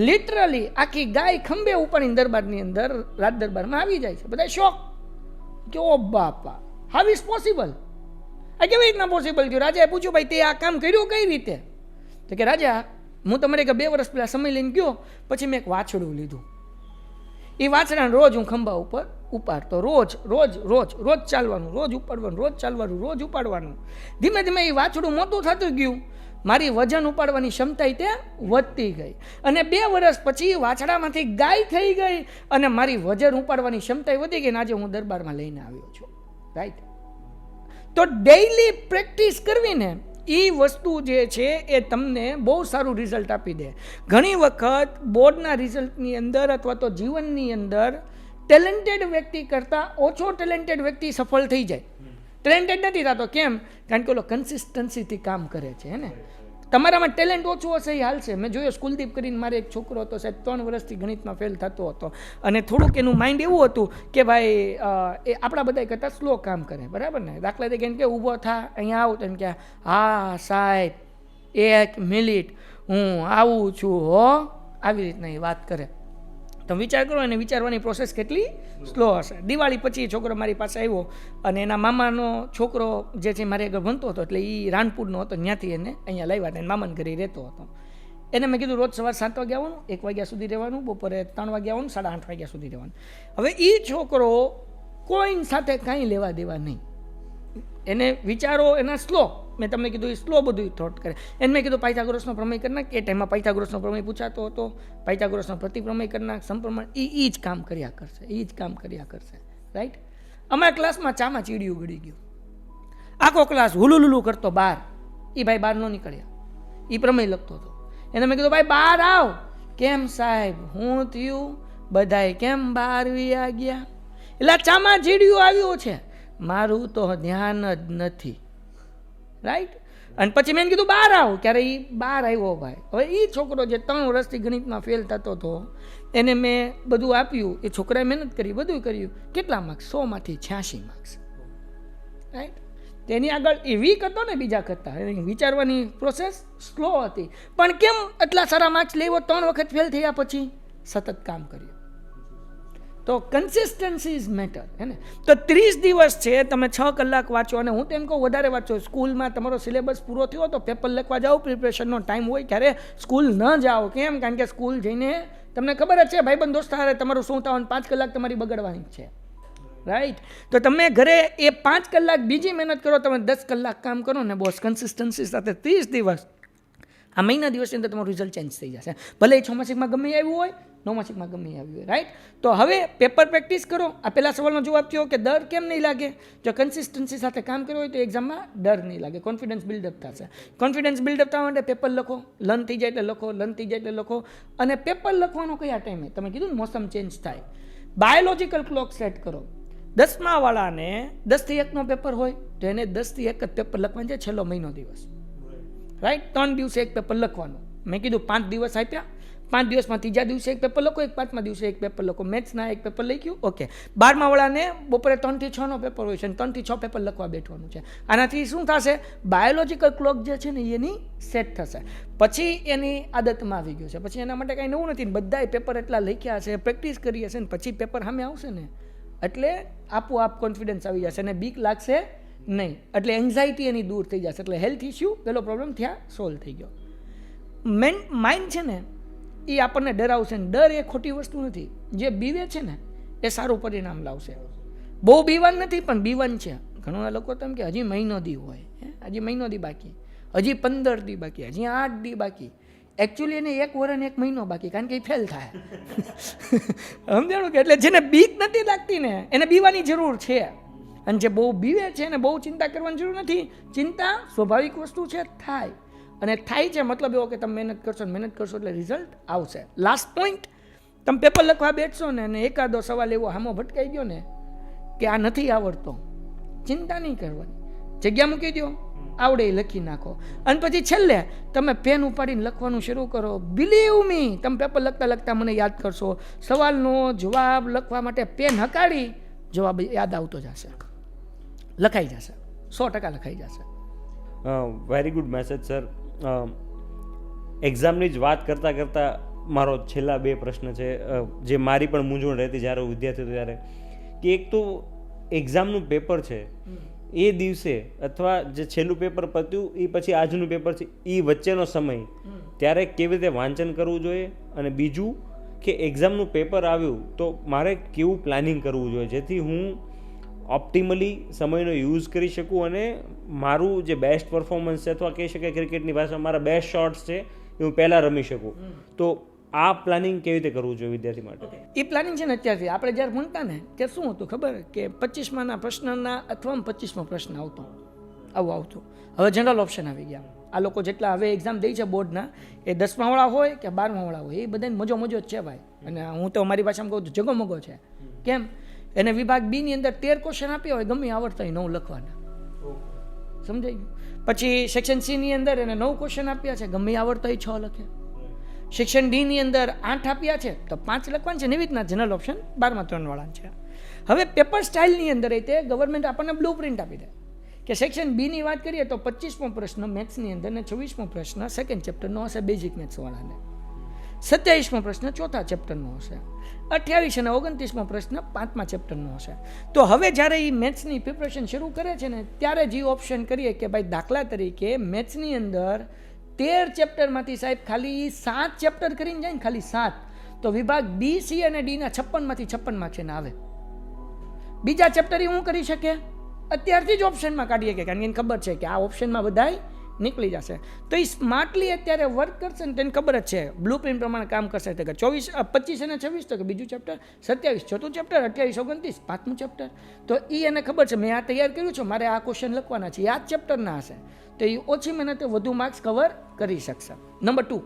લિટરલી આખી ગાય ખંભે ઉપાડીને દરબારની અંદર, રાજ દરબારમાં આવી જાય છે. બધા શોક કે ઓ બાપા, હાઉ ઇઝ પોસિબલ? આ કેવી રીતના પોસિબલ થયું? રાજાએ પૂછ્યું ભાઈ તે આ કામ કર્યું કઈ રીતે? તો કે રાજા હું તમારે કે 2 વર્ષ પહેલા સમય લઈને ગયો, પછી મેં એક વાછડું લીધું. એ વાછડાને રોજ હું ખંભા ઉપર ઉપાડતો, રોજ ચાલવાનું, રોજ ઉપાડવાનું, રોજ ચાલવાનું, રોજ ઉપાડવાનું. ધીમે ધીમે એ વાછડું મોટું થતું ગયું, મારી વજન ઉપાડવાની ક્ષમતા તે વધતી ગઈ, અને 2 વર્ષ પછી વાછડામાંથી ગાય થઈ ગઈ અને મારી વજન ઉપાડવાની ક્ષમતા વધી ગઈ, અને આજે હું દરબારમાં લઈને આવ્યો છું. રાઈટ? તો ડેઇલી પ્રેક્ટિસ કરવી ને એ વસ્તુ જે છે એ તમને બહુ સારું રિઝલ્ટ આપી દે. ઘણી વખત બોર્ડના રિઝલ્ટની અંદર અથવા તો જીવનની અંદર ટેલેન્ટેડ વ્યક્તિ કરતાં ઓછો ટેલેન્ટેડ વ્યક્તિ સફળ થઈ જાય. ટેલેન્ટેડ નથી થતો. કેમ? કારણ કે ઓલો કન્સિસ્ટન્સીથી કામ કરે છે. હે ને? તમારામાં ટેલેન્ટ ઓછું હશે એ હાલશે. મેં જોયો સ્કૂલદીપ કરીને મારે એક છોકરો હતો સાહેબ, 3 વર્ષથી ગણિતમાં ફેલ થતો હતો, અને થોડુંક એનું માઇન્ડ એવું હતું કે ભાઈ એ આપણા બધા કરતાં સ્લો કામ કરે. બરાબર ને? દાખલા તરીકે કે ઊભો થા, અહીંયા આવું તો એમ કે હા સાહેબ 1 મિનિટ હું આવું છું હો, આવી રીતના એ વાત કરે. તમે વિચાર કરો એને વિચારવાની પ્રોસેસ કેટલી સ્લો હશે. દિવાળી પછી છોકરો મારી પાસે આવ્યો, અને એના મામાનો છોકરો જે છે મારે આગળ ભણતો હતો, એટલે એ રાણપુરનો હતો, ત્યાંથી એને અહીંયા લાવ્યા હતા, મામાના ઘરે રહેતો હતો. એને મેં કીધું રોજ સવાર 7 વાગે આવવાનું, 1 વાગ્યા સુધી રહેવાનું, બપોરે 3 વાગે આવવાનું, 8:30 વાગ્યા સુધી રહેવાનું. હવે એ છોકરો કોઈ સાથે કાંઈ લેવા દેવા નહીં, એને વિચારો એના સ્લો. મેં તમને કીધું એ સ્લો બધું થોટ કરે. એને મેં કીધું પાયથાગોરસનો પ્રમેય કરી નાખ. એ ટાઈમમાં પાયથાગોરસનો પ્રમેય પૂછાતો હતો, પાયથાગોરસનો પ્રતિપ્રમેય કરી નાખ, સમપ્રમાણ. એ જ કામ કર્યા કરશે. રાઈટ? અમારા ક્લાસમાં ચામાં ચીડિયું ગળી ગયું, આખો ક્લાસ હુલુલુલું કરતો બહાર. એ ભાઈ બહાર ન નીકળ્યા, એ પ્રમેય લખતો હતો. એને મેં કીધું ભાઈ બહાર આવ. કેમ સાહેબ હું થયું? બધાય કેમ બહાર વ્યા ગયા? એટલે ચામાં ચીડિયું આવ્યું છે, મારું તો ધ્યાન જ નથી. રાઈટ? અને પછી મેં કીધું બહાર આવ. ક્યારે એ બહાર આવ્યો ભાઈ. હવે એ છોકરો જે 3 વર્ષથી ગણિતમાં ફેલ થતો હતો, એને મેં બધું આપ્યું, એ છોકરાએ મહેનત કરી, બધું કર્યું. કેટલા માર્ક્સ? 100માંથી 86 માર્ક્સ. રાઈટ? તેની આગળ એ વીક હતો ને બીજા કરતાં, એની વિચારવાની પ્રોસેસ સ્લો હતી. પણ કેમ એટલા સારા માર્ક્સ લેવો? 3 વખત ફેલ થયા પછી સતત કામ કર્યું. તો કન્સિસ્ટન્સી ઇઝ મેટર. હે ને? તો 30 દિવસ છે, તમે 6 કલાક વાંચો, અને હું તેમ કહું વધારે વાંચો. સ્કૂલમાં તમારો સિલેબસ પૂરો થયો તો પેપર લખવા જાઓ, પ્રિપરેશનનો ટાઈમ હોય ત્યારે સ્કૂલ ન જાઓ. કેમ? કારણ કે સ્કૂલ જઈને તમને ખબર જ છે ભાઈબંધ દોસ્તારે તમારું શું થવાનું, 5 કલાક તમારી બગડવાની છે. રાઈટ? તો તમે ઘરે એ 5 કલાક બીજી મહેનત કરો, તમે 10 કલાક કામ કરો ને બોસ, કન્સિસ્ટન્સી સાથે 30 દિવસ, આ મહિના દિવસની અંદર તમારું રિઝલ્ટ ચેન્જ થઈ જશે. ભલે એ 6 માસિકમાં ગમે આવ્યું હોય, 9 માસિકમાં ગમે આવ્યું હોય. રાઈટ? તો હવે પેપર પ્રેક્ટિસ કરો. આ પહેલા સવાલનો જવાબ થયો કે ડર કેમ નહીં લાગે? જો કન્સિસ્ટન્સી સાથે કામ કર્યું હોય તો એક્ઝામમાં ડર નહીં લાગે, કોન્ફિડન્સ બિલ્ડઅપ થશે. કોન્ફિડન્સ બિલ્ડઅપ થવા માટે પેપર લખો, લર્ન થઈ જાય એટલે લખો. અને પેપર લખવાનો કયા ટાઈમે? તમે કીધું ને મોસમ ચેન્જ થાય, બાયોલોજિકલ ક્લોક સેટ કરો. 10મા વાળાને 10 થી 1નો પેપર હોય તો એને 10 થી 1 જ પેપર લખવાનું છે, છેલ્લો મહિનો દિવસ. રાઈટ. 3 દિવસે એક પેપર લખવાનું. મેં કીધું 5 દિવસ આપ્યા, 5 દિવસમાં ત્રીજા દિવસે એક પેપર લખો, 5મા દિવસે એક પેપર લખો. મેથ્સના એક પેપર લખ્યું, ઓકે. 12મા વાળાને બપોરે 3 થી 6નો પેપર હોય છે અને 3 થી 6 પેપર લખવા બેઠવાનું છે. આનાથી શું થશે? બાયોલોજિકલ ક્લોક જે છે ને એની સેટ થશે, પછી એની આદતમાં આવી ગયું છે, પછી એના માટે કાંઈ નવું નથી. બધાએ પેપર એટલા લખ્યા છે, પ્રેક્ટિસ કરી હશે ને પછી પેપર સામે આવશે ને એટલે આપોઆપ કોન્ફિડન્સ આવી જશે અને બીક લાગશે નહીં, એટલે એન્ઝાયટી એની દૂર થઈ જશે, એટલે હેલ્થ ઇસ્યુ પેલો પ્રોબ્લેમ ત્યાં સોલ્વ થઈ ગયો. માઇન્ડ છે ને એ આપણને ડરાવશે ને ડર એ ખોટી વસ્તુ નથી. જે બીવે છે ને એ સારું પરિણામ લાવશે. બહુ બીવાન નથી પણ બીવાન છે. ઘણા લોકો તેમ કે હજી મહિનો દી હોય, હજી મહિનો દી બાકી, હજી 15 દી બાકી, હજી 8 દી બાકી. એકચ્યુઅલી એને 1 વર્ષ ને 1 મહિનો બાકી, કારણ કે એ ફેલ થાય. સમજાણું કે એટલે જેને બીક નથી લાગતી ને એને બીવાની જરૂર છે, અને જે બહુ બીવે છે એને બહુ ચિંતા કરવાની જરૂર નથી. ચિંતા સ્વાભાવિક વસ્તુ છે, થાય, અને થાય છે મતલબ એવો કે તમે મહેનત કરશો એટલે રિઝલ્ટ આવશે. લાસ્ટ પોઈન્ટ, તમે પેપર લખવા બેઠશો ને અને એકાદો સવાલ એવો હામો ભટકાઈ ગયો ને કે આ નથી આવડતો, ચિંતા નહીં કરવાની, જગ્યા મૂકી દો, આવડે એ લખી નાખો. અને પછી છેલ્લે તમે પેન ઉપાડીને લખવાનું શરૂ કરો. બિલીવ મી, તમે પેપર લખતા મને યાદ કરશો. સવાલનો જવાબ લખવા માટે પેન હકાડી જવાબ યાદ આવતો જશે, લખાઈ જશે, 100% લખાઈ જશે. Very good message sir. એક્ઝામની જ વાત કરતાં મારો છેલ્લા 2 પ્રશ્ન છે જે મારી પણ મૂંઝવણ રહેતી જ્યારે હું વિદ્યાર્થી હતો ત્યારે, કે એક તો એક્ઝામનું પેપર છે એ દિવસે અથવા જે છેલ્લું પેપર પત્યું એ પછી આજનું પેપર છે એ વચ્ચેનો સમય, ત્યારે કેવી રીતે વાંચન કરવું જોઈએ, અને બીજું કે એક્ઝામનું પેપર આવ્યું તો મારે કેવું પ્લાનિંગ કરવું જોઈએ જેથી હું ઓપ્ટિમલી સમયનો યુઝ કરી શકું અને મારું જે બેસ્ટ પરફોર્મન્સ છે અથવા કહી શકાય ક્રિકેટની ભાષામાં મારા બેસ્ટ શોટ્સ છે એ હું પહેલાં રમી શકું. તો આ પ્લાનિંગ કેવી રીતે કરવું જોઈએ વિદ્યાર્થી માટે? એ પ્લાનિંગ છે ને અત્યારથી આપણે જ્યારે ભણતા ને ત્યારે શું હતું ખબર, કે 25માના પ્રશ્નના અથવા 25મો પ્રશ્ન આવતો, આવું આવતું. હવે જનરલ ઓપ્શન આવી ગયા. આ લોકો જેટલા હવે એક્ઝામ દે છે બોર્ડના, એ 10મા વાળા હોય કે 12મા વાળા હોય, એ બધાને મજો જ છે ભાઈ. અને હું તો મારી ભાષામાં કહું તો જગમગો છે. કેમ? એને વિભાગ બી ની અંદર 13 ક્વેશ્ચન આપ્યા હોય, ગમે આવડતા હોય 9 લખવાના, સમજાઈ ગયું. પછી સેક્શન સી ની અંદર એને 9 ક્વેશ્ચન આપ્યા છે, ગમે આવડતા હોય 6 લખે. સેક્શન ડી ની અંદર 8 આપ્યા છે તો 5 લખવાના છે. એવી રીતના જનરલ ઓપ્શન 12મા 3 વાળા છે. હવે પેપર સ્ટાઇલની અંદર તે ગવર્મેન્ટ આપણને બ્લુ પ્રિન્ટ આપી દે કે સેક્શન બી ની વાત કરીએ તો 25મો પ્રશ્ન મેથ્સની અંદર ને 26મો પ્રશ્ન સેકન્ડ ચેપ્ટરનો હશે બેઝિક મેથ્સ વાળાને, 27મો પ્રશ્ન ચોથા ચેપ્ટરનો હશે, 28 અને 29મો પ્રશ્ન 5મા ચેપ્ટરનો હશે. તો હવે જ્યારે એ મેથ્સની પ્રિપરેશન શરૂ કરે છે ને ત્યારે જે ઓપ્શન કરીએ કે ભાઈ દાખલા તરીકે મેથ્સની અંદર 13 ચેપ્ટરમાંથી સાહેબ ખાલી 7 ચેપ્ટર કરીને જાય ને, ખાલી 7, તો વિભાગ બી, સી અને ડીના 56માંથી 56 માર્ક્સ એને આવે. બીજા ચેપ્ટર એ હું કરી શકે અત્યારથી જ ઓપ્શનમાં કાઢીએ કે, કારણ કે એને ખબર છે કે આ ઓપ્શનમાં બધાય નીકળી જશે. તો એ સ્માર્ટલી અત્યારે વર્ક કરશે ને તેને ખબર જ છે, બ્લુ પ્રિન્ટ પ્રમાણે કામ કરશે. તો કે 25 અને 26 તો કે બીજું ચેપ્ટર, 27 ચોથું ચેપ્ટર, 28 29 પાંચમું ચેપ્ટર. તો એ એને ખબર છે મેં આ તૈયાર કર્યું છે, મારે આ ક્વેશ્ચન લખવાના છે, આ ચેપ્ટરના હશે, તો એ ઓછી મહેનતે વધુ માર્ક્સ કવર કરી શકશે. નંબર 2,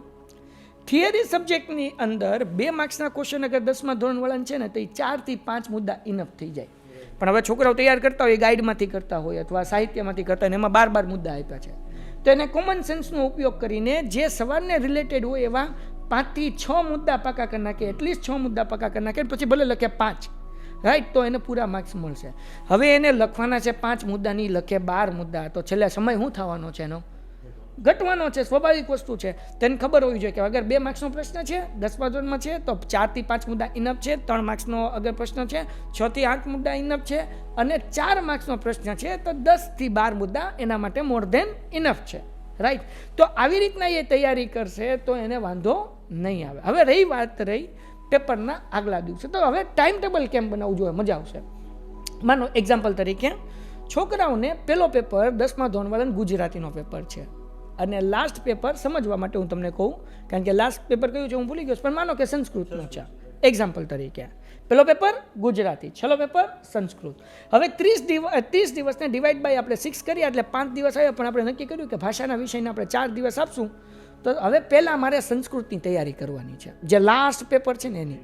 થિયરી સબ્જેક્ટની અંદર 2 માર્ક્સના ક્વેશ્ચન અગર 10મા ધોરણવાળાને છે ને તો એ 4 થી 5 મુદ્દા ઇનફ થઈ જાય. પણ હવે છોકરાઓ તૈયાર કરતા હોય, ગાઈડમાંથી કરતા હોય અથવા સાહિત્યમાંથી કરતા હોય, એમાં 12 મુદ્દા આપ્યા છે. તો એને કોમન સેન્સનો ઉપયોગ કરીને જે સવાલને રિલેટેડ હોય એવા 5 થી 6 મુદ્દા પાકા કરી નાખે, એટલીસ્ટ 6 મુદ્દા પાકા કરી નાખે, પછી ભલે લખે 5, રાઈટ, તો એને પૂરા માર્ક્સ મળશે. હવે એને લખવાના છે 5 મુદ્દા, નહીં લખે 12 મુદ્દા, તો છેલ્લે સમય શું થવાનો છે એનો? ઘટવાનો છે, સ્વાભાવિક વસ્તુ છે. તેને ખબર હોવી જોઈએ કે અગર 2 માર્ક્સનો પ્રશ્ન છે 10મા ધોરણમાં છે તો 4 થી 5 મુદ્દા ઇનફ છે, 3 માર્ક્સનો અગર પ્રશ્ન છે 6 થી 8 મુદ્દા ઇનફ છે, અને 4 માર્ક્સનો પ્રશ્ન છે તો 10 થી 12 મુદ્દા એના માટે મોર ધેન ઇનફ છે, રાઈટ. તો આવી રીતના એ તૈયારી કરશે તો એને વાંધો નહીં આવે. હવે રહી વાત પેપરના આગલા દિવસે, તો હવે ટાઈમ ટેબલ કેમ બનાવવું જોઈએ, મજા આવશે. માનો એક્ઝામ્પલ તરીકે છોકરાઓને પેલો પેપર 10મા ધોરણવાળાને ગુજરાતીનો પેપર છે, અને લાસ્ટ પેપર સમજવા માટે હું તમને કહું, કારણ કે લાસ્ટ પેપર કયું છે હું ભૂલી ગયો, પણ માનો કે સંસ્કૃતનું છે એક્ઝામ્પલ તરીકે. પેલો પેપર ગુજરાતી, છેલ્લો પેપર સંસ્કૃત. હવે 30 દિવસને ડિવાઈડ બાય આપણે 6 કરીએ એટલે 5 દિવસ આવ્યા, પણ આપણે નક્કી કર્યું કે ભાષાના વિષયને આપણે 4 દિવસ આપશું. તો હવે પહેલાં મારે સંસ્કૃતની તૈયારી કરવાની છે, જે લાસ્ટ પેપર છે ને એની.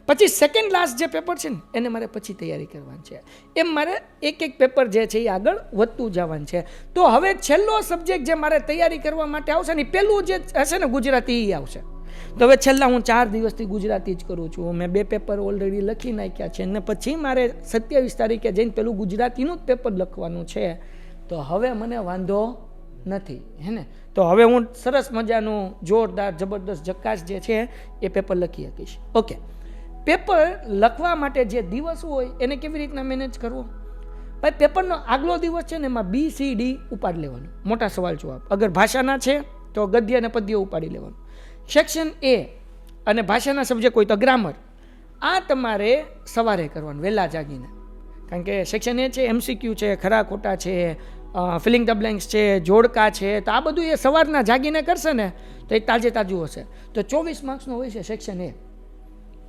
પછી સેકન્ડ લાસ્ટ જે પેપર છે ને એને મારે પછી તૈયારી કરવાની છે. એમ મારે એક એક પેપર જે છે એ આગળ વધતું જવાનું છે. તો હવે છેલ્લો સબ્જેક્ટ જે મારે તૈયારી કરવા માટે આવશે ને પહેલું જે હશે ને ગુજરાતી એ આવશે. તો હવે છેલ્લા હું 4 દિવસથી ગુજરાતી જ કરું છું. મેં 2 પેપર ઓલરેડી લખી નાખ્યા છે ને પછી મારે 27 તારીખે જઈને પેલું ગુજરાતીનું જ પેપર લખવાનું છે. તો હવે મને વાંધો નથી, હે ને. તો હવે હું સરસ મજાનું જોરદાર જબરદસ્ત જકાસ જે છે એ પેપર લખી શકીશ. ઓકે, પેપર લખવા માટે જે દિવસ હોય એને કેવી રીતના મેનેજ કરવો? ભાઈ પેપરનો આગલો દિવસ છે ને એમાં BCD ઉપાડી લેવાનું, મોટા સવાલ જવાબ. અગર ભાષાના છે તો ગદ્ય અને પદ્ય ઉપાડી લેવાનું. સેક્શન A અને ભાષાના સબ્જેક્ટ હોય તો ગ્રામર, આ તમારે સવારે કરવાનું વહેલા જાગીને. કારણ કે સેક્શન A છે MCQ છે, ખરા ખોટા છે, ફિલિંગ ધ બ્લેન્ક્સ છે, જોડકા છે. તો આ બધું એ સવારના જાગીને કરશે ને તો એ તાજે તાજું હશે. તો 24 માર્ક્સનો હોય છે સેક્શન A,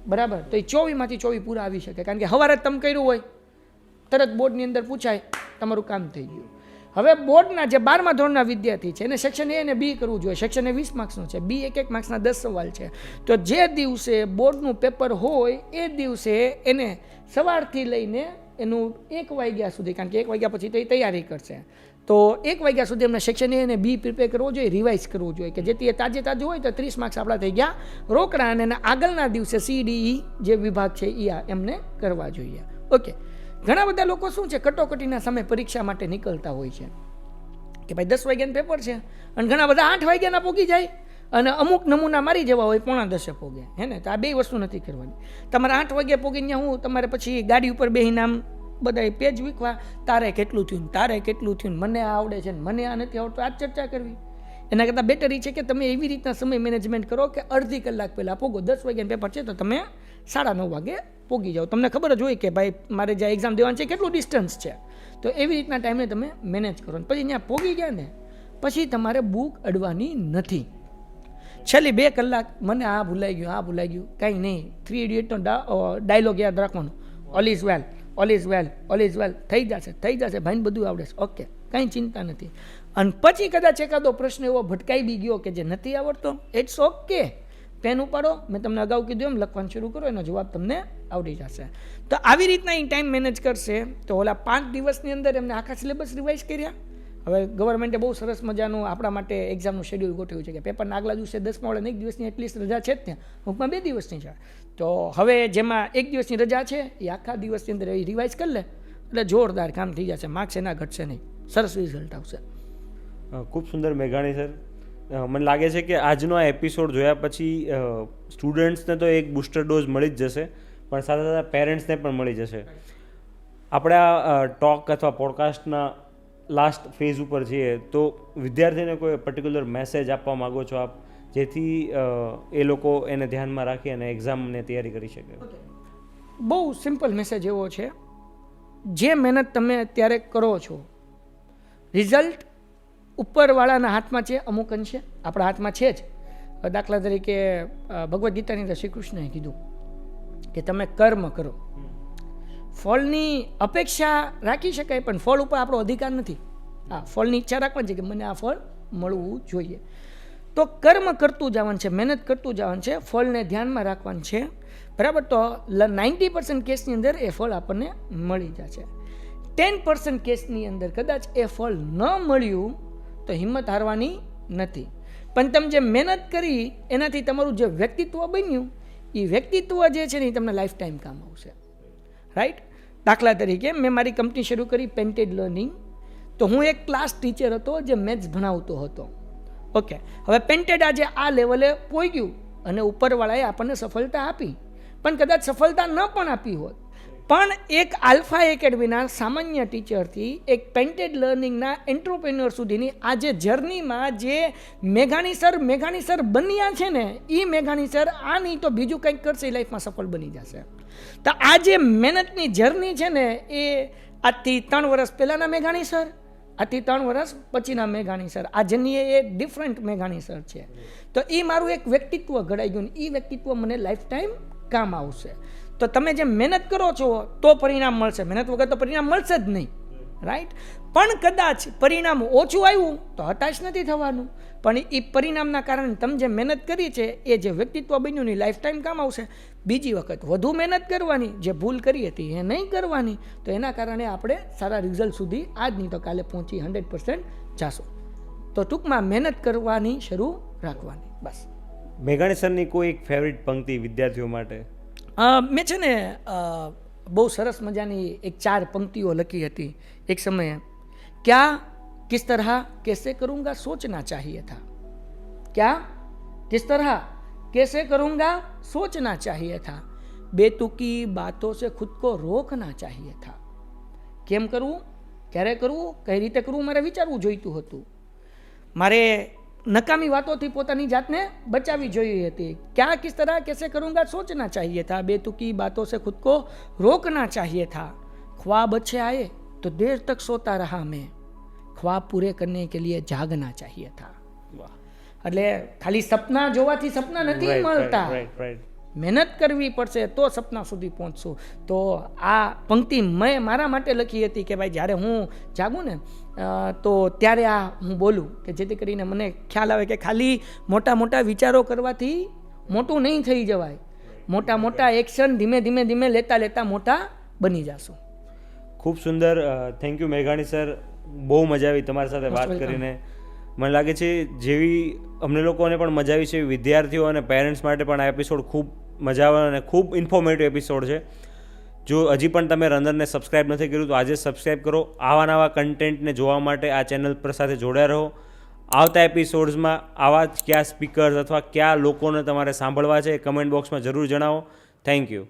બરાબર. તો એ 24માંથી 24 પૂરા આવી શકે. કારણ કે સવારે જ તમે કર્યું હોય તરત બોર્ડની અંદર પૂછાય, તમારું કામ થઈ ગયું. હવે બોર્ડના જે 12મા ધોરણના વિદ્યાર્થી છે એને સેક્શન A અને B કરવું જોઈએ. સેક્શન A 20 માર્ક્સનો છે, B 1 માર્ક્સના 10 સવાલ છે. તો જે દિવસે બોર્ડનું પેપર હોય એ દિવસે એને સવારથી લઈને એનું 1 વાગ્યા સુધી, કારણ કે 1 વાગ્યા પછી તો એ તૈયારી કરશે, તો 1 વાગ્યા સુધી એમને સેક્શન A અને B પ્રિપેર કરવો જોઈએ, રિવાઇઝ કરવું જોઈએ, કે જેથી એ તાજે તાજું હોય તો 30 માર્ક્સ આપણા થઈ ગયા રોકડા. અને એના આગળના દિવસે CDE જે વિભાગ છે એ એમને કરવા જોઈએ. ઓકે, ઘણા બધા લોકો શું છે કટોકટીના સમય પરીક્ષા માટે નીકળતા હોય છે કે ભાઈ 10 વાગ્યાનું પેપર છે અને ઘણા બધા 8 વાગ્યાના પોગી જાય અને અમુક નમૂના મારી જવા હોય 9:45 પોગે, હે ને. તો આ 2 વસ્તુ નથી કરવાની. તમારે 8 વાગ્યા પોગીને હું તમારે પછી ગાડી ઉપર બેહીને આમ બધા પેજ વીખવા, તારે કેટલું થયું, તારે કેટલું થયું, મને આ આવડે છે ને મને આ નથી આવડતું, આ ચર્ચા કરવી. એના કરતાં બેટર એ છે કે તમે એવી રીતના સમય મેનેજમેન્ટ કરો કે અડધી કલાક પહેલાં પોગો. 10 વાગ્યાનું પેપર છે તો તમે 9:30 વાગે પોગી જાઓ. તમને ખબર જ હોય કે ભાઈ મારે જ્યાં એક્ઝામ દેવાની છે કેટલું ડિસ્ટન્સ છે. તો એવી રીતના ટાઈમને તમે મેનેજ કરો. પછી ત્યાં પોગી ગયા ને પછી તમારે બુક અડવાની નથી. છેલ્લી 2 કલાક મને આ ભૂલાઈ ગયું, આ ભૂલાઈ ગયું, કાંઈ નહીં. 3 ઇડિયટનો ડાયલોગ યાદ રાખવાનો, all is well, all is well, all is well. થઈ જશે ભાઈને બધું આવડે છે. ઓકે, કાંઈ ચિંતા નથી. અને પછી કદાચ એકાદો પ્રશ્ન એવો ભટકાઈ બી ગયો કે જે નથી આવડતો, ઇટ્સ ઓકે. પેન ઉપાડો, મેં તમને અગાઉ કીધું એમ લખવાનું શરૂ કરો, એનો જવાબ તમને આવડી જશે. તો આવી રીતના એ ટાઈમ મેનેજ કરશે તો ઓલા 5 દિવસની અંદર એમને આખા સિલેબસ રિવાઇઝ કર્યા. હવે ગવર્મેન્ટે બહુ સરસ મજાનું આપણા માટે એક્ઝામનું શેડ્યુલ ગોઠવ્યું છે કે પેપરના આગલા દિવસે 10મા વાળા 1 દિવસની એટલીસ્ટ રજા છે જ, ત્યાં અમુકમાં 2 દિવસની છે. તો હવે જેમાં 1 દિવસની રજા છે એ આખા દિવસની અંદર એ રિવાઇઝ કરી લે એટલે જોરદાર કામ થઈ જશે. માર્ક્સ એના ઘટશે નહીં, સરસ રિઝલ્ટ આવશે. ખૂબ સુંદર મેઘાણી સર. મને લાગે છે કે આજનો આ એપિસોડ જોયા પછી સ્ટુડન્ટ્સને તો એક બૂસ્ટર ડોઝ મળી જ જશે, પણ સાથે સાથે પેરેન્ટ્સને પણ મળી જશે. આપણે આ ટોક અથવા પોડકાસ્ટના લાસ્ટ ફેઝ ઉપર છીએ, તો વિદ્યાર્થીને કોઈ પર્ટિક્યુલર મેસેજ આપવા માગો છો આપ, જેથી એ લોકો એને ધ્યાનમાં રાખી અને એક્ઝામની તૈયારી કરી શકે? બહુ સિમ્પલ મેસેજ એવો છે, જે મહેનત તમે અત્યારે કરો છો રિઝલ્ટ ઉપરવાળાના હાથમાં છે, અમુક અંશે આપણા હાથમાં છે જ. દાખલા તરીકે ભગવદ્ ગીતાની અંદર શ્રી કૃષ્ણએ કીધું કે તમે કર્મ કરો. ફળની અપેક્ષા રાખી શકાય પણ ફળ ઉપર આપણો અધિકાર નથી. હા, ફળની ઈચ્છા રાખવાની છે કે મને આ ફળ મળવું જોઈએ. તો કર્મ કરતું જવાનું છે, મહેનત કરતું જવાનું છે, ફળને ધ્યાનમાં રાખવાનું છે, બરાબર. તો 90% કેસની અંદર એ ફળ આપણને મળી જશે. 10% કેસની અંદર કદાચ એ ફળ ન મળ્યું તો હિંમત હારવાની નથી. પણ તમે જે મહેનત કરી એનાથી તમારું જે વ્યક્તિત્વ બન્યું એ વ્યક્તિત્વ જે છે ને એ તમને લાઈફ ટાઈમ કામ આવશે, રાઈટ. દાખલા તરીકે મેં મારી કંપની શરૂ કરી પેન્ટેડ લર્નિંગ. તો હું એક ક્લાસ ટીચર હતો જે મેથ્સ ભણાવતો હતો. ઓકે, હવે પેન્ટેડ આજે આ લેવલે પહોંચ્યું અને ઉપરવાળાએ આપણને સફળતા આપી, પણ કદાચ સફળતા ન પણ આપી હોત, પણ એક આલ્ફા એકેડમીના સામાન્ય ટીચરથી એક પેન્ટેડ લર્નિંગના એન્ટરપ્રેન્યોર સુધીની આ જે જર્નીમાં જે મેઘાણી સર બન્યા છે ને, એ મેઘાણી સર આ નહીં તો બીજું કંઈક કરશે, લાઈફમાં સફળ બની જશે. તો આ જે મહેનતની જર્ની છે ને એ આજથી 3 વર્ષ પહેલાંના મેઘાણી સર, આજથી 3 વર્ષ પછીના મેઘાણી સર, આ જર્ની એ ડિફરન્ટ મેઘાણી સર છે. તો એ મારું એક વ્યક્તિત્વ ઘડાઈ ગયું ને એ વ્યક્તિત્વ મને લાઈફ ટાઈમ કામ આવશે. તો તમે જે મહેનત કરો છો તો પરિણામ મળશે, મહેનત વગર તો પરિણામ મળશે જ નહીં, રાઈટ. પણ કદાચ પરિણામ ઓછું આવ્યું તો હતાશ નથી થવાનું, પણ એ પરિણામના કારણે તમે જે મહેનત કરી છે એ જે વ્યક્તિત્વ બન્યું ની લાઈફ ટાઈમ કામ આવશે. બીજી વખત વધુ મહેનત કરવાની, જે ભૂલ કરી હતી એ નહીં કરવાની, તો એના કારણે આપણે સારા રિઝલ્ટ સુધી આજ નહીં તો કાલે પહોંચી 100% જાશું. તો ટૂંકમાં મહેનત કરવાની શરૂ રાખવાની, બસ. મેઘાણી સરની કોઈ એક ફેવરિટ પંક્તિ વિદ્યાર્થીઓ માટે? મેં છે ને બહુ સરસ મજાની એક 4 પંક્તિઓ લખી હતી એક સમયે. ક્યાં કિસ તરહ कैसे करूँगा सोचना चाहिए था, क्या किस तरह कैसे करूँगा सोचना चाहिए था, बेतुकी बातों से खुद को रोकना चाहिए था. કેમ કરવું, ક્યારે કરવું, કઈ રીતે કરવું મારે વિચારવું જોઈતું હતું. મારે નકામી વાતોથી પોતાની જાતને બચાવી જોઈએ હતી. ક્યાં કિસ તરહ कैसे करूँगा सोचना चाहिए था, बेतुकी बातों से खुद को रोकना चाहिए था. ख्वाब अच्छे आए तो देर तक सोता रहा मैं, ख्वाब पूरे करने के लिए जागना चाहिए था. એટલે ખાલી સપના જોવાથી સપના નથી મળતા, મહેનત કરવી પડશે તો સપના સુધી પહોંચશું. તો આ પંક્તિ મેં મારા માટે લખી હતી કે ભાઈ જ્યારે હું જાગું ને તો ત્યારે આ હું બોલું, કે જેથી કરીને મને ખ્યાલ આવે કે ખાલી મોટા મોટા વિચારો કરવાથી મોટું નહીં થઈ જવાય, મોટા મોટા એક્શન ધીમે ધીમે ધીમે લેતા લેતા મોટા બની જશું. ખૂબ સુંદર. થેન્ક યુ મેઘાણી સર, બહુ મજા આવી તમારી સાથે વાત કરીને. મને લાગે છે જેવી અમને લોકોને પણ મજા આવી છે, વિદ્યાર્થીઓ અને પેરેન્ટ્સ માટે પણ આ એપિસોડ ખૂબ મજા આવે અને ખૂબ ઇન્ફોર્મેટિવ એપિસોડ છે. જો હજી પણ તમે રંદનને સબસ્ક્રાઈબ નથી કર્યું તો આજે સબસ્ક્રાઈબ કરો. આવા નવા કન્ટેન્ટને જોવા માટે આ ચેનલ પર સાથે જોડાયા રહો. આવતા એપિસોડ્સમાં આવા જ કયા સ્પીકર્સ અથવા કયા લોકોને તમારે સાંભળવા છે કમેન્ટ બોક્સમાં જરૂર જણાવો. Thank you.